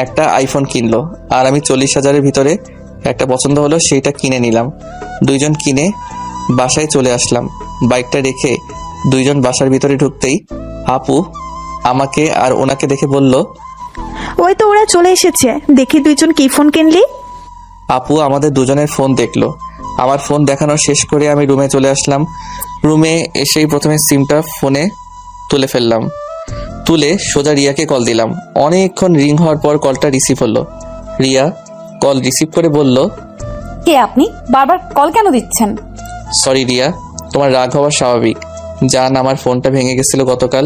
Speaker 2: একটা আইফোন কিনলো আর আমি 40,000-এর ভিতরে একটা পছন্দ হলো, সেইটা কিনে নিলাম। দুইজন কিনে বাসায় চলে আসলাম। বাইকটা রেখে দুইজন বাসার ভিতরে ঢুকতেই আপু আমাকে আর ওনাকে দেখে বলল,
Speaker 6: ওই তো ওরা চলে এসেছে, দেখি দুইজন কি ফোন কিনলি।
Speaker 2: আপু আমাদের দুজনের ফোন দেখলো। আমার ফোন দেখানো শেষ করে আমি রুমে চলে আসলাম। রুমে এসেই প্রথমে সিমটা ফোনে তুলে ফেললাম। তুলে সোজা রিয়াকে কল দিলাম। অনেকক্ষণ রিং হওয়ার পর কলটা রিসিভ হলো। রিয়া কল রিসিভ করে বলল,
Speaker 1: কে আপনি? বারবার কল কেন দিচ্ছেন?
Speaker 2: সরি রিয়া, তোমার রাগ হওয়া স্বাভাবিক। জান আমার ফোনটা ভেঙে গেছিল গতকাল,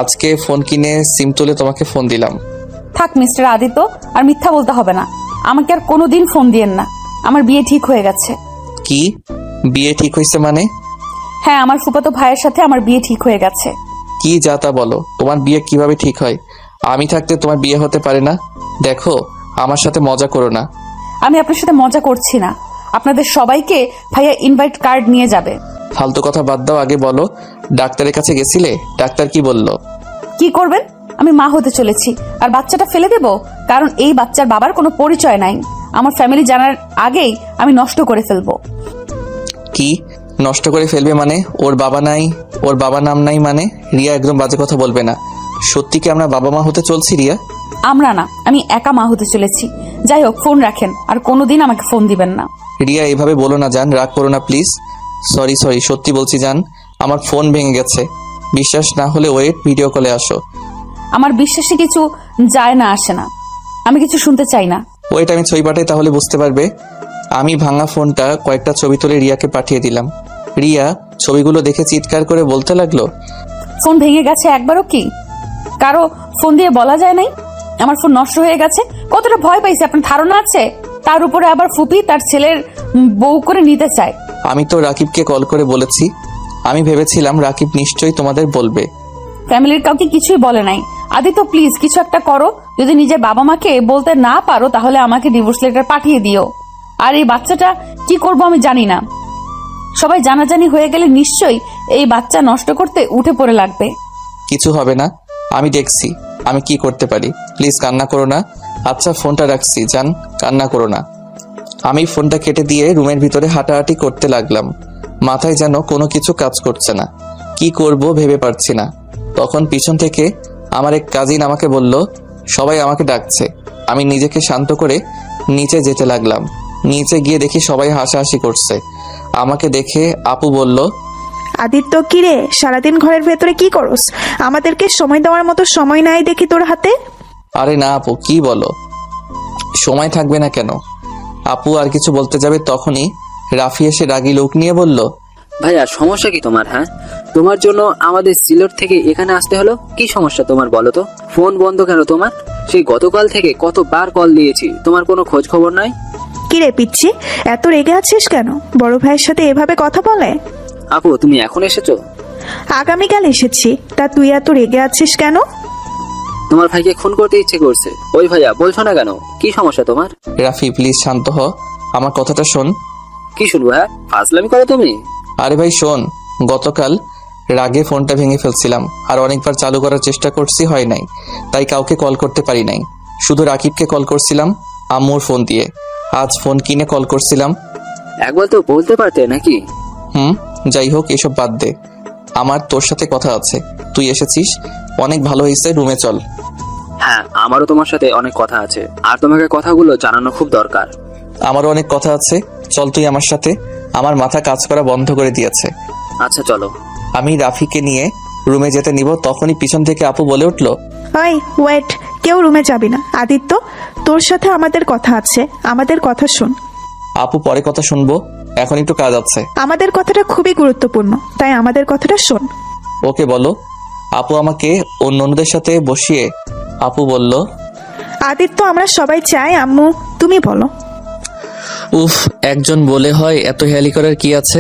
Speaker 2: আজকে ফোন কিনে সিম তুলে তোমাকে ফোন দিলাম।
Speaker 1: থাক মিস্টার আদিত্য, আর মিথ্যা বলতে হবে না। আমাকে আর কোনোদিন ফোন দিয়েন না। আমার বিয়ে ঠিক হয়ে গেছে।
Speaker 2: কি বিয়ে ঠিক হয়েছে মানে?
Speaker 1: হ্যাঁ, আমার ফুফাতো ভাইয়ের সাথে আমার বিয়ে ঠিক হয়ে গেছে।
Speaker 2: কি যা তা বলো, তোমার বিয়ে কিভাবে ঠিক হয়? আমি থাকতে তোমার বিয়ে হতে পারে না। দেখো আমার সাথে মজা করো না।
Speaker 1: আমি আপনার সাথে মজা করছি না। আপনাদের সবাইকে ভাইয়া ইনভাইট কার্ড নিয়ে যাবে।
Speaker 2: ফালতু কথা বাদ দাও, আগে বলো ডাক্তারের কাছে গেছিলে? ডাক্তার কি বলল?
Speaker 1: কি করবেন? আমি মা হতে চলেছি, আর বাচ্চাটা ফেলে দেব? কারণ এই বাচ্চার বাবার কোনো পরিচয় নাই। আমার ফ্যামিলি জানার আগেই আমি নষ্ট করে ফেলবো।
Speaker 2: কি নষ্ট করে ফেলবে মানে? ওর বাবা নাই, ওর বাবা নাম নাই মানে? রিয়া একদম বাজে কথা বলবে না। সত্যি কি আমরা বাবা মা হতে চলছি রিয়া?
Speaker 1: আমরা না, আমি একা মা হতে চলেছি। যাই হোক, ফোন রাখেন, আর কোনোদিন আমাকে ফোন দিবেন না।
Speaker 2: রিয়া এভাবে বলো না জান, রাগ করো না প্লিজ। সরি সত্যি বলছি জান, আমার ফোন ভেঙে গেছে। বিশ্বাস না হলে ওয়েট, ভিডিও কলে আসো।
Speaker 1: আমার বিশ্বাসে কিছু যায় না আসে না, আমি কিছু শুনতে চাই না।
Speaker 2: ওয়েট, আমি ছবি পাঠাই তাহলে বুঝতে পারবে। আমি ভাঙা ফোনটা কয়েকটা ছবি তুলে রিয়াকে পাঠিয়ে দিলাম। রিয়া ছবিগুলো দেখে চিৎকার করে বলতে লাগলো,
Speaker 1: ফোন ভেঙে গেছে একবারও কি কারো ফোন দিয়ে বলা যায় নাই? আমার ফোন নষ্ট হয়ে গেছে, কতটা ভয় পাইছে আপনার ধারণা আছে? তার উপরে আবার ফুপি তার ছেলের বউ করে নিতে চায়।
Speaker 2: আমি তো রাকিবকে কল করে বলেছি। আমি ভেবেছিলাম রাকিব নিশ্চয়ই তোমাদের বলবে।
Speaker 1: ফ্যামিলির কাউকে কিছুই বলে নাই। আদিত্য প্লিজ কিছু একটা করো। যদি নিজের বাবা মাকে বলতে না পারো তাহলে আমাকে ডিভোর্স লেটার পাঠিয়ে দিও। আর এই বাচ্চাটা কি করব আমি জানি না। সবাই জানাজানি হয়ে গেলে নিশ্চয়ই এই বাচ্চা নষ্ট করতে উঠে পড়ে লাগবে।
Speaker 2: কিছু হবে না, আমি দেখছি আমি কি করতে পারি। প্লিজ কান্না করো না। আচ্ছা ফোনটা রাখছি জান, কান্না করো না। আমি ফোনটা কেটে দিয়ে রুমের ভিতরে হাঁটাহাঁটি করতে লাগলাম। মাথায় যেন কোনো কিছু কাজ করছে না, কি করব ভেবে পারছি না। তখন পিছন থেকে আমার এক কাজিন আমাকে বলল, সবাই আমাকে ডাকছে। আমি নিজেকে শান্ত করে নিচে যেতে লাগলাম। নিচে গিয়ে দেখি সবাই হাসাহাসি করছে। আমাকে দেখে আপু বলল,
Speaker 6: আদিত্য কিরে, সারাদিন ঘরের ভেতরে কি করস? আমাদেরকে সময় দেওয়ার মতো সময় নাই দেখি তোর হাতে।
Speaker 2: আরে না আপু, কি বলো, সময় থাকবে না কেন? আপু আর কিছু বলতে যাবে তখনই রাফি এসে রাগী লোক নিয়ে বলল,
Speaker 4: ভাইয়া সমস্যা কি তোমার? হ্যাঁ, তোমার জন্য আমাদের সিলেট থেকে এখানে আসতে হলো। কি সমস্যা তোমার বলো তো? ফোন বন্ধ কেন তোমার? সেই গতকাল থেকে কতবার কল দিয়েছি, তোমার কোনো খোঁজ খবর নাই।
Speaker 6: কিরে পিচ্ছি, এত রেগে আছিস কেন? বড় ভাইয়ের সাথে এভাবে কথা বলে?
Speaker 4: আপু তুমি এখন এসেছো?
Speaker 6: আগামীকাল এসেছি, তা তুই এত রেগে আছিস কেন?
Speaker 4: তোমার ভাইকে খুন করতে ইচ্ছে করছে। ওই ভাইয়া বলছো না কেন? কি সমস্যা তোমার?
Speaker 2: রাফি প্লিজ শান্ত হ, আমার কথাটা শোন।
Speaker 4: কি শুনবো? হ্যাঁ, ফাজলামি করো তুমি।
Speaker 2: আরে ভাই শোন, গতকাল রাগে ফোনটা ভেঙে ফেলছিলাম আর অনেকবার চালু করার চেষ্টা করছি, হয় নাই। তাই কাউকে কল করতে পারি নাই, শুধু রাকিবকে কল করছিলাম আম্মুর ফোন দিয়ে। আজ ফোন কিনে কল করছিলাম।
Speaker 4: একবার তো বলতে পারতে নাকি?
Speaker 2: যাই হোক এসব বাদ দে, আমার তোর সাথে কথা আছে। তুই এসেছিস, অনেক ভালো হয়েছে, রুমে চল।
Speaker 4: হ্যাঁ, আমারও তোমার সাথে অনেক কথা আছে, আর তোমাকে কথাগুলো জানানো খুব দরকার।
Speaker 2: আমারও অনেক কথা আছে, চল তুই আমার সাথে। আমার মাথা কাজ করা বন্ধ করে দিয়েছে।
Speaker 4: আচ্ছা চলো।
Speaker 2: আমি রাফিকে নিয়ে রুমে যেতে নিব, তখনই পিছন থেকে আপু বলে উঠলো,
Speaker 6: ওই ওয়েট, কেউ রুমে যাবি না। আদিত্য, তোর সাথে আমাদের কথা আছে, আমাদের কথা শোন।
Speaker 2: আপু পরে কথা শুনবো, এখন একটু কাজ আছে।
Speaker 6: আমাদের কথাটা খুবই গুরুত্বপূর্ণ, তাই আমাদের কথাটা শোন।
Speaker 2: ওকে বলো। আপু আমাকে অন্য অন্যদের সাথে বসিয়ে আপু বলল,
Speaker 6: আদিত্য, আমরা সবাই চাই, আম্মু তুমি বলো।
Speaker 2: উফ, একজন বলে হয়, এত হেয়ালি করার কি আছে?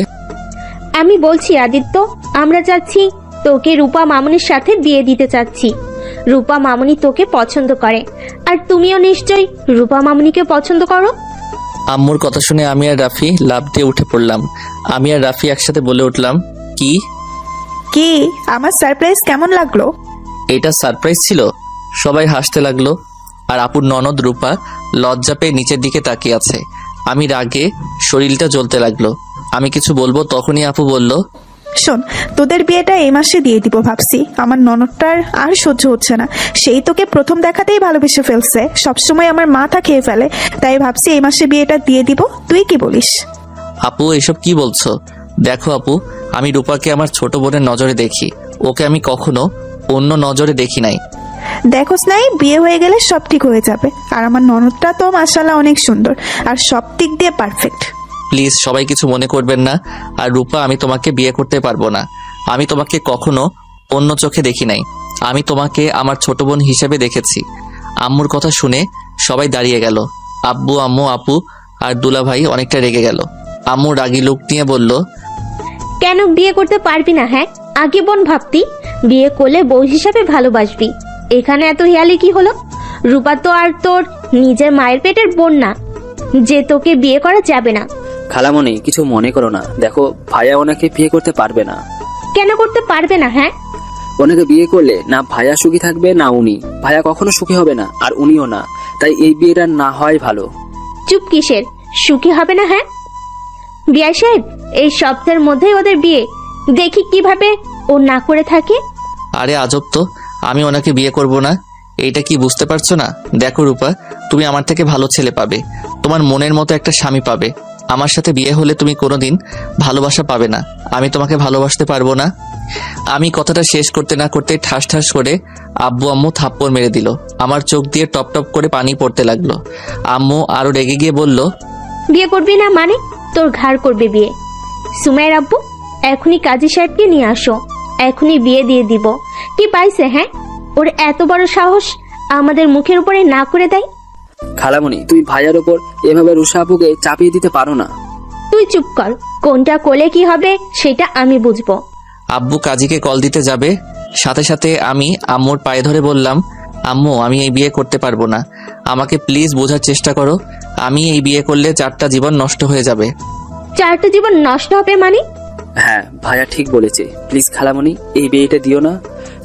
Speaker 3: আমি বলছি আদিত্য, আমরা চাচ্ছি তোকে রূপা মামুনির সাথে বিয়ে দিতে চাচ্ছি। রূপা মামুনি তোকে পছন্দ করে, আর তুমিও নিশ্চয়ই রূপা মামুনিকে পছন্দ করো।
Speaker 2: আম্মুর কথা শুনে আমি আর রাফি লাফ দিয়ে উঠে পড়লাম। আমি আর রাফি একসাথে বলে উঠলাম, কি
Speaker 6: কি আমার সারপ্রাইজ কেমন লাগলো?
Speaker 2: এটা সারপ্রাইজ ছিল? সবাই হাসতে লাগলো। আর আপুর ননদ রূপা লজ্জা পেয়ে নিচের দিকে তাকিয়ে আছে। আমি রাগে শরীরটা জ্বলতে লাগলো। আমি কিছু বলবো তখনই আপু বলল,
Speaker 6: শোন, তোদের বিয়েটা এই মাসে দিয়ে দিব ভাবছি। আমার ননদটার আর সহ্য হচ্ছে না। সেই তোকে প্রথম দেখাতেই ভালোবেসে ফেলছে, সবসময় আমার মাথা খেয়ে ফেলে। তাই ভাবছি এই মাসে বিয়েটা দিয়ে দিব। তুই কি বলিস?
Speaker 2: আপু এসব কি বলছো? দেখো আপু, আমি রূপাকে আমার ছোট বোনের নজরে দেখি, ওকে আমি কখনো অন্য নজরে দেখি নাই।
Speaker 6: দেখোস নাই, বিয়ে হয়ে গেলে সব ঠিক হয়ে যাবে। আর আমার ননদটা তো মাশাআল্লাহ অনেক সুন্দর আর সব দিক দিয়ে পারফেক্ট।
Speaker 2: প্লিজ সবাই কিছু মনে করবেন না। আর রূপা, আমি তোমাকে বিয়ে করতে পারবো না। আমি তোমাকে কখনো অন্য চোখে দেখি নাই। আমি তোমাকে আমার ছোট বোন হিসেবে দেখেছি। আম্মুর কথা শুনে সবাই দাঁড়িয়ে গেল। আব্বু, আম্মু, আপু আর দুলা ভাই অনেকটা রেগে গেল। আম্মু রাগী লুক নিয়ে বলল,
Speaker 3: কেন বিয়ে করতে পারবি না? হ্যাঁ, আগে বোন ভাবতি বিয়ে করলে বউ হিসাবে ভালোবাসবি। এখানে এত হিয়ালি কি হলো? রূপা তো আর তোর নিজের মায়ের পেটের বোন না যে তোকে বিয়ে করা যাবে না।
Speaker 4: খালামণি, কিছু মনে করো না। দেখো, ভাইয়া ওনাকে বিয়ে করতে পারবে না।
Speaker 3: কেন করতে পারবে না? হ্যাঁ,
Speaker 4: ওনাকে বিয়ে করলে না ভাইয়া সুখী থাকবে না উনি। ভাইয়া কখনো সুখী হবে না, আর উনিও না। তাই এই বিয়েটা না হয় ভালো।
Speaker 3: চুপ কিসের? সুখী হবে না? হ্যাঁ, বিয়া সাহেব, এই সপ্তাহের মধ্যেই ওদের বিয়ে। দেখি কিভাবে ও না করে থাকে।
Speaker 2: আরে আজব তো, আমি ওনাকে বিয়ে করব না, এইটা কি বুঝতে পারছো না? দেখো রূপা, তুমি আমার থেকে ভালো ছেলে পাবে, তোমার মনের মতো একটা স্বামী পাবে। আমার সাথে বিয়ে হলে তুমি কোনোদিন ভালোবাসা পাবে না। আমি তোমাকে ভালোবাসতে পারবো না। আমি কথাটা শেষ করতে না করতে ঠাস ঠাস করে আব্বু আম্মু থাপ্পড় মেরে দিল। আমার চোখ দিয়ে টপ টপ করে পানি পড়তে লাগলো। আম্মু আরো রেগে গিয়ে বলল,
Speaker 3: বিয়ে করবি না মানে তোর ঘাড় করবে বিয়ে। সুমাইর আব্বু, এখনই কাজী সাহেবকে নিয়ে আসো, এখনই বিয়ে দিয়ে দিব। কি পাইছে? হ্যাঁ, ওর এত বড় সাহস আমাদের মুখের উপরে না করে দেয়।
Speaker 4: খালামণি, তুমি ভাইয়ার ওপর এভাবে রুষা আপুকে চাপিয়ে দিতে পারো না।
Speaker 3: তুই চুপ কর, কোনটা করলে কি হবে সেটা আমি বুঝবো।
Speaker 2: আব্বু কাজীকে কল দিতে যাবে, সাথে সাথে আমি আম্মুর পায়ে ধরে বললাম, আম্মু আমি এই বিয়ে করতে পারবো না, আমাকে প্লিজ বোঝার চেষ্টা করো। আমি এই বিয়ে করলে 4টা জীবন নষ্ট হয়ে যাবে।
Speaker 3: 4টা জীবন নষ্ট হবে মানে?
Speaker 4: হ্যাঁ, ভাইয়া ঠিক বলেছে। প্লিজ খালামণি, এই বিয়েটা দিও না।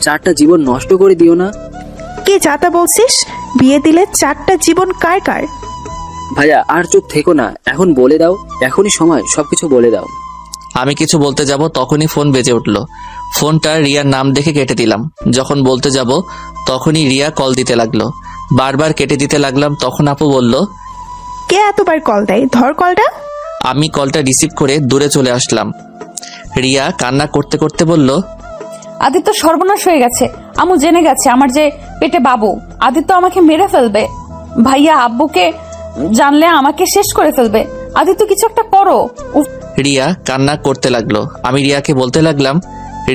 Speaker 4: 4টা জীবন নষ্ট করে দিও না।
Speaker 6: কি যাতা বলছিস? বিয়ে দিলে 4টা জীবন কার কার?
Speaker 4: ভাইয়া আর চুপ থেকো না, এখন বলে দাও। এখনই সময়, সবকিছু বলে দাও।
Speaker 2: আমি কিছু বলতে যাব তখনই ফোন বেজে উঠল। ফোনটা রিয়ার নাম দেখে কেটে দিলাম। যখন বলতে যাব তখনই রিয়া কল দিতে লাগলো। বারবার কেটে দিতে লাগলাম। তখন আপু বলল,
Speaker 6: কে এতবার কল দেয়? ধর কলটা।
Speaker 2: আমি কলটা রিসিভ করে দূরে চলে আসলাম। রিয়া কান্না করতে করতে বলল,
Speaker 1: আদিত্য সর্বনাশ হয়ে গেছে। আমু জেনে গেছে আমার যে পেটে বাবু। আদিত্য আমাকে মেরে ফেলবে। ভাইয়া আব্বুকে জানলে আমাকে শেষ করে ফেলবে। আদিত্য কিছু একটা করো। উফ,
Speaker 2: রিয়া কান্না করতে লাগলো। আমি রিয়াকে বলতে লাগলাম,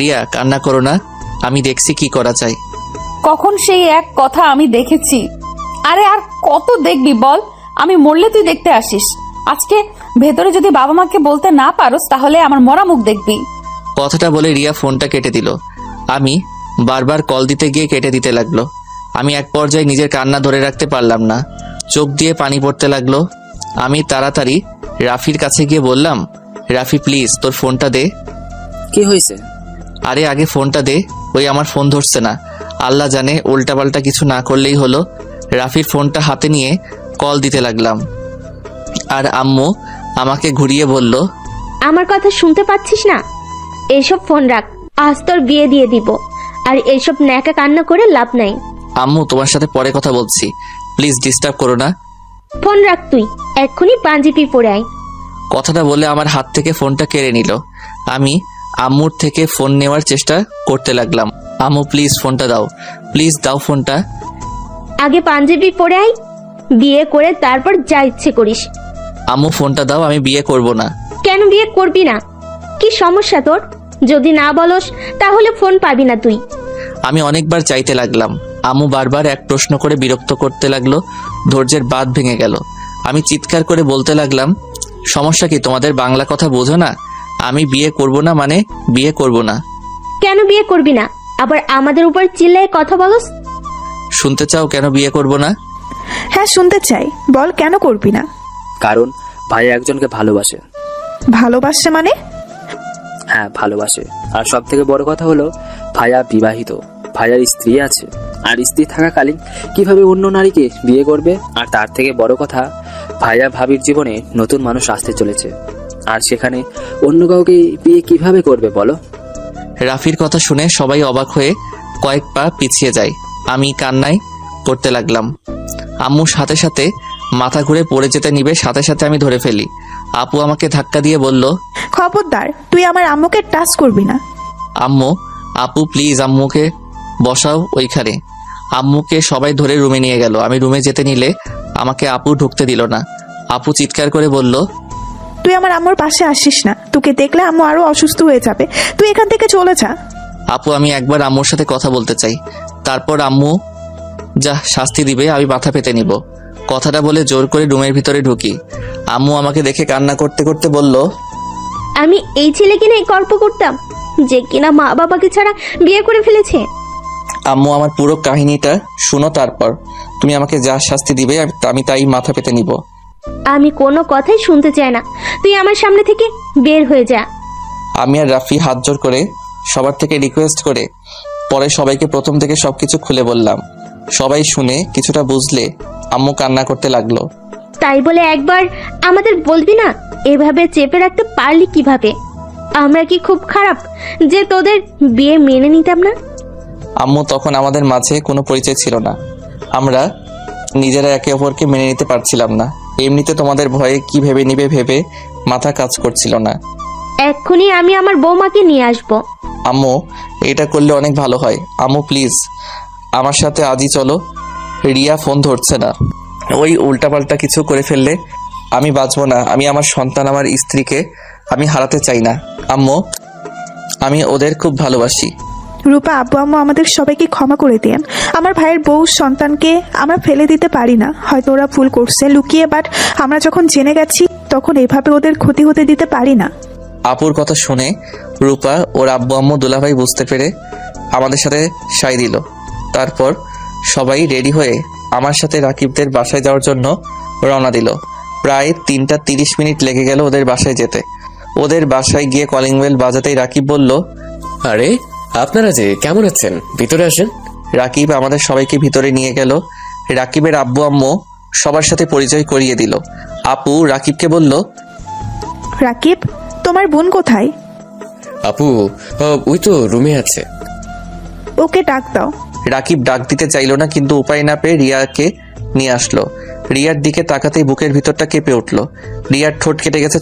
Speaker 2: রিয়া কান্না করো না, আমি দেখছি কি করা যায়।
Speaker 1: কখন সেই এক কথা আমি দেখেছি। আরে আর কত দেখবি বল? আমি মরলে তুই দেখতে আসিস। আজকে ভেতরে যদি বাবা মাকে বলতে না পারোস তাহলে আমার মরা মুখ দেখবি।
Speaker 2: কথাটা বলে রিয়া ফোনটা কেটে দিল। আমি বারবার কল দিতে গিয়ে কেটে দিতে লাগলো। আমি এক পর্যায়ে নিজের কান্না ধরে রাখতে পারলাম না, চোখ দিয়ে পানি পড়তে লাগলো। আমি তাড়াতাড়ি রাফির কাছে গিয়ে বললাম, রাফি প্লিজ তোর ফোনটা দে।
Speaker 4: কি হয়েছে?
Speaker 2: আরে আগে ফোনটা দে। ওই আমার ফোন ধরছে না। আল্লাহ জানে উল্টাপাল্টা কিছু না করলেই হলো। রাফির ফোনটা হাতে নিয়ে কল দিতে লাগলাম। আর আম্মু আমাকে ঘুরিয়ে বলল,
Speaker 3: আমার কথা শুনতে পাচ্ছিস না? এইসব ফোন রাখ, আজ তোর বিয়ে দিয়ে দিব। আর এইসব ন্যাকা কান্না করে লাভ নাই।
Speaker 2: আম্মু তোমার সাথে পরে কথা বলছি, প্লিজ ডিস্টার্ব করো না।
Speaker 3: ফোন রাখ তুই, এক্ষুনি পাঞ্জাবি পরে আয়।
Speaker 2: কথাটা বলে আমার হাত থেকে ফোনটা কেড়ে নিল। আমি আম্মুর থেকে ফোন নেওয়ার চেষ্টা করতে লাগলাম। আম্মু প্লিজ ফোনটা দাও, প্লিজ দাও ফোনটা।
Speaker 3: আগে পাঞ্জাবি পরে আয়, বিয়ে করে তারপর যা ইচ্ছে করিস।
Speaker 2: আম্মু ফোনটা দাও, আমি বিয়ে করব না।
Speaker 3: কেন বিয়ে করবি না? কি সমস্যা তোর? যদি না বলস তাহলে ফোন পাবি না তুই।
Speaker 2: আমি অনেকবার চাইতে লাগলাম। আম্মু বারবার এক প্রশ্ন করে বিরক্ত করতে লাগলো। ধৈর্যের বাঁধ ভেঙে গেল। আমি চিৎকার করে বলতে লাগলাম, সমস্যা কি তোমাদের? বাংলা কথা বোঝো না? আমি বিয়ে করব না মানে বিয়ে করব না।
Speaker 3: কেন বিয়ে করবি না? আবার আমাদের উপর চিল্লায় কথা বলস।
Speaker 2: শুনতে চাও কেন বিয়ে করব না?
Speaker 6: হ্যাঁ শুনতে চাই, বল কেন করবি না?
Speaker 4: কারণ ভাইয়া একজনকে ভালোবাসে।
Speaker 6: ভালোবাসে মানে?
Speaker 4: হ্যাঁ ভালোবাসে। আর সব থেকে বড় কথা হলো ভাইয়া বিবাহিত, ভাইয়ার স্ত্রী আছে। আর স্ত্রী থাকাকালীন কিভাবে অন্য নারীকে বিয়ে করবে? আর তার থেকে বড় কথা, ভাইয়া ভাবির জীবনে নতুন মানুষ আসতে চলেছে, আর সেখানে অন্য কাউকে বিয়ে কিভাবে করবে বলো?
Speaker 2: রাফির কথা শুনে সবাই অবাক হয়ে কয়েক পা পিছিয়ে যায়। আমি কান্নায় পড়তে লাগলাম। আম্মু সাথে সাথে মাথা ঘুরে পড়ে যেতে নিবে, সাথে সাথে আমি ধরে ফেলি। আপু আমাকে ধাক্কা দিয়ে বলল,
Speaker 6: খবরদার, তুই আমার আম্মুকে টাচ করবি না।
Speaker 2: আম্মু, আপু প্লিজ আম্মুকে বসাও ওইখানে। আম্মুকে সবাই ধরে রুমে নিয়ে গেল। আমি রুমে যেতে নিলে আমাকে আপু ঢুকতে দিল না। আপু চিৎকার করে বলল,
Speaker 6: তুই আমার আম্মুর পাশে আসিস না, তোকে দেখলে আম্মু আরো অসুস্থ হয়ে যাবে, তুই এখান থেকে চলে যা।
Speaker 2: আপু আমি একবার আম্মুর সাথে কথা বলতে চাই, তারপর আম্মু যা শাস্তি দিবে আমি মাথা পেতে নিব। কথাটা বলে জোর করে রুমের ভিতরে ঢুকি। আম্মু আমাকে দেখে কান্না করতে করতে বলল,
Speaker 3: আমি এই ছেলেকে নিয়ে গল্প করতাম যে কিনা মা বাবাকে ছাড়া বিয়ে করে ফেলেছে।
Speaker 2: আম্মু আমার পুরো কাহিনীটা শুনো, তারপর তুমি আমাকে যা শাস্তি দিবে আমি তাই মাথা পেতে নিব।
Speaker 3: আমি কোনো কথাই শুনতে চাই না, তুই আমার সামনে থেকে বের হয়ে যা।
Speaker 2: আমি আর রাফি হাত জোর করে সবার থেকে রিকোয়েস্ট করে পরে সবাইকে প্রথম থেকে সবকিছু খুলে বললাম। সবাই শুনে কিছুটা বুঝলে আম্মু কান্না করতে লাগলো।
Speaker 3: তাই বলে একবার আমাদের বলবি না? এভাবে চেপে রাখতে পারলি কিভাবে? আমরা কি খুব খারাপ যে তোদের বিয়ে মেনে নিতাম না?
Speaker 2: আম্মু তখন আমাদের মাঝে কোনো পরিচয় ছিল না, আমরা নিজেরা একে অপরকে মেনে নিতে পারছিলাম না। এমনিতে তোমাদের ভয়ে কি ভেবে নিবে ভেবে মাথা কাজ করছিল না।
Speaker 3: এক্ষুনি আমি আমার বৌমাকে নিয়ে আসবো।
Speaker 2: আম্মু এটা করলে অনেক ভালো হয়। আম্মু প্লিজ আমার সাথে আজই চলো। রিয়া ফোন ধরছে না, ওই উল্টাপাল্টা কিছু করে ফেললে আমি বাঁচবো না। আমি আমার সন্তান, আমার স্ত্রীকে আমি হারাতে চাই না। আম্মু আমি ওদের খুব ভালোবাসি।
Speaker 6: রূপা, আব্বু আম্মু আমাদের সবাইকে ক্ষমা করে দেন। আমার ভাইয়ের বউ সন্তানকে আমরা ফেলে দিতে পারি না, হয়তো ওরা ভুল করছে লুকিয়ে, বাট আমরা যখন জেনে গেছি তখন এভাবে ওদের ক্ষতি হতে দিতে পারি না।
Speaker 2: আপুর কথা শুনে রূপা ওর আব্বু আম্মু দুলাভাই বুঝতে পেরে আমাদের সাথে সাই দিল। তারপর সবাই রেডি হয়ে আমার সাথে রাকিবদের বাসায় যাওয়ার জন্য রওনা দিল। প্রায় 3টা 30 লেগে গেল ওদের বাসায় যেতে। ওদের বাসায় গিয়ে কলিং বেল বাজাতেই রাকিব বলল,
Speaker 5: আরে আপনারা যে কেমন আছেন, ভিতরে আসেন।
Speaker 2: রাকিব আমাদের সবাইকে ভিতরে নিয়ে গেল। রাকিবের আব্বু আম্মু সবার সাথে পরিচয় করিয়ে দিল। আপু রাকিবকে বলল,
Speaker 6: রাকিব, তোমার বোন কোথায়?
Speaker 5: আপু ওই তো রুমে আছে।
Speaker 6: ওকে ডাক দাও।
Speaker 2: রাকিব ডাক দিতে চাইল না, কিন্তু উপায় না পেয়ে রিয়াকে নিয়ে আসলো। রিয়ার দিকে তাকাতেই বুকের ভিতরটা কেঁপে উঠলো। রিয়ার ঠোঁট কেটে গেছে,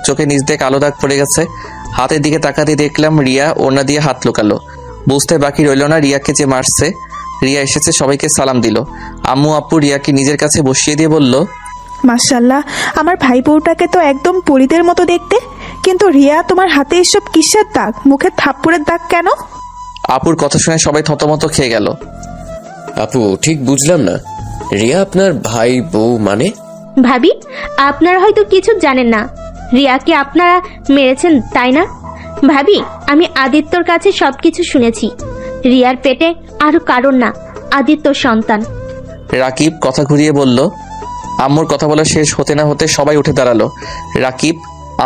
Speaker 2: চোখে নিচ দিয়ে কালো দাগ পড়ে গেছে। হাতের দিকে তাকাতেই দেখলাম রিয়া ওড়না দিয়ে হাত লুকালো। বুঝতে বাকি রইল না রিয়াকে যে মারছে। রিয়া এসেছে, সবাইকে সালাম দিল। আম্মু আপু রিয়াকে নিজের কাছে বসিয়ে দিয়ে বলল,
Speaker 6: মাশাআল্লাহ, আমার ভাই বউটাকে তো একদম পরীদের মতো দেখতে, কিন্তু রিয়া তোমার হাতে এসব কিসের দাগ, মুখে থাপ্পড়ের দাগ কেন?
Speaker 2: আপুর কথা শুনে সবাই থতমত খেয়ে গেল।
Speaker 5: আপু ঠিক বুঝলাম না, রিয়া আপনার ভাই বউ মানে?
Speaker 3: ভাবি, আপনারা হয়তো কিছু জানেন না, রিয়াকে আপনারা মেরেছেন তাই না? ভাবি, আমি আদিত্যর কাছে সবকিছু শুনেছি। রিয়ার পেটে আরো কারণ না, আদিত্যর সন্তান।
Speaker 2: রাকিব কথা ঘুরিয়ে বলল। আম্মুর কথা বলা শেষ হতে না হতে সবাই উঠে দাঁড়ালো। রাকিব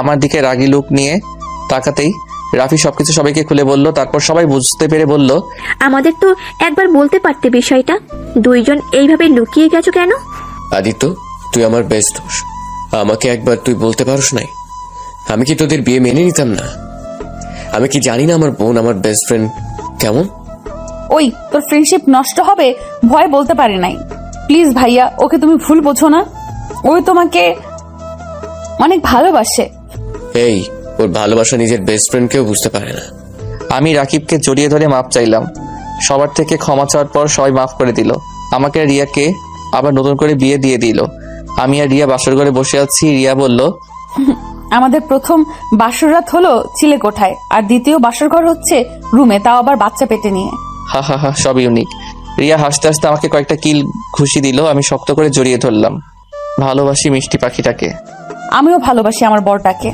Speaker 2: আমার দিকে রাগী লুক নিয়ে তাকাতেই রাফি সবকিছু সবাইকে খুলে বলল। তারপর সবাই বুঝতে পেরে বলল,
Speaker 3: আমাদের তো একবার বলতে পারতে বিষয়টা, দুইজন এইভাবে লুকিয়ে গেছো কেন?
Speaker 5: আদিত্য, তুই আমার বেস্ট দোষ, আমাকে একবার তুই বলতে পারস নাই? আমি কি তোদের বিয়ে মেনে নিতাম না? আমি কি জানি না আমার বোন আমার বেস্ট ফ্রেন্ড কেমন?
Speaker 1: ওই তোর ফ্রেন্ডশিপ নষ্ট হবে ভয় বলতে পারি নাই। প্লিজ ভাইয়া, ওকে তুমি ভুল বোঝো না, ওই তোমাকে অনেক ভালোবাসে।
Speaker 5: এই ওর ভালোবাসা নিজের বেস্ট ফ্রেন্ডকেও বুঝতে পারে না।
Speaker 2: আমি রাকিবকে জড়িয়ে ধরে মাপ চাইলাম। সবার থেকে ক্ষমা চাওয়ার পর সবাই মাফ করে দিল। আমাকে আর রিয়াকে আবার নতুন করে বিয়ে দিয়ে দিল। আমি আর রিয়া বাসর ঘরে বসে আছি। রিয়া বলল,
Speaker 1: আমাদের প্রথম বাসর রাত হলো চিলেকোঠায়, আর দ্বিতীয় বাসর ঘর হচ্ছে রুমে, তাও আবার বাচ্চা পেটে নিয়ে।
Speaker 2: হা হা হা, সব ইউনিক। রিয়া হাসতে হাসতে আমাকে কয়েকটা কিল ঘুষি দিল। আমি শক্ত করে জড়িয়ে ধরলাম। ভালোবাসি মিষ্টি পাখিটাকে।
Speaker 1: আমিও ভালোবাসি আমার বরটাকে।